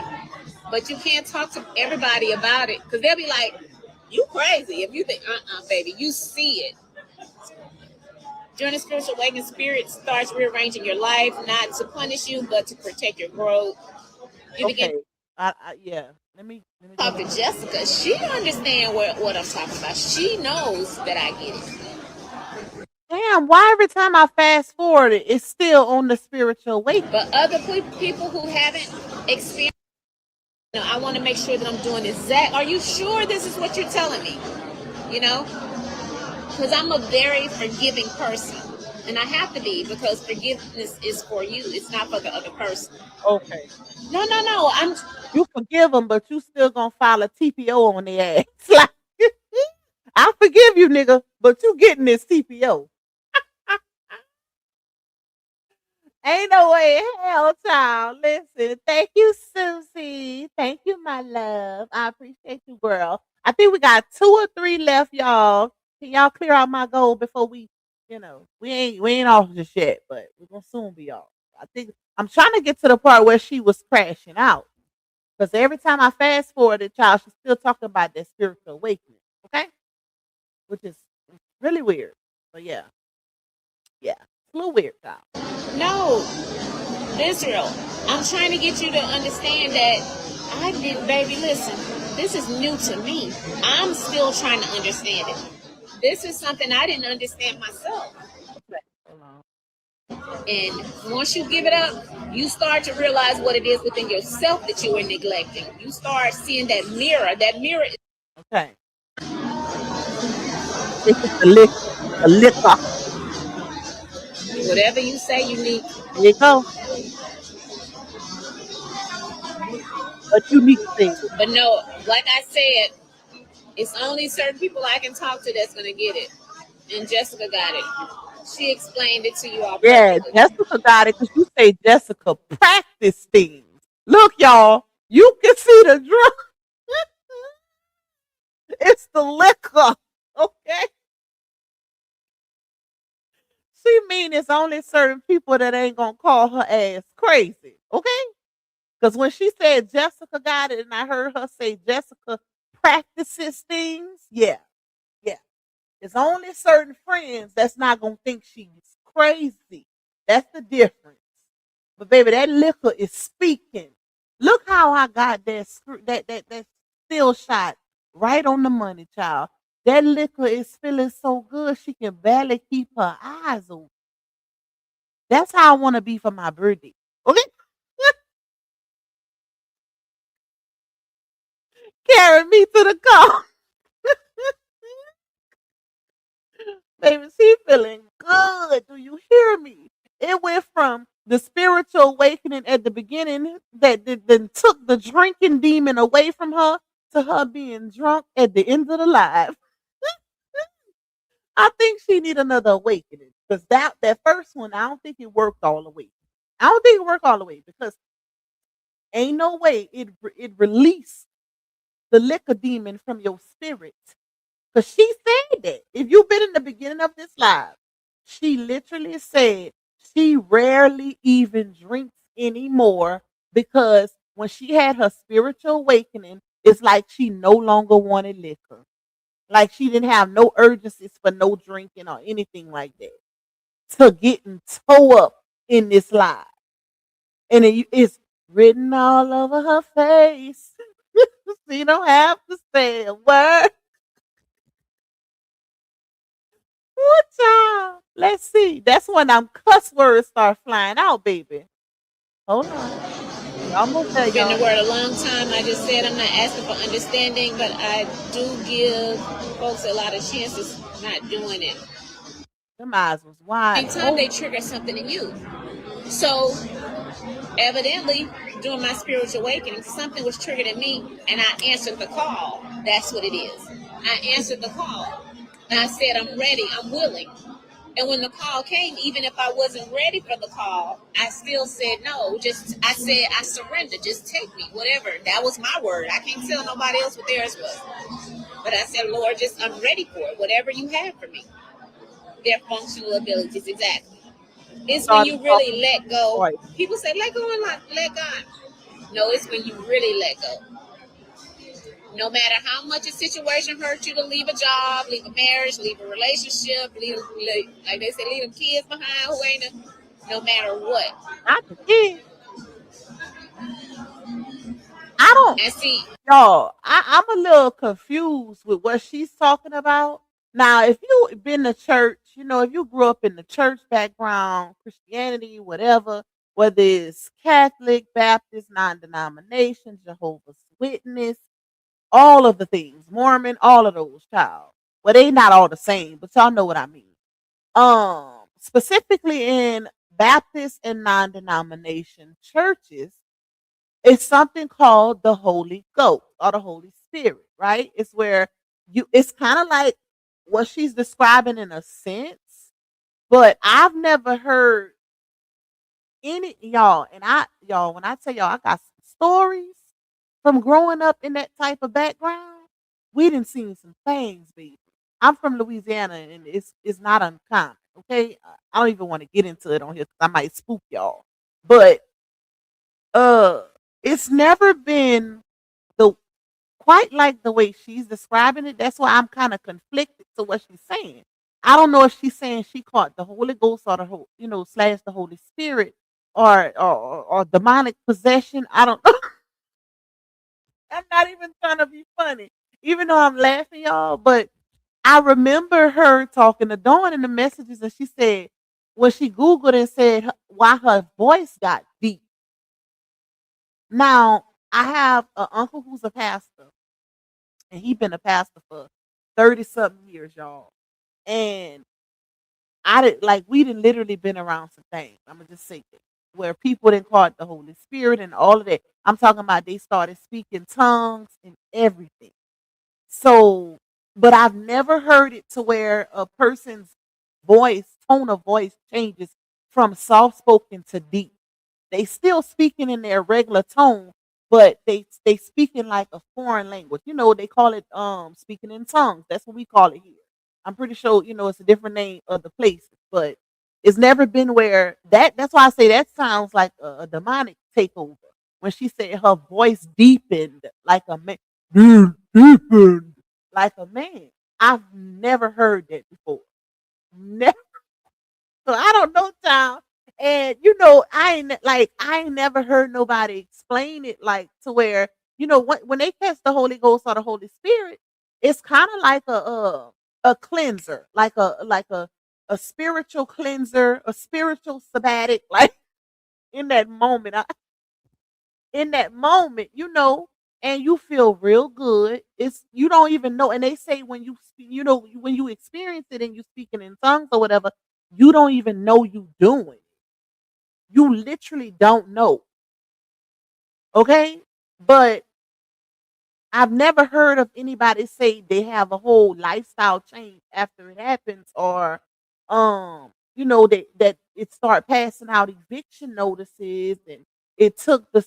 But you can't talk to everybody about it because they'll be like, you crazy. If you think, baby, you see it. During the spiritual awakening, spirit starts rearranging your life, not to punish you, but to protect your growth. You begin to
Okay. Yeah. Let me go
talk to
ahead.
Jessica. She understands what I'm talking about. She knows that I get it.
Damn, why every time I fast forward it, it's still on the spiritual awakening?
But other people who haven't experienced, I want to make sure that I'm doing exact. Are you sure this is what you're telling me? You know, because I'm a very forgiving person. And I have to be because forgiveness is for you. It's not for the other person.
Okay.
No.
You forgive them, but you still gonna file a TPO on their ass. Like, I forgive you, nigga, but you getting this TPO. Ain't no way in hell, child. Listen, thank you, Susie. Thank you, my love. I appreciate you, girl. I think we got 2 or 3 left, y'all. Can y'all clear out my goal before we ain't off just yet, but we're gonna soon be off. I think I'm trying to get to the part where she was crashing out. Because every time I fast forward it, child, she's still talking about that spiritual awakening. Okay? Which is really weird. But yeah. Yeah. It's a little weird, child.
No, Israel. I'm trying to get you to understand that I did, baby. Listen, this is new to me. I'm still trying to understand it. This is something I didn't understand myself.
Okay. Hold on.
And once you give it up, you start to realize what it is within yourself that you are neglecting. You start seeing that mirror. That mirror is
Okay. This is the lick. The liquor.
whatever you say you need.
There you go. But you need to say it.
But no, like I said, it's only certain people I can talk to that's going to get it. And Jessica got it. She explained it to you all
Yeah,
perfectly.
Jessica got it because you say Jessica practice things. Look, y'all, you can see the drunk. It's the liquor. Okay. She mean it's only certain people that ain't gonna call her ass crazy. Okay? Because when she said Jessica got it and I heard her say Jessica practices things, yeah, yeah. It's only certain friends that's not gonna think she's crazy. That's the difference. But baby, that liquor is speaking. Look how I got that still shot right on the money, child. That liquor is feeling so good she can barely keep her eyes open. That's how I want to be for my birthday. Okay, carry me to the car, baby. She feeling good. Do you hear me? It went from the spiritual awakening at the beginning that then took the drinking demon away from her to her being drunk at the end of the life. I think she need another awakening because that first one, I don't think it worked all the way. I don't think it worked all the way because ain't no way it released the liquor demon from your spirit. Because she said that. If you've been in the beginning of this live, she literally said she rarely even drinks anymore because when she had her spiritual awakening, it's like she no longer wanted liquor. Like she didn't have no urgencies for no drinking or anything like that. To getting toe up in this live. And it's written all over her face. So you don't have to say a word. What y'all? Let's see. That's when them cuss words start flying out, baby. Hold on. We almost there,
Been in
y'all.
the word a long time. I just said I'm not asking for understanding, but I do give folks a lot of chances not doing it.
Them eyes was wide
Same time, they
open.
trigger something in you. So evidently, during my spiritual awakening, something was triggered in me, and I answered the call. That's what it is. I answered the call, and I said, I'm ready, I'm willing. And when the call came, even if I wasn't ready for the call, I still said no. Just I said I surrender. Just take me, whatever. That was my word. I can't tell nobody else what theirs was. But I said, Lord, just I'm ready for it. Whatever you have for me. Their functional abilities, exactly. It's when
Started
you really
talking
let go.
voice.
People say let go and let God. No, it's when you really let go. No matter how much a situation hurts you to leave a job, leave a marriage, leave a relationship, like they say, leave them kids behind who ain't no matter what.
Not the kid. I don't
And see,
y'all, I'm a little confused with what she's talking about. Now, if you been to church, if you grew up in the church background, Christianity, whatever, whether it's Catholic, Baptist, non-denomination, Jehovah's Witness, all of the things, Mormon, all of those, child. Well, they not all the same, but y'all know what I mean. Specifically in Baptist and non-denomination churches, it's something called the Holy Ghost or the Holy Spirit, right? It's where it's kind of like what she's describing in a sense, but I've never heard any y'all, and y'all, when I tell y'all I got some stories from growing up in that type of background, we didn't seen some things, baby. I'm from Louisiana and it's not uncommon. Okay. I don't even want to get into it on here because I might spook y'all. But uh it's never been the quite like the way she's describing it. That's why I'm kind of conflicted to what she's saying. I don't know if she's saying she caught the Holy Ghost or the whole, slash the Holy Spirit or demonic possession. I don't know. I'm not even trying to be funny, even though I'm laughing, y'all. But I remember her talking to Dawn in the messages, and she said when she Googled and said why her voice got deep. Now, I have an uncle who's a pastor, and he been a pastor for 30 something years, y'all. And we didn't literally been around some things. I'm gonna just say that where people didn't call it the Holy Spirit and all of that. I'm talking about they started speaking tongues and everything. So, but I've never heard it to where a person's tone of voice changes from soft spoken to deep. They still speaking in their regular tone, but they speaking like a foreign language. They call it speaking in tongues. That's what we call it here. I'm pretty sure it's a different name of the places, but it's never been where that's why I say that sounds like a demonic takeover. When she said her voice deepened like a man, deepened like a man. I've never heard that before. Never. So I don't know, child. And I ain't never heard nobody explain it like to where when they catch the Holy Ghost or the Holy Spirit, it's kind of like a cleanser, like a spiritual cleanser, a spiritual sabbatic. Like in that moment, and you feel real good. It's you don't even know, and they say when when you experience it and you speaking in tongues or whatever, you don't even know you doing. You literally don't know. Okay, but I've never heard of anybody say they have a whole lifestyle change after it happens, or that it start passing out eviction notices, and it took the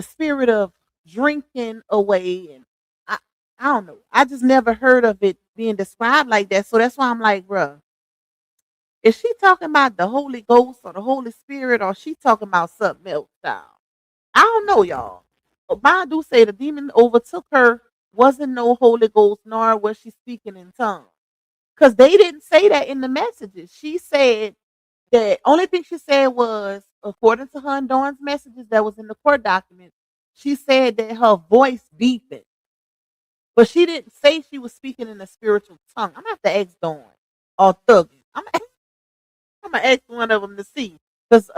spirit of drinking away, and I don't know. I just never heard of it being described like that. So that's why I'm like, bruh, is she talking about the Holy Ghost or the Holy Spirit, or she talking about something else, child? I don't know, y'all. But Badu say the demon overtook her, wasn't no Holy Ghost, nor was she speaking in tongues. Because they didn't say that in the messages. She said that only thing she said was, according to her and Dawn's messages that was in the court document, she said that her voice deepened. But she didn't say she was speaking in a spiritual tongue. I'm going to have to ask Dawn or Thuggin. I'm going to ask one of them to see. Because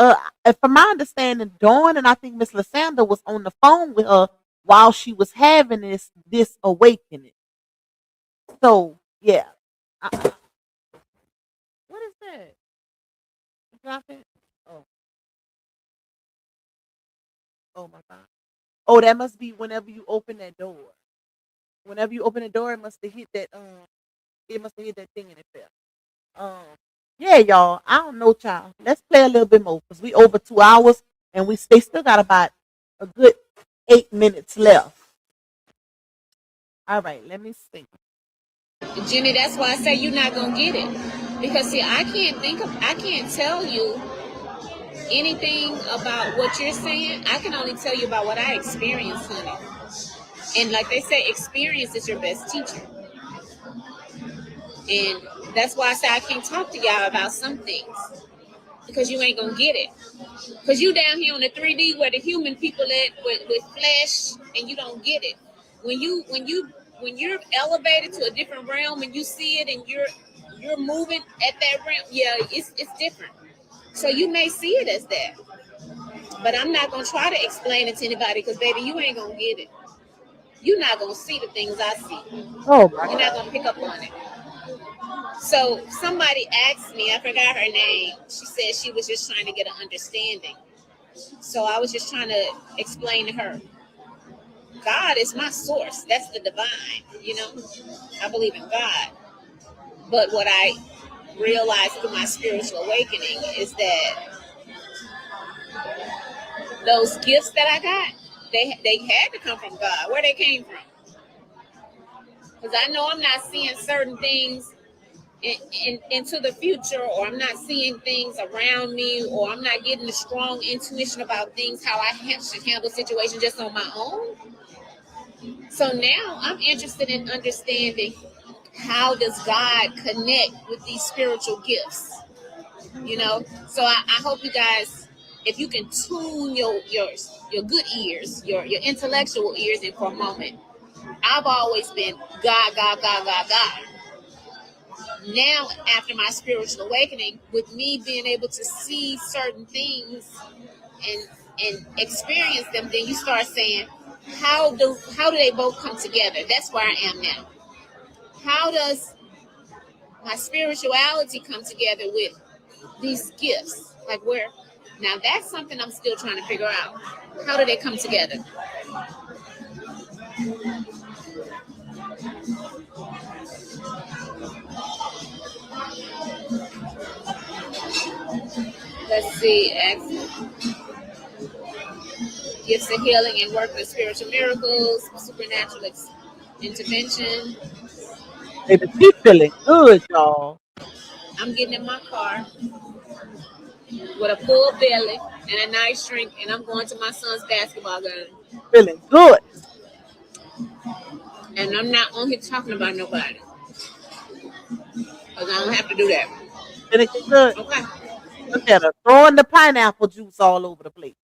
from my understanding, Dawn and I think Miss Lysandra was on the phone with her while she was having this awakening. So, yeah. What is that? Drop it? Oh. Oh, my God. Oh, that must be whenever you open that door. Whenever you open the door, it must have hit that thing and it fell. Yeah, y'all. I don't know, child. Let's play a little bit more because we over 2 hours and they still got about a good 8 minutes left. All right, let me see.
Jenny, that's why I say you're not gonna get it. Because see, I can't tell you anything about what you're saying. I can only tell you about what I experienced, honey. And like they say, experience is your best teacher. And that's why I say I can't talk to y'all about some things. Because you ain't gonna get it. Because you down here on the 3D where the human people at with flesh, and you don't get it. When you're elevated to a different realm and you see it and you're moving at that realm, yeah, it's different. So you may see it as that. But I'm not gonna try to explain it to anybody because baby, you ain't gonna get it. You're not gonna see the things I see.
Oh my
You're not gonna pick up on it. So somebody asked me, I forgot her name. She said she was just trying to get an understanding. So I was just trying to explain to her, God is my source. That's the divine, I believe in God. But what I realized through my spiritual awakening is that those gifts that I got, they had to come from God. Where they came from. Because I know I'm not seeing certain things into the future, or I'm not seeing things around me, or I'm not getting a strong intuition about things, how I should handle situations just on my own. So now I'm interested in understanding, how does God connect with these spiritual gifts? So I hope you guys, if you can tune your good ears, your intellectual ears in for a moment. I've always been God, God, God, God, God. Now, after my spiritual awakening, with me being able to see certain things and experience them, then you start saying, how do they both come together? That's where I am now. How does my spirituality come together with these gifts? Like where? Now that's something I'm still trying to figure out. How do they come together? Let's see. Gifts of healing and work with spiritual miracles, supernatural intervention.
Baby, she feeling good, y'all.
I'm getting in my car with a full belly and a nice drink, and I'm going to my son's basketball game.
Feeling good.
And I'm not on here talking about nobody because I don't have to do that.
Feeling good.
Okay.
Look at her throwing the pineapple juice all over the place.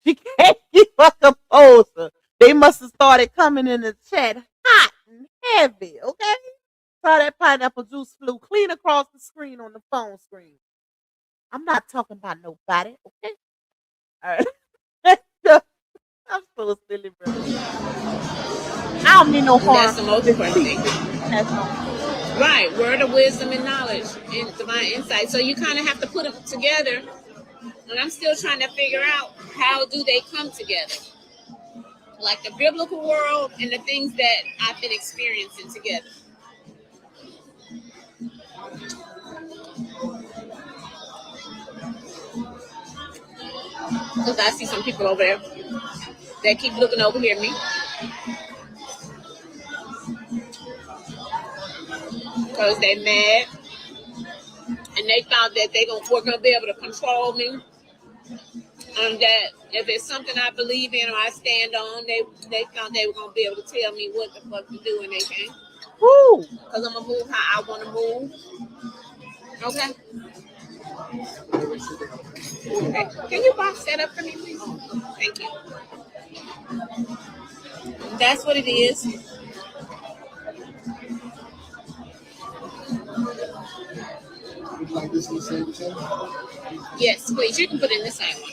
She can't keep her composure. They must have started coming in the chat hot and heavy, okay? Saw that pineapple juice flew clean across the screen on the phone screen. I'm not talking about nobody, okay? All right. I'm so silly, bro. I don't mean no
And
harm.
that's the most important thing.
That's all.
Right. Word of wisdom and knowledge and divine insight. So you kind of have to put them together. And I'm still trying to figure out how do they come together. Like the biblical world and the things that I've been experiencing together. Because I see some people over there that keep looking over here at me. Because they mad. And they thought that were going to be able to control me. And that if it's something I believe in or I stand on, they thought they were going to be able to tell me what the fuck to do, and they can't.
Woo!
Because I'm going to move how I want to move. Okay. Okay. Can you box that up for me, please? Thank you. That's what it is.
Would you like this in the same channel?
Yes, please. You can put in the same one.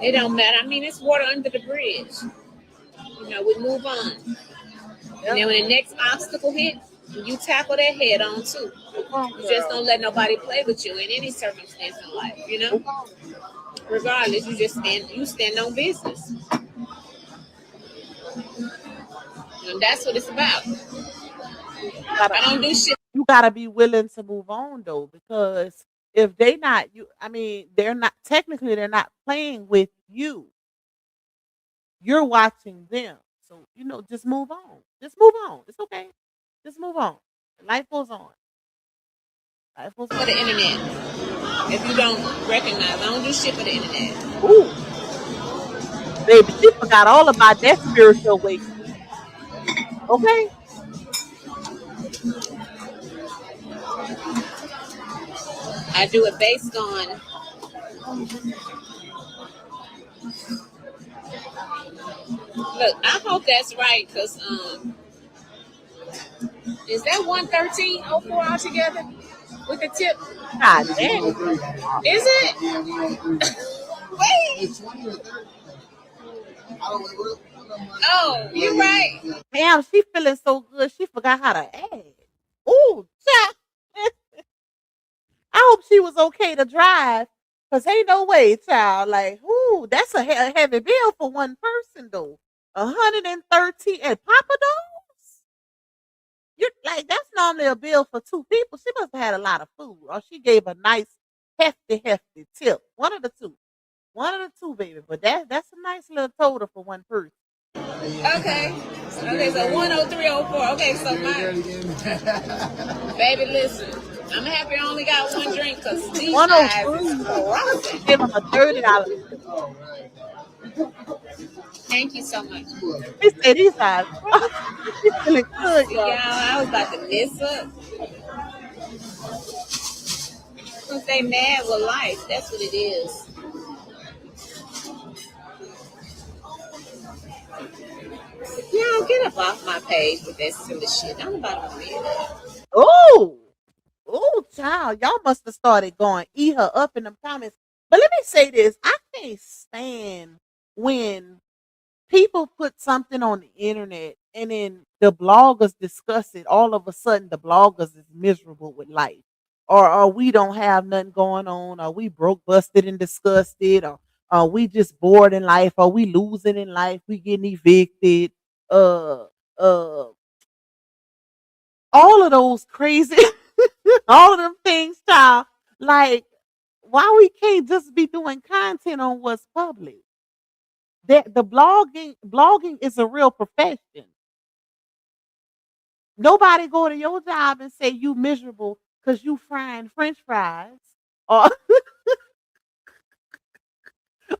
It don't matter. I mean, it's water under the bridge. You know, we move on. And then when the next obstacle hit, you tackle that head on too. You just don't let nobody play with you in any circumstance in life, you know? Regardless, you stand on business. And that's what it's about. I don't do shit.
You gotta be willing to move on though, because if they're not they're not playing with you. You're watching them. So, just move on. Just move on. It's okay. Just move on. Life goes on. Life goes
For
on.
the internet. If you don't recognize, I don't do shit for the internet.
Ooh, baby, she forgot all about that spiritual awakening. Okay?
I do it based on look, I hope that's right, because is that 113.04 altogether with the tip?
God
It's
damn.
103.
Is it?
Yeah, 103.
Wait.
It's 20 or 30. I don't know.
Oh, you're right.
Damn, she feeling so good. She forgot how to add. Ooh, child. I hope she was okay to drive. Cause ain't no way, child. Like, ooh, that's a heavy bill for one person though. 113 and Papa Do's. You're like that's normally a bill for two people. She must have had a lot of food, or she gave a nice hefty tip. One of the two. One of the two, baby. But that's a nice little total for one person.
Okay. Okay, so 103.04. Okay, so my baby, listen. I'm happy I only got one drink because these guys is
103.
frozen.
Give him a $30 bill.
Thank you so much.
He said these eyes. He's feeling good,
Y'all,
y'all.
I was about to mess up. Because they mad with life. That's what it is. Y'all, get up off my page with that silly shit. I'm about to read it.
Oh, oh, child. Y'all must have started going eat her up in them comments. But let me say this. I can't stand when people put something on the internet and then the bloggers discuss it. All of a sudden, the bloggers is miserable with life. Or we don't have nothing going on. Or we broke, busted, and disgusted. Or we just bored in life. Or we losing in life. We getting evicted. Uh, uh, all of those crazy, all of them things, child. Like, why we can't just be doing content on what's public? That the blogging is a real profession. Nobody go to your job and say you miserable because you frying French fries, or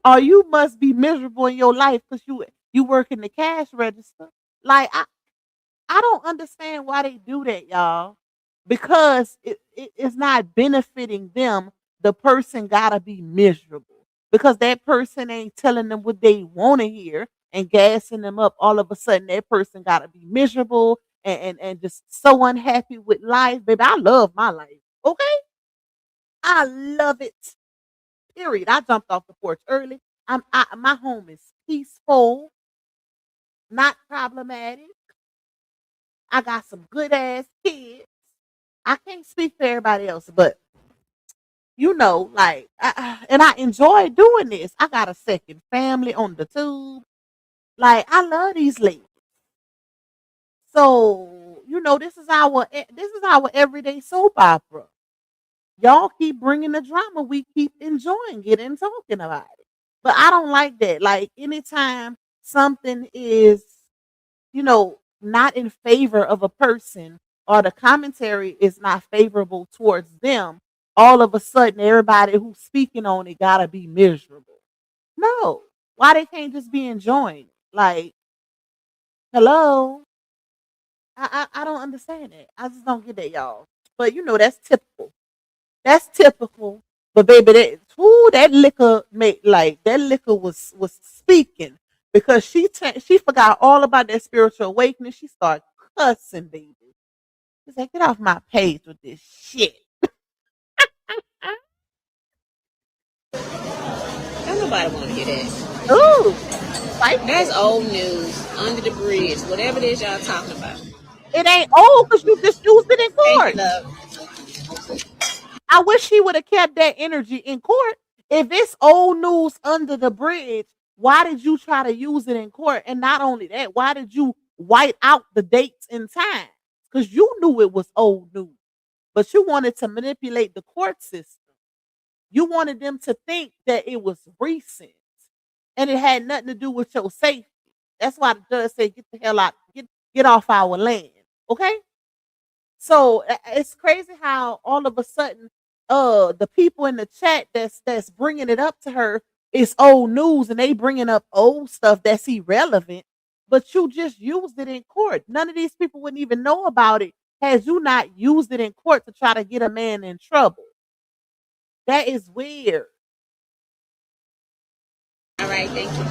or you must be miserable in your life because you work in the cash register. Like I don't understand why they do that, y'all. Because it's not benefiting them. The person gotta be miserable because that person ain't telling them what they want to hear and gassing them up. All of a sudden, that person gotta be miserable and just so unhappy with life. Baby, I love my life. Okay, I love it. Period. I jumped off the porch early. My home is peaceful, not problematic. I got some good ass kids. I can't speak for everybody else, but like, and I enjoy doing this. I got a second family on the tube. Like, I love these ladies. So, this is our everyday soap opera. Y'all keep bringing the drama. We keep enjoying it and talking about it. But I don't like that. Like, anytime something is not in favor of a person or the commentary is not favorable towards them, all of a sudden everybody who's speaking on it gotta be miserable. No. Why they can't just be enjoying it? Like, hello? I don't understand it. I just don't get that, y'all. But that's typical. That's typical. But baby, that liquor made like that liquor was speaking because she forgot all about that spiritual awakening. She started cussing, baby. She's like, get off my page with this shit.
Don't nobody want to hear that.
Ooh, like
That's old news. Under the bridge. Whatever it is y'all talking about.
it ain't old because you just used it in
Thank
court.
you, love.
I wish she would have kept that energy in court. If it's old news under the bridge, why did you try to use it in court? And not only that, why did you white out the dates and time? Because you knew it was old news, but you wanted to manipulate the court system. You wanted them to think that it was recent and it had nothing to do with your safety. That's why the judge said, get the hell out, get off our land. Okay? So it's crazy how all of a sudden, the people in the chat that's bringing it up to her is old news, and they bringing up old stuff that's irrelevant. But you just used it in court. None of these people wouldn't even know about it had you not used it in court to try to get a man in trouble. That is weird.
All right, thank you.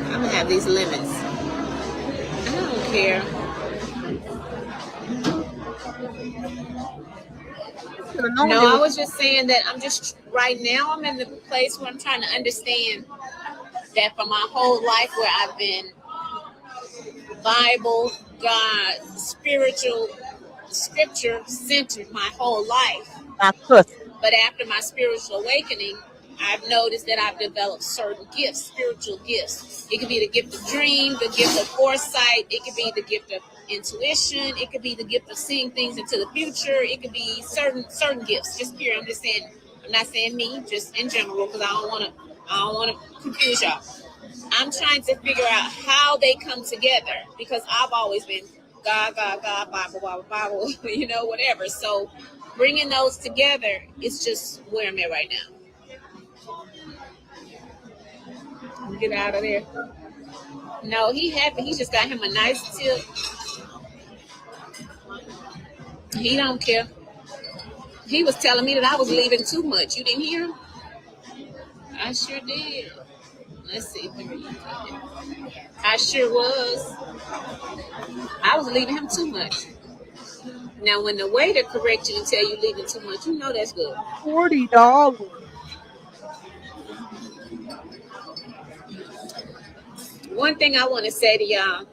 I'm gonna have these lemons. I don't care.
Should have known
No,
there
I
was
was just saying that I'm just right now. I'm in the place where I'm trying to understand that for my whole life, where I've been Bible, God, spiritual, scripture centered my whole life.
not cussing.
But after my spiritual awakening, I've noticed that I've developed certain gifts, spiritual gifts. It could be the gift of dream, the gift of foresight. It could be the gift of intuition. It could be the gift of seeing things into the future. It could be certain gifts. Just pure. I'm just saying. I'm not saying me, just in general, because I don't want to confuse y'all. I'm trying to figure out how they come together because I've always been God, God, God, Bible, Bible, Bible, whatever. So bringing those together is just where I'm at right now. Get out of there. No, he happy. He just got him a nice tip. He don't care. He was telling me that I was leaving too much. You didn't hear him? I sure did. Let's see. I sure was. I was leaving him too much. Now, when the waiter corrects you and tell you leaving too much, you know that's good.
$40.
One thing I want to say to y'all,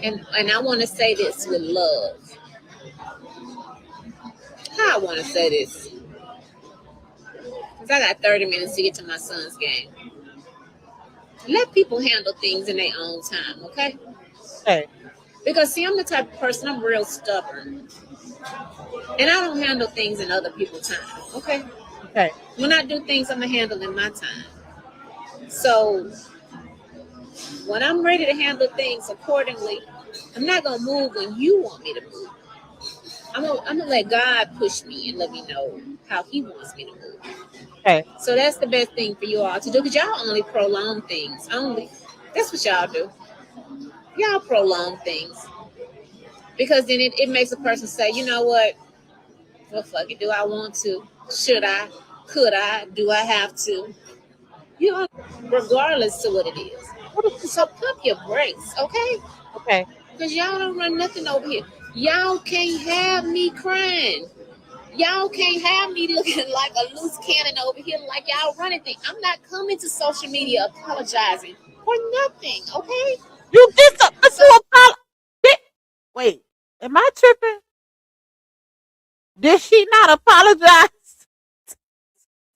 and I want to say this with love. How I want to say this, because I got 30 minutes to get to my son's game. Let people handle things in their own time, okay?
Okay.
Because, see, I'm the type of person, I'm real stubborn. And I don't handle things in other people's time. Okay.
Okay.
When I do things, I'm gonna handle in my time. So when I'm ready to handle things accordingly, I'm not gonna move when you want me to move. I'm gonna let God push me and let me know how He wants me to move.
Okay.
So that's the best thing for you all to do because y'all only prolong things. Only that's what y'all do. Y'all prolong things because then it makes a person say, you know what? Well, fuck it. Do I want to? Should I? Could I? Do I have to? You know, regardless to what it is.
What is she
So
talking?
pump your brakes, okay?
Okay.
Because y'all don't run nothing over here. Y'all can't have me crying. Y'all can't have me looking like a loose cannon over here like y'all running things. I'm not coming to social media apologizing for nothing, okay?
You did something, but
So
you apologize. Wait, am I tripping? Did she not apologize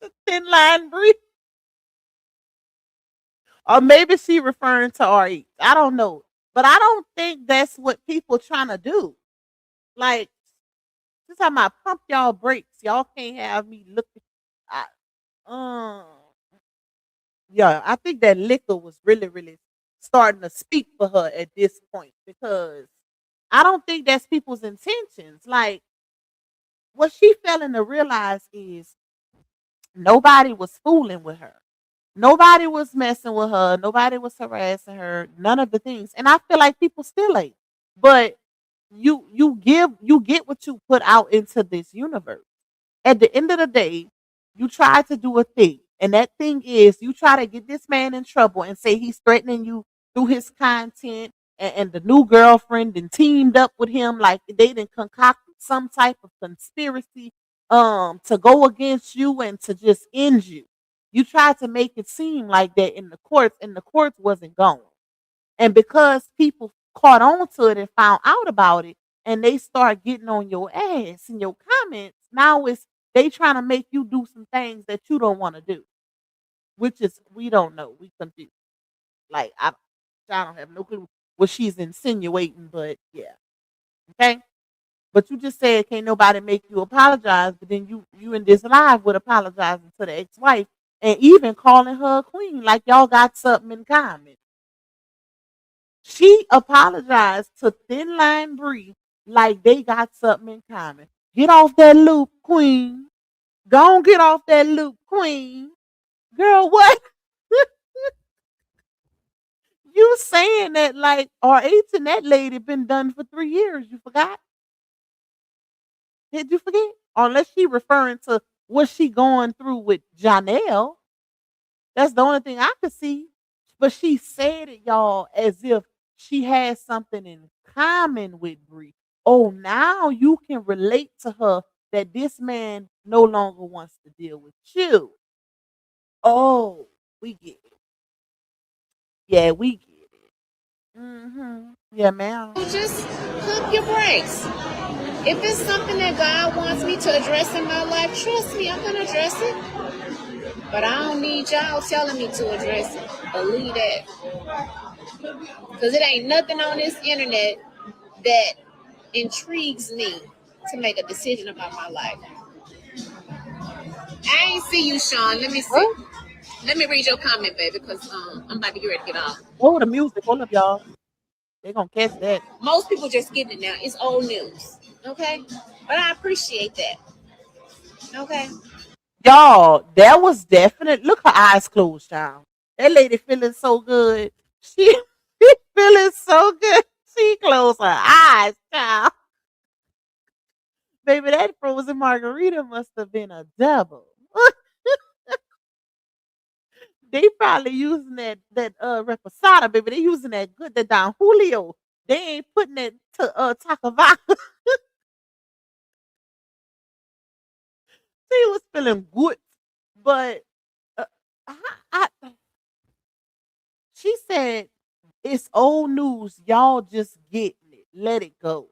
to Thin Line Bree? Or maybe she referring to RE. I don't know. But I don't think that's what people trying to do. Like, this time I pump y'all brakes. Y'all can't have me looking. I, um, yeah, I think that liquor was really, really starting to speak for her at this point because I don't think that's people's intentions. Like, what she failing to realize is nobody was fooling with her. Nobody was messing with her. Nobody was harassing her. None of the things. And I feel like people still ain't. But you get what you put out into this universe. At the end of the day, you try to do a thing. And that thing is you try to get this man in trouble and say he's threatening you through his content and the new girlfriend and teamed up with him like they didn't concoct some type of conspiracy to go against you and to just end you. You tried to make it seem like that in the courts, and the courts wasn't going. And because people caught on to it and found out about it, and they start getting on your ass in your comments, now it's they trying to make you do some things that you don't want to do, which is we don't know. We confused. Like I don't have no clue what she's insinuating, but yeah, okay. But you just said can't nobody make you apologize, but then you in this live with apologizing to the ex-wife and even calling her a queen, like y'all got something in common. She apologized to Thin Line Bree like they got something in common. Get off that loop, queen. Go on, get off that loop, queen. Girl, what? You saying that like RH and that lady been done for 3 years. You forgot? Did you forget? Unless she referring to what she going through with Janelle. That's the only thing I could see. But she said it, y'all, as if she has something in common with Bree. Oh, now you can relate to her that this man no longer wants to deal with you. Oh, we get it. Yeah, we get it. Yeah, ma'am.
just pump your brakes. If it's something that God wants me to address in my life, trust me, I'm gonna address it. But I don't need y'all telling me to address it. Believe that. Because it ain't nothing on this internet that intrigues me to make a decision about my life. I ain't see you, Sean. Let me see.
What?
Let me read your comment, baby, because I'm about to get ready to get off.
Oh, the music. Hold up, y'all. They gonna catch that.
Most people just getting it now. It's old news. Okay? But I appreciate that. Okay?
Y'all, that was definite. Look, her eyes closed, y'all. That lady feeling so good. She, she feeling so good. She closed her eyes, child. Baby, that frozen margarita must have been a double. They probably using that reposado, baby. They using that good that Don Julio. They ain't putting it to Takavaka. She was feeling good, but uh, I, I, she said it's old news. Y'all just getting it. Let it go.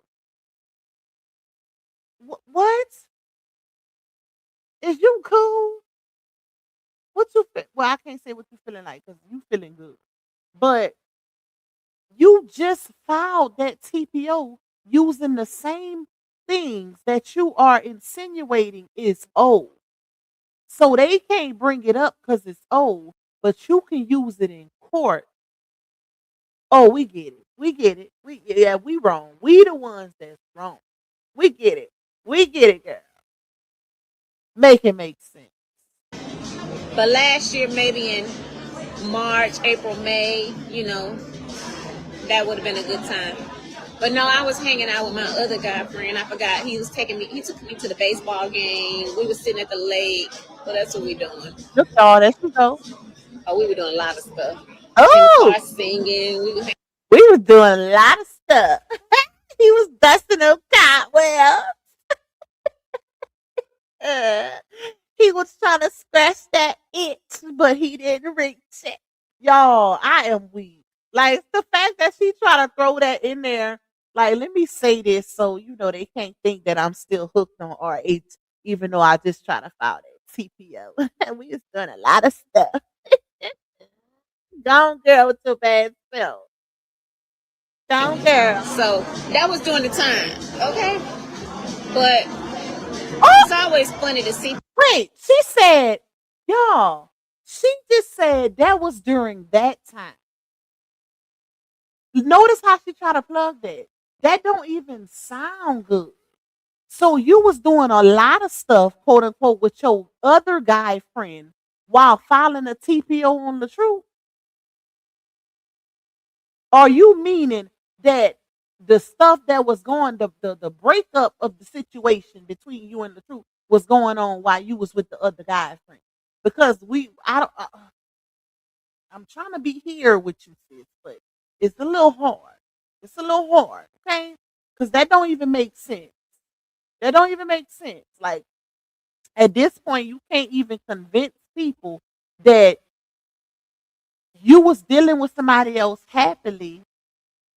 What? Is you cool? What you feel? Well, I can't say what you feeling like because you feeling good. But you just filed that TPO using the same things that you are insinuating is old. So they can't bring it up because it's old, but you can use it in court. Oh, we get it. We get it. We wrong. We the ones that's wrong. We get it. We get it, girl. Make it make sense.
But last year, maybe in March, April, May, that would have been a good time. But no, I was hanging out with my other guy friend. I forgot he took me to the baseball game. We were sitting at the lake. Well, that's what we doing.
Look, y'all, there she go.
Oh, we were doing a lot of stuff. In the
Oh,
car singing. We were
we was doing a lot of stuff. He was dusting up cobwebs. Uh, he was trying to scratch that itch, but he didn't reach it. Y'all, I am weak. Like the fact that she tried to throw that in there. Like, let me say this so they can't think that I'm still hooked on RH, even though I just try to file that TPO. We was doing a lot of stuff. Gone girl with your bad spell. Gone girl.
so that was during the time. Okay. But
Oh,
it's always funny to see.
wait, she said, y'all, she just said that was during that time. Notice how she tried to plug that. That don't even sound good. So you was doing a lot of stuff, quote unquote, with your other guy friend while filing a TPO on the truth. Are you meaning that the stuff that was going, the breakup of the situation between you and the truth was going on while you was with the other guy friend? Because I'm trying to be here with you, sis, but it's a little hard. It's a little hard, okay? Because that don't even make sense. That don't even make sense. Like at this point, you can't even convince people that you was dealing with somebody else happily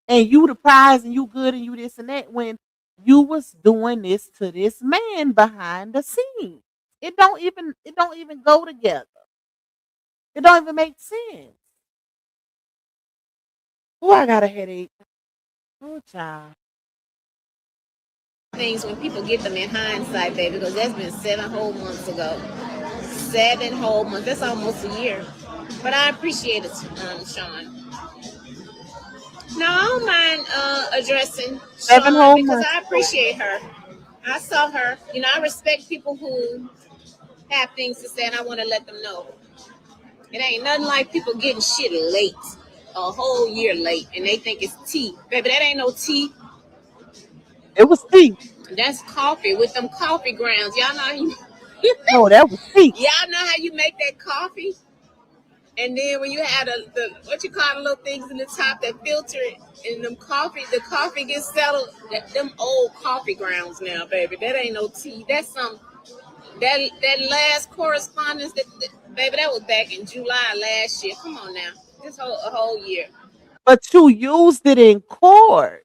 and you the prize and you good and you this and that when you was doing this to this man behind the scenes. It don't even go together. It don't even make sense. Oh, I got a headache. Oh, child.
Things when people get them in hindsight, baby, because that's been 7 whole months ago. 7 whole months. That's almost a year. But I appreciate it, Sean. No, I don't mind addressing
7 whole
Sean because
months.
I appreciate her. I saw her. I respect people who have things to say, and I want to let them know. It ain't nothing like people getting shit late, a whole year late, and they think it's tea. Baby, that ain't no tea.
It was tea.
That's coffee with them coffee grounds. Y'all know how you,
No, that was tea.
y'all know how you make that coffee? And then when you add the what you call the little things in the top that filter it, and the coffee gets settled. Them old coffee grounds now, baby. That ain't no tea. That's some that last correspondence baby, that was back in July last year. Come on now, a whole year.
But you used it in court.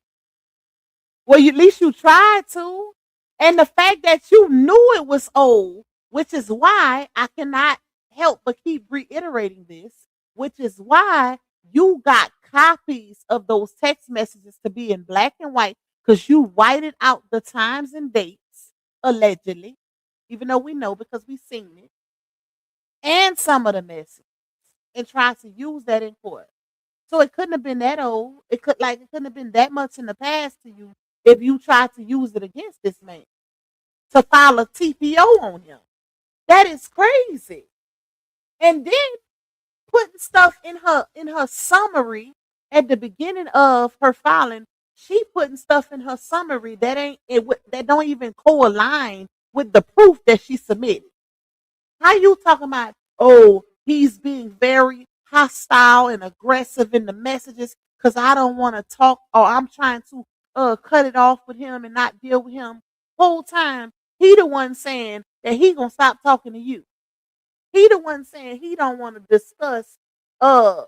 Well, at least you tried to. And the fact that you knew it was old, which is why I cannot help but keep reiterating this, which is why you got copies of those text messages to be in black and white because you whited out the times and dates, allegedly, even though we know because we've seen it, and some of the messages, and tried to use that in court. So it couldn't have been that old. It couldn't have been that much in the past to you if you tried to use it against this man to file a TPO on him. That is crazy. And then putting stuff in her summary at the beginning of her filing, she putting stuff in her summary that don't even co-align with the proof that she submitted. How you talking about, oh, he's being very hostile and aggressive in the messages because I don't want to talk or I'm trying to cut it off with him and not deal with him. Whole time, he the one saying that he gonna stop talking to you. He the one saying he don't want to discuss uh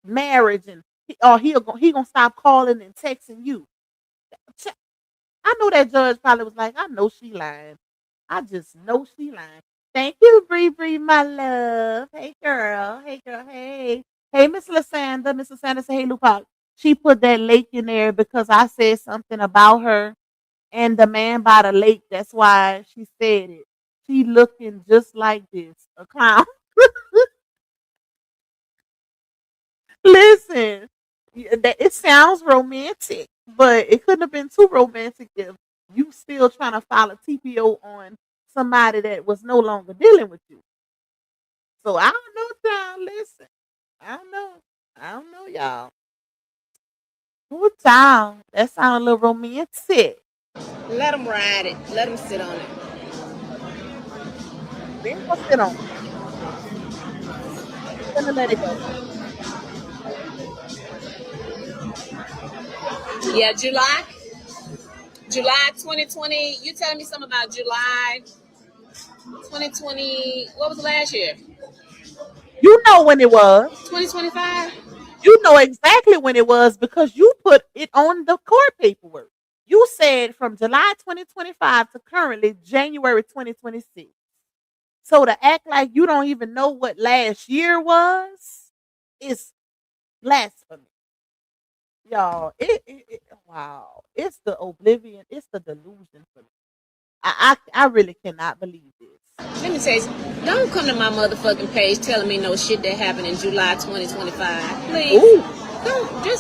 marriage and he gonna stop calling and texting you. I know that judge probably was like, I know she lying. I just know she lying. Thank you, Bree Bree, my love. Hey girl. Hey girl. Hey. Hey, Miss Lasanda. Miss Lasanda said, hey, Lupac. She put that lake in there because I said something about her And the man by the lake, that's why she said it. She looking just like this, a clown. Listen, it sounds romantic, but it couldn't have been too romantic if you still trying to file a TPO on somebody that was no longer dealing with you. So I don't know, child. Listen, I don't know. I don't know, y'all. Ooh, child, that sounds a little romantic.
Let them ride it. Let them sit on it.
We ain't gonna sit on it. We're gonna let it go.
Yeah, July 2020. You telling me something about July 2020? What was the last year?
You know when it was.
2025.
You know exactly when it was because you put it on the court paperwork. You said from July 2025 to currently January 2026. So to act like you don't even know what last year was is blasphemy. Y'all, wow. It's the oblivion, it's the delusion for me. I really cannot believe this.
Let me tell you, don't come to my motherfucking page telling me no shit that happened in July 2025. Please.
Ooh.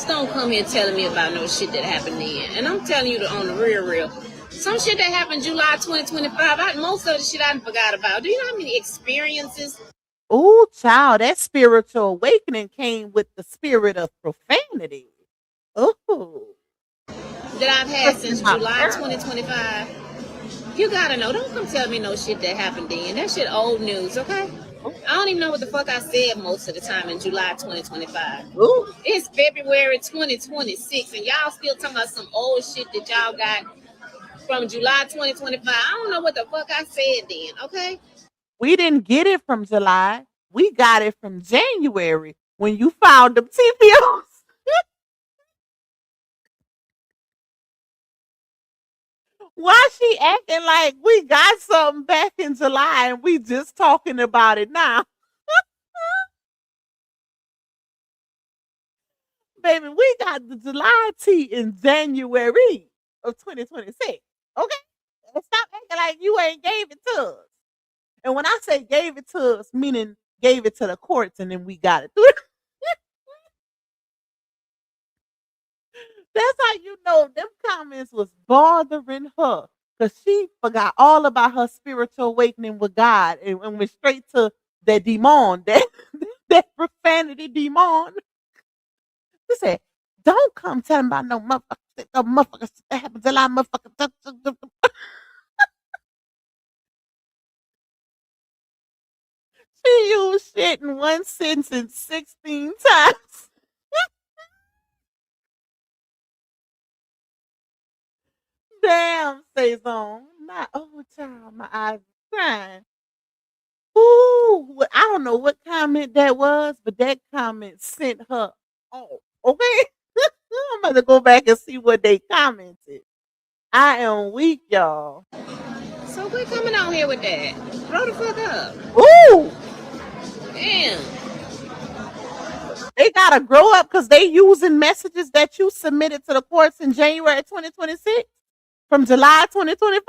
Don't come here telling me about no shit that happened then. And I'm telling you on the real. Some shit that happened July 2025, most of the shit I forgot about. Do you know how many experiences
Ooh, child, that spiritual awakening came with the spirit of profanity. Ooh.
that I've had since
My
July
girl.
2025? You gotta know. Don't come tell me no shit that happened then. That shit old news, okay? I don't even know what the fuck I said most of the time in July 2025.
Ooh.
It's February 2026, and y'all still talking about some old shit that y'all got from July 2025. I don't know what the fuck I said then, okay?
We didn't get it from July. We got it from January when you found them TPOs. Why she acting like we got something back in July and we just talking about it now? Baby, we got the July tea in January of 2026. Okay? And stop acting like you ain't gave it to us. And when I say gave it to us, meaning gave it to the courts and then we got it through. That's how you know them comments was bothering her. Because she forgot all about her spiritual awakening with God and went straight to that demon, that profanity demon. She said, don't come telling about no motherfuckers that happened July motherfucker. She used shit in one sentence 16 times. Damn, Sazon. My oh child, my eyes are crying. Ooh, I don't know what comment that was, but that comment sent her off. Okay, I'm about to go back and see what they commented. I am weak, y'all.
So quit coming on here with that. Grow the fuck up.
Ooh,
Damn.
they gotta grow up because they using messages that you submitted to the courts in January 2026 from July 2025.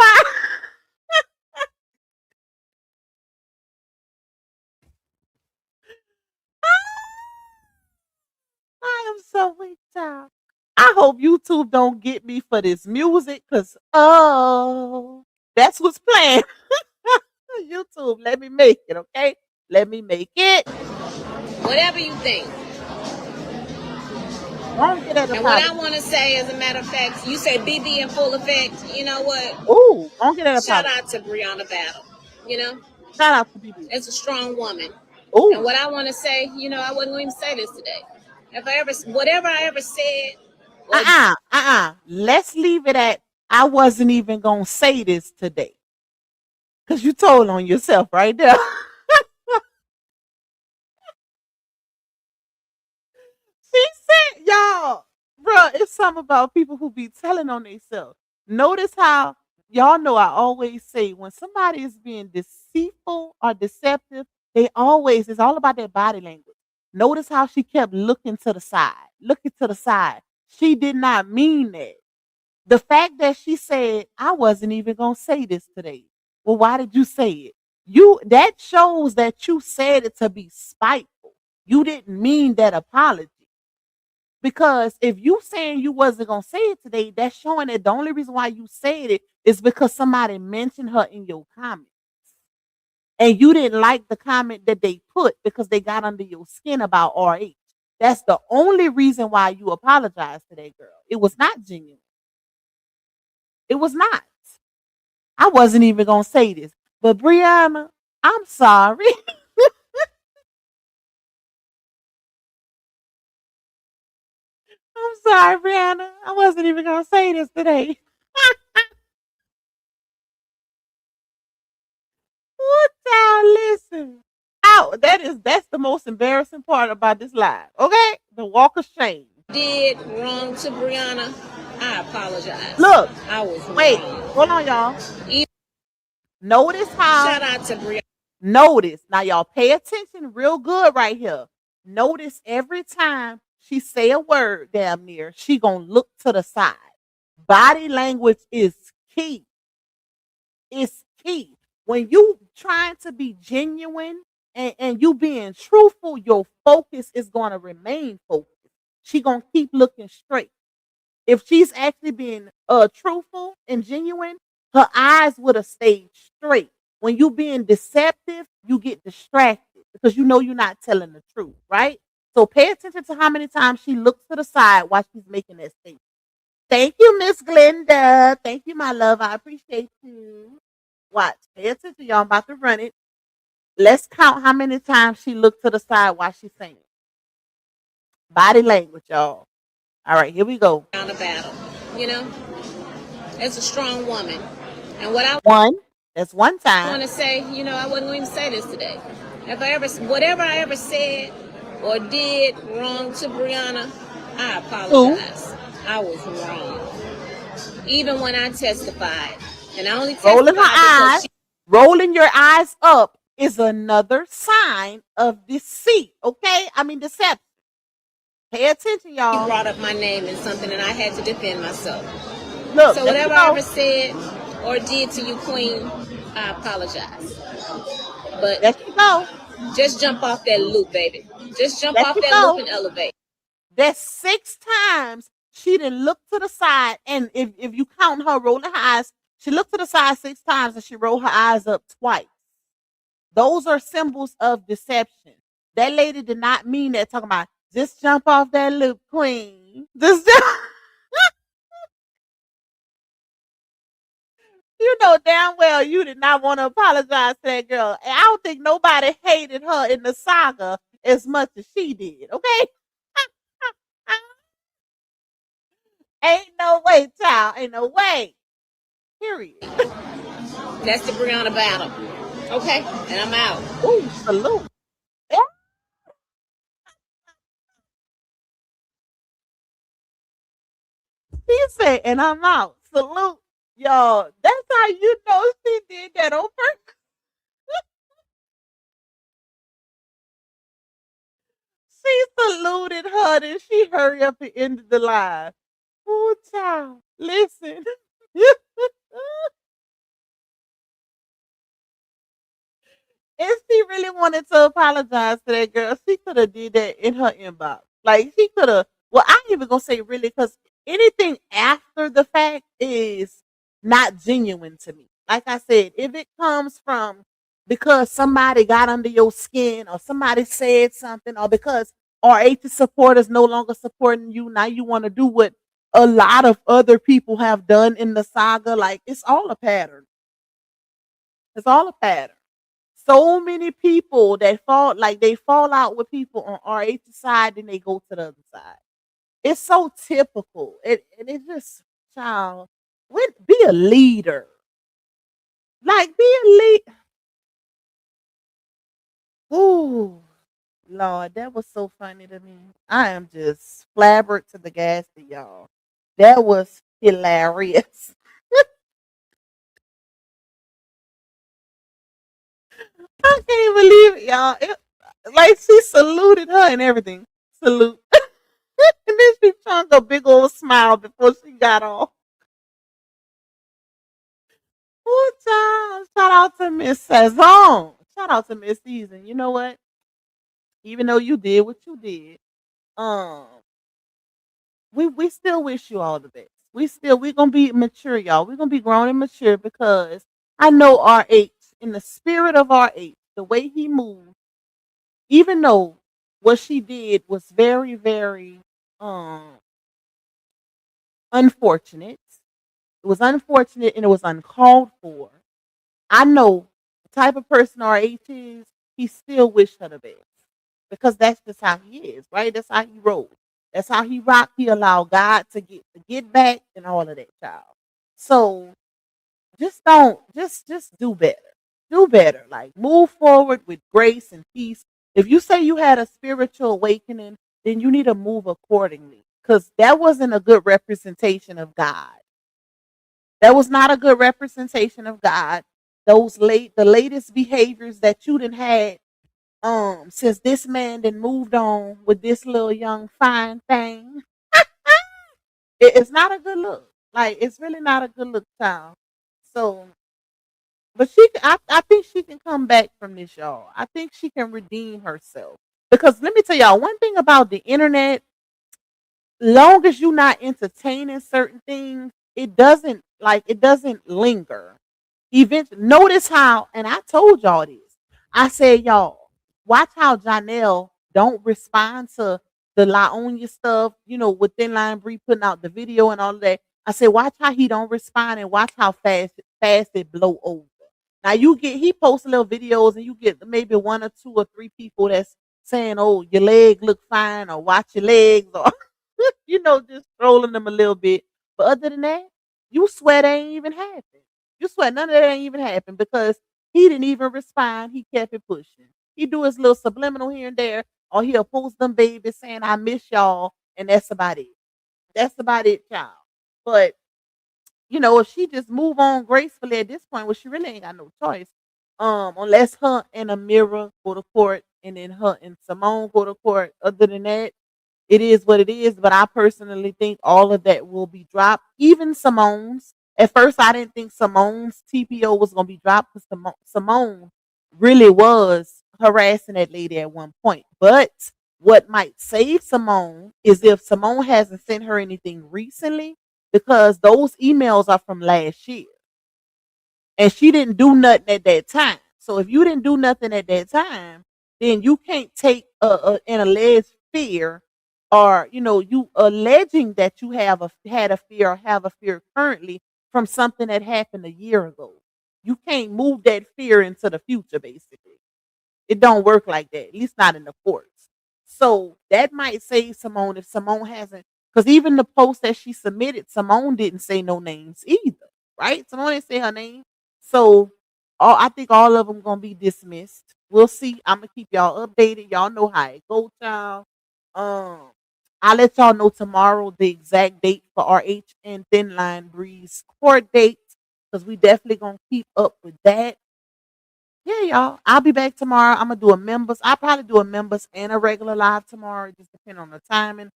I am so weak, child. I hope YouTube don't get me for this music because, oh, that's what's playing. YouTube, let me make it, okay? Let me make it.
Whatever you think.
Don't get at a
And what
part
I
of
want to say, as a matter of fact, you say BB in full effect. You know what?
Ooh, don't get at a part
Shout
of
out to Brianna Battle. You know,
Shout out to BB.
it's a strong woman. And
Ooh,
what I want to say, I wasn't going to say this today. If I ever, whatever I ever said, or
Let's leave it at I wasn't even gonna say this today. Cause you told on yourself right there. She said, y'all, bruh, it's something about people who be telling on themselves. Notice how y'all know I always say when somebody is being deceitful or deceptive, it's all about their body language. Notice how she kept looking to the side, looking to the side. She did not mean that. The fact that she said, I wasn't even gonna say this today. Well, why did you say it? That shows that you said it to be spiteful. You didn't mean that apology. Because if you saying you wasn't gonna say it today, that's showing that the only reason why you said it is because somebody mentioned her in your comment. And you didn't like the comment that they put because they got under your skin about RH. That's the only reason why you apologized to that girl. It was not genuine. It was not. I wasn't even gonna say this. But Brianna, I'm sorry. I'm sorry, Brianna. I wasn't even gonna say this today. What y'all listen? Oh, that's the most embarrassing part about this live. Okay? The walk of shame.
Did wrong to Brianna, I apologize.
Look,
I was
wait,
wrong.
hold on, y'all.
Even-
Notice how
Shout out to Brianna.
notice. Now y'all pay attention real good right here. Notice every time she say a word damn near, she gonna look to the side. Body language is key. It's key. When you trying to be genuine and you being truthful, your focus is gonna remain focused. She gonna keep looking straight. If she's actually being truthful and genuine, her eyes would have stayed straight. When you being deceptive, you get distracted because you know you're not telling the truth, right? So pay attention to how many times she looks to the side while she's making that statement. Thank you, Miss Glenda. Thank you, my love. I appreciate you. Watch. Pay attention, y'all. I'm about to run it. Let's count how many times she looked to the side while she's saying it. Body language, y'all. All right, here we go.
Down a battle, you know, as a strong woman. And what I
One. That's one
want
time.
to say, you know, I wasn't going to say this today. If I ever, whatever I ever said or did wrong to Brianna, I
Two.
apologize. I was wrong. Even when I testified, and I only
Rolling her
testified because
eyes. Rolling your eyes up is another sign of deceit. Okay? I mean deception. Pay attention,
she
y'all.
brought up my name in something, and I had to defend myself.
Look,
So
there you
whatever I
go.
ever said or did to you, Queen, I apologize. But
There you go.
just jump off that loop, baby. Just jump
There
off
you
that loop
go.
and elevate.
That's 6 times she didn't look to the side. And if you count her rolling her eyes, she looked to the side 6 times and she rolled her eyes up twice. Those are symbols of deception. That lady did not mean that talking about just jump off that loop, queen. Just you know damn well you did not want to apologize to that girl. And I don't think nobody hated her in the saga as much as she did. Okay? Ain't no way, child. Ain't no way. Period.
That's the Brianna battle. Okay, and I'm out.
Ooh, salute. Yeah. She said, and I'm out. Salute. Y'all, that's how you know she did that on purpose. She saluted her and she hurried up and ended the live. Oh, child. Listen. If she really wanted to apologize to that girl, she could have did that in her inbox. Like she could have. Well, I ain't even gonna say really because anything after the fact is not genuine to me. Like I said, if it comes from because somebody got under your skin or somebody said something or because RH supporters no longer supporting you, now you want to do what a lot of other people have done in the saga. Like it's all a pattern. It's all a pattern. So many people that fall like they fall out with people on RH's side, then they go to the other side. It's so typical. And it's just child, be a leader. Like be a lead. Ooh, Lord, that was so funny to me. I am just flabbered to the gas to y'all. That was hilarious. I can't believe it, y'all. Like she saluted her and everything. Salute. And then she shrunk a big old smile before she got off. Shout out to Miss Sazon. Shout out to Miss Season. You know what? Even though you did what you did, um, we still wish you all the best. We gonna be mature, y'all. We're gonna be grown and mature because I know RH in the spirit of RH, the way he moved, even though what she did was very, very unfortunate. It was unfortunate and it was uncalled for. I know the type of person RH is, he still wished her the best. Because that's just how he is, right? That's how he rolls. That's how he rock. He allowed God to get back and all of that, child. So just don't just do better. Do better. Like move forward with grace and peace. If you say you had a spiritual awakening, then you need to move accordingly. Because that wasn't a good representation of God. That was not a good representation of God. The latest behaviors that you done had since this man then moved on with this little young fine thing, it's not a good look. Like it's really not a good look, child. So, but I think she can come back from this, y'all. I think she can redeem herself because let me tell y'all one thing about the internet. Long as you're not entertaining certain things, it doesn't linger. Eventually, notice how, and I told y'all this. I said, y'all, watch how Janelle don't respond to the Laonia stuff, with Thin Line Bree putting out the video and all of that. I said, watch how he don't respond and watch how fast it blow over. Now he posts little videos and you get maybe one or two or three people that's saying, oh, your leg look fine or watch your legs or just trolling them a little bit. But other than that, you swear they ain't even happened. You swear none of that ain't even happened because he didn't even respond. He kept it pushing. He do his little subliminal here and there, or he'll post them babies saying, I miss y'all, and that's about it. That's about it, child. But, if she just move on gracefully at this point, well, she really ain't got no choice. Unless her and Amira go to court and then her and Simone go to court. Other than that, it is what it is. But I personally think all of that will be dropped. Even Simone's. At first, I didn't think Simone's TPO was going to be dropped because Simone really was harassing that lady at one point. But what might save Simone is if Simone hasn't sent her anything recently because those emails are from last year. And she didn't do nothing at that time. So if you didn't do nothing at that time, then you can't take an alleged fear or, you alleging that you had a fear or have a fear currently from something that happened a year ago. You can't move that fear into the future, basically. It don't work like that, at least not in the courts. So that might save Simone if Simone hasn't, because even the post that she submitted, Simone didn't say no names either, right? Simone didn't say her name. So I think all of them going to be dismissed. We'll see. I'm going to keep y'all updated. Y'all know how it goes, child. I'll let y'all know tomorrow the exact date for RH and Thin Line Bree's court date because we definitely going to keep up with that. Yeah, y'all. I'll be back tomorrow. I'm going to do a members. I'll probably do a members and a regular live tomorrow. It just depends on the timing.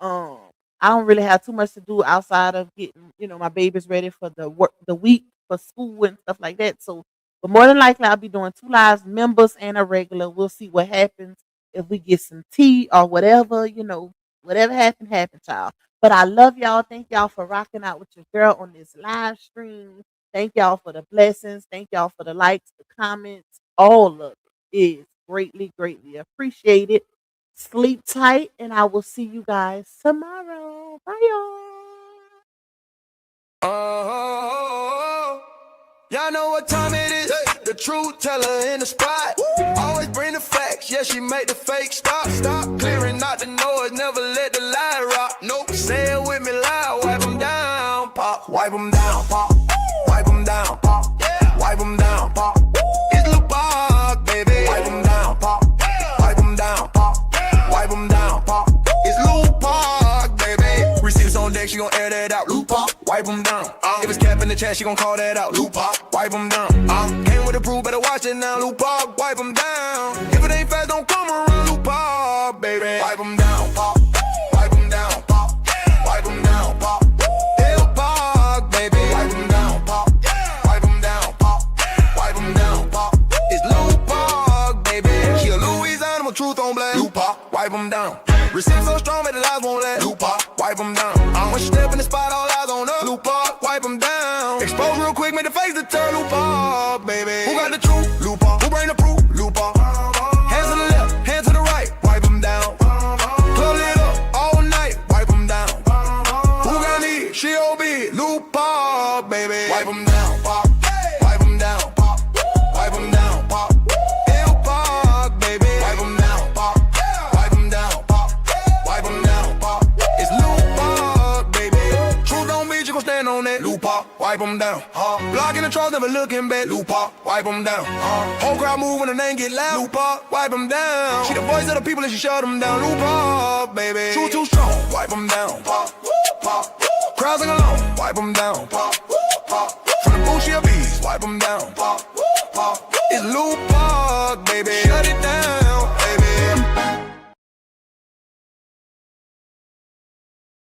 I don't really have too much to do outside of getting, my babies ready for the week for school and stuff like that. So, but more than likely, I'll be doing 2 lives, members and a regular. We'll see what happens if we get some tea or whatever, whatever happened, child. But I love y'all. Thank y'all for rocking out with your girl on this live stream. Thank y'all for the blessings. Thank y'all for the likes, the comments. All of it is greatly, greatly appreciated. Sleep tight, and I will see you guys tomorrow. Bye, y'all.
Y'all know what time it is. The truth teller in the spot. Always bring the facts. Yeah, she make the fake stop. Stop clearing out the noise. Never let the lie rock. Nope. Say it with me loud. Wipe them down, pop. Wipe them down, pop. Wipe them down, pop. Yeah. Wipe them down, pop. It's Lil Park, baby. Wipe them down, pop. Wipe them down, pop. Wipe them down, pop. It's Lil Park, baby. Receipts on deck, she gon' air that out. Lil Park, wipe them down. If it's cap in the chat, she gon' call that out. Lil Park, wipe them down. Came with the proof, better watch it now. Lil Park, wipe them down. If it ain't fast, don't come around. Lil Park, baby. Wipe them down, pop. Wipe them down, pop. Wipe them down, pop. Lil Park, baby. Wipe them down, pop. Wipe them down, pop.
When she step in the spot, all eyes on her. Loop up, wipe them down. Expose real quick, make the face to turn. Loop up, baby. Who got the truth? Loop up. Who bring the proof? Loop up. Hands to the left, hands to the right, wipe them down. Club lit up all night, wipe them down. Who got need? She OB. Loop up, baby. Wipe them down, pop. Wipe them down, pop. Wipe them down, pop. L Park, baby. Wipe them down, pop. Wipe them down, pop. Wipe them down, pop. It's Loop Park, baby. Truth don't beat, you gon' stand on that. Loop Park, wipe them down. Blocking the trolls, never looking back. Loop Park, wipe them down. Whole crowd move when the name get loud. Loop Park, wipe them down. She the voice of the people and she shut them down. Loop Park, baby. Truth too strong, wipe them down. Pop, pop. Crowds sing along, wipe them down. Pop, pop. From the Boucher bees, wipe them down. Pop, pop. It's Loop Park, baby. Shut it down.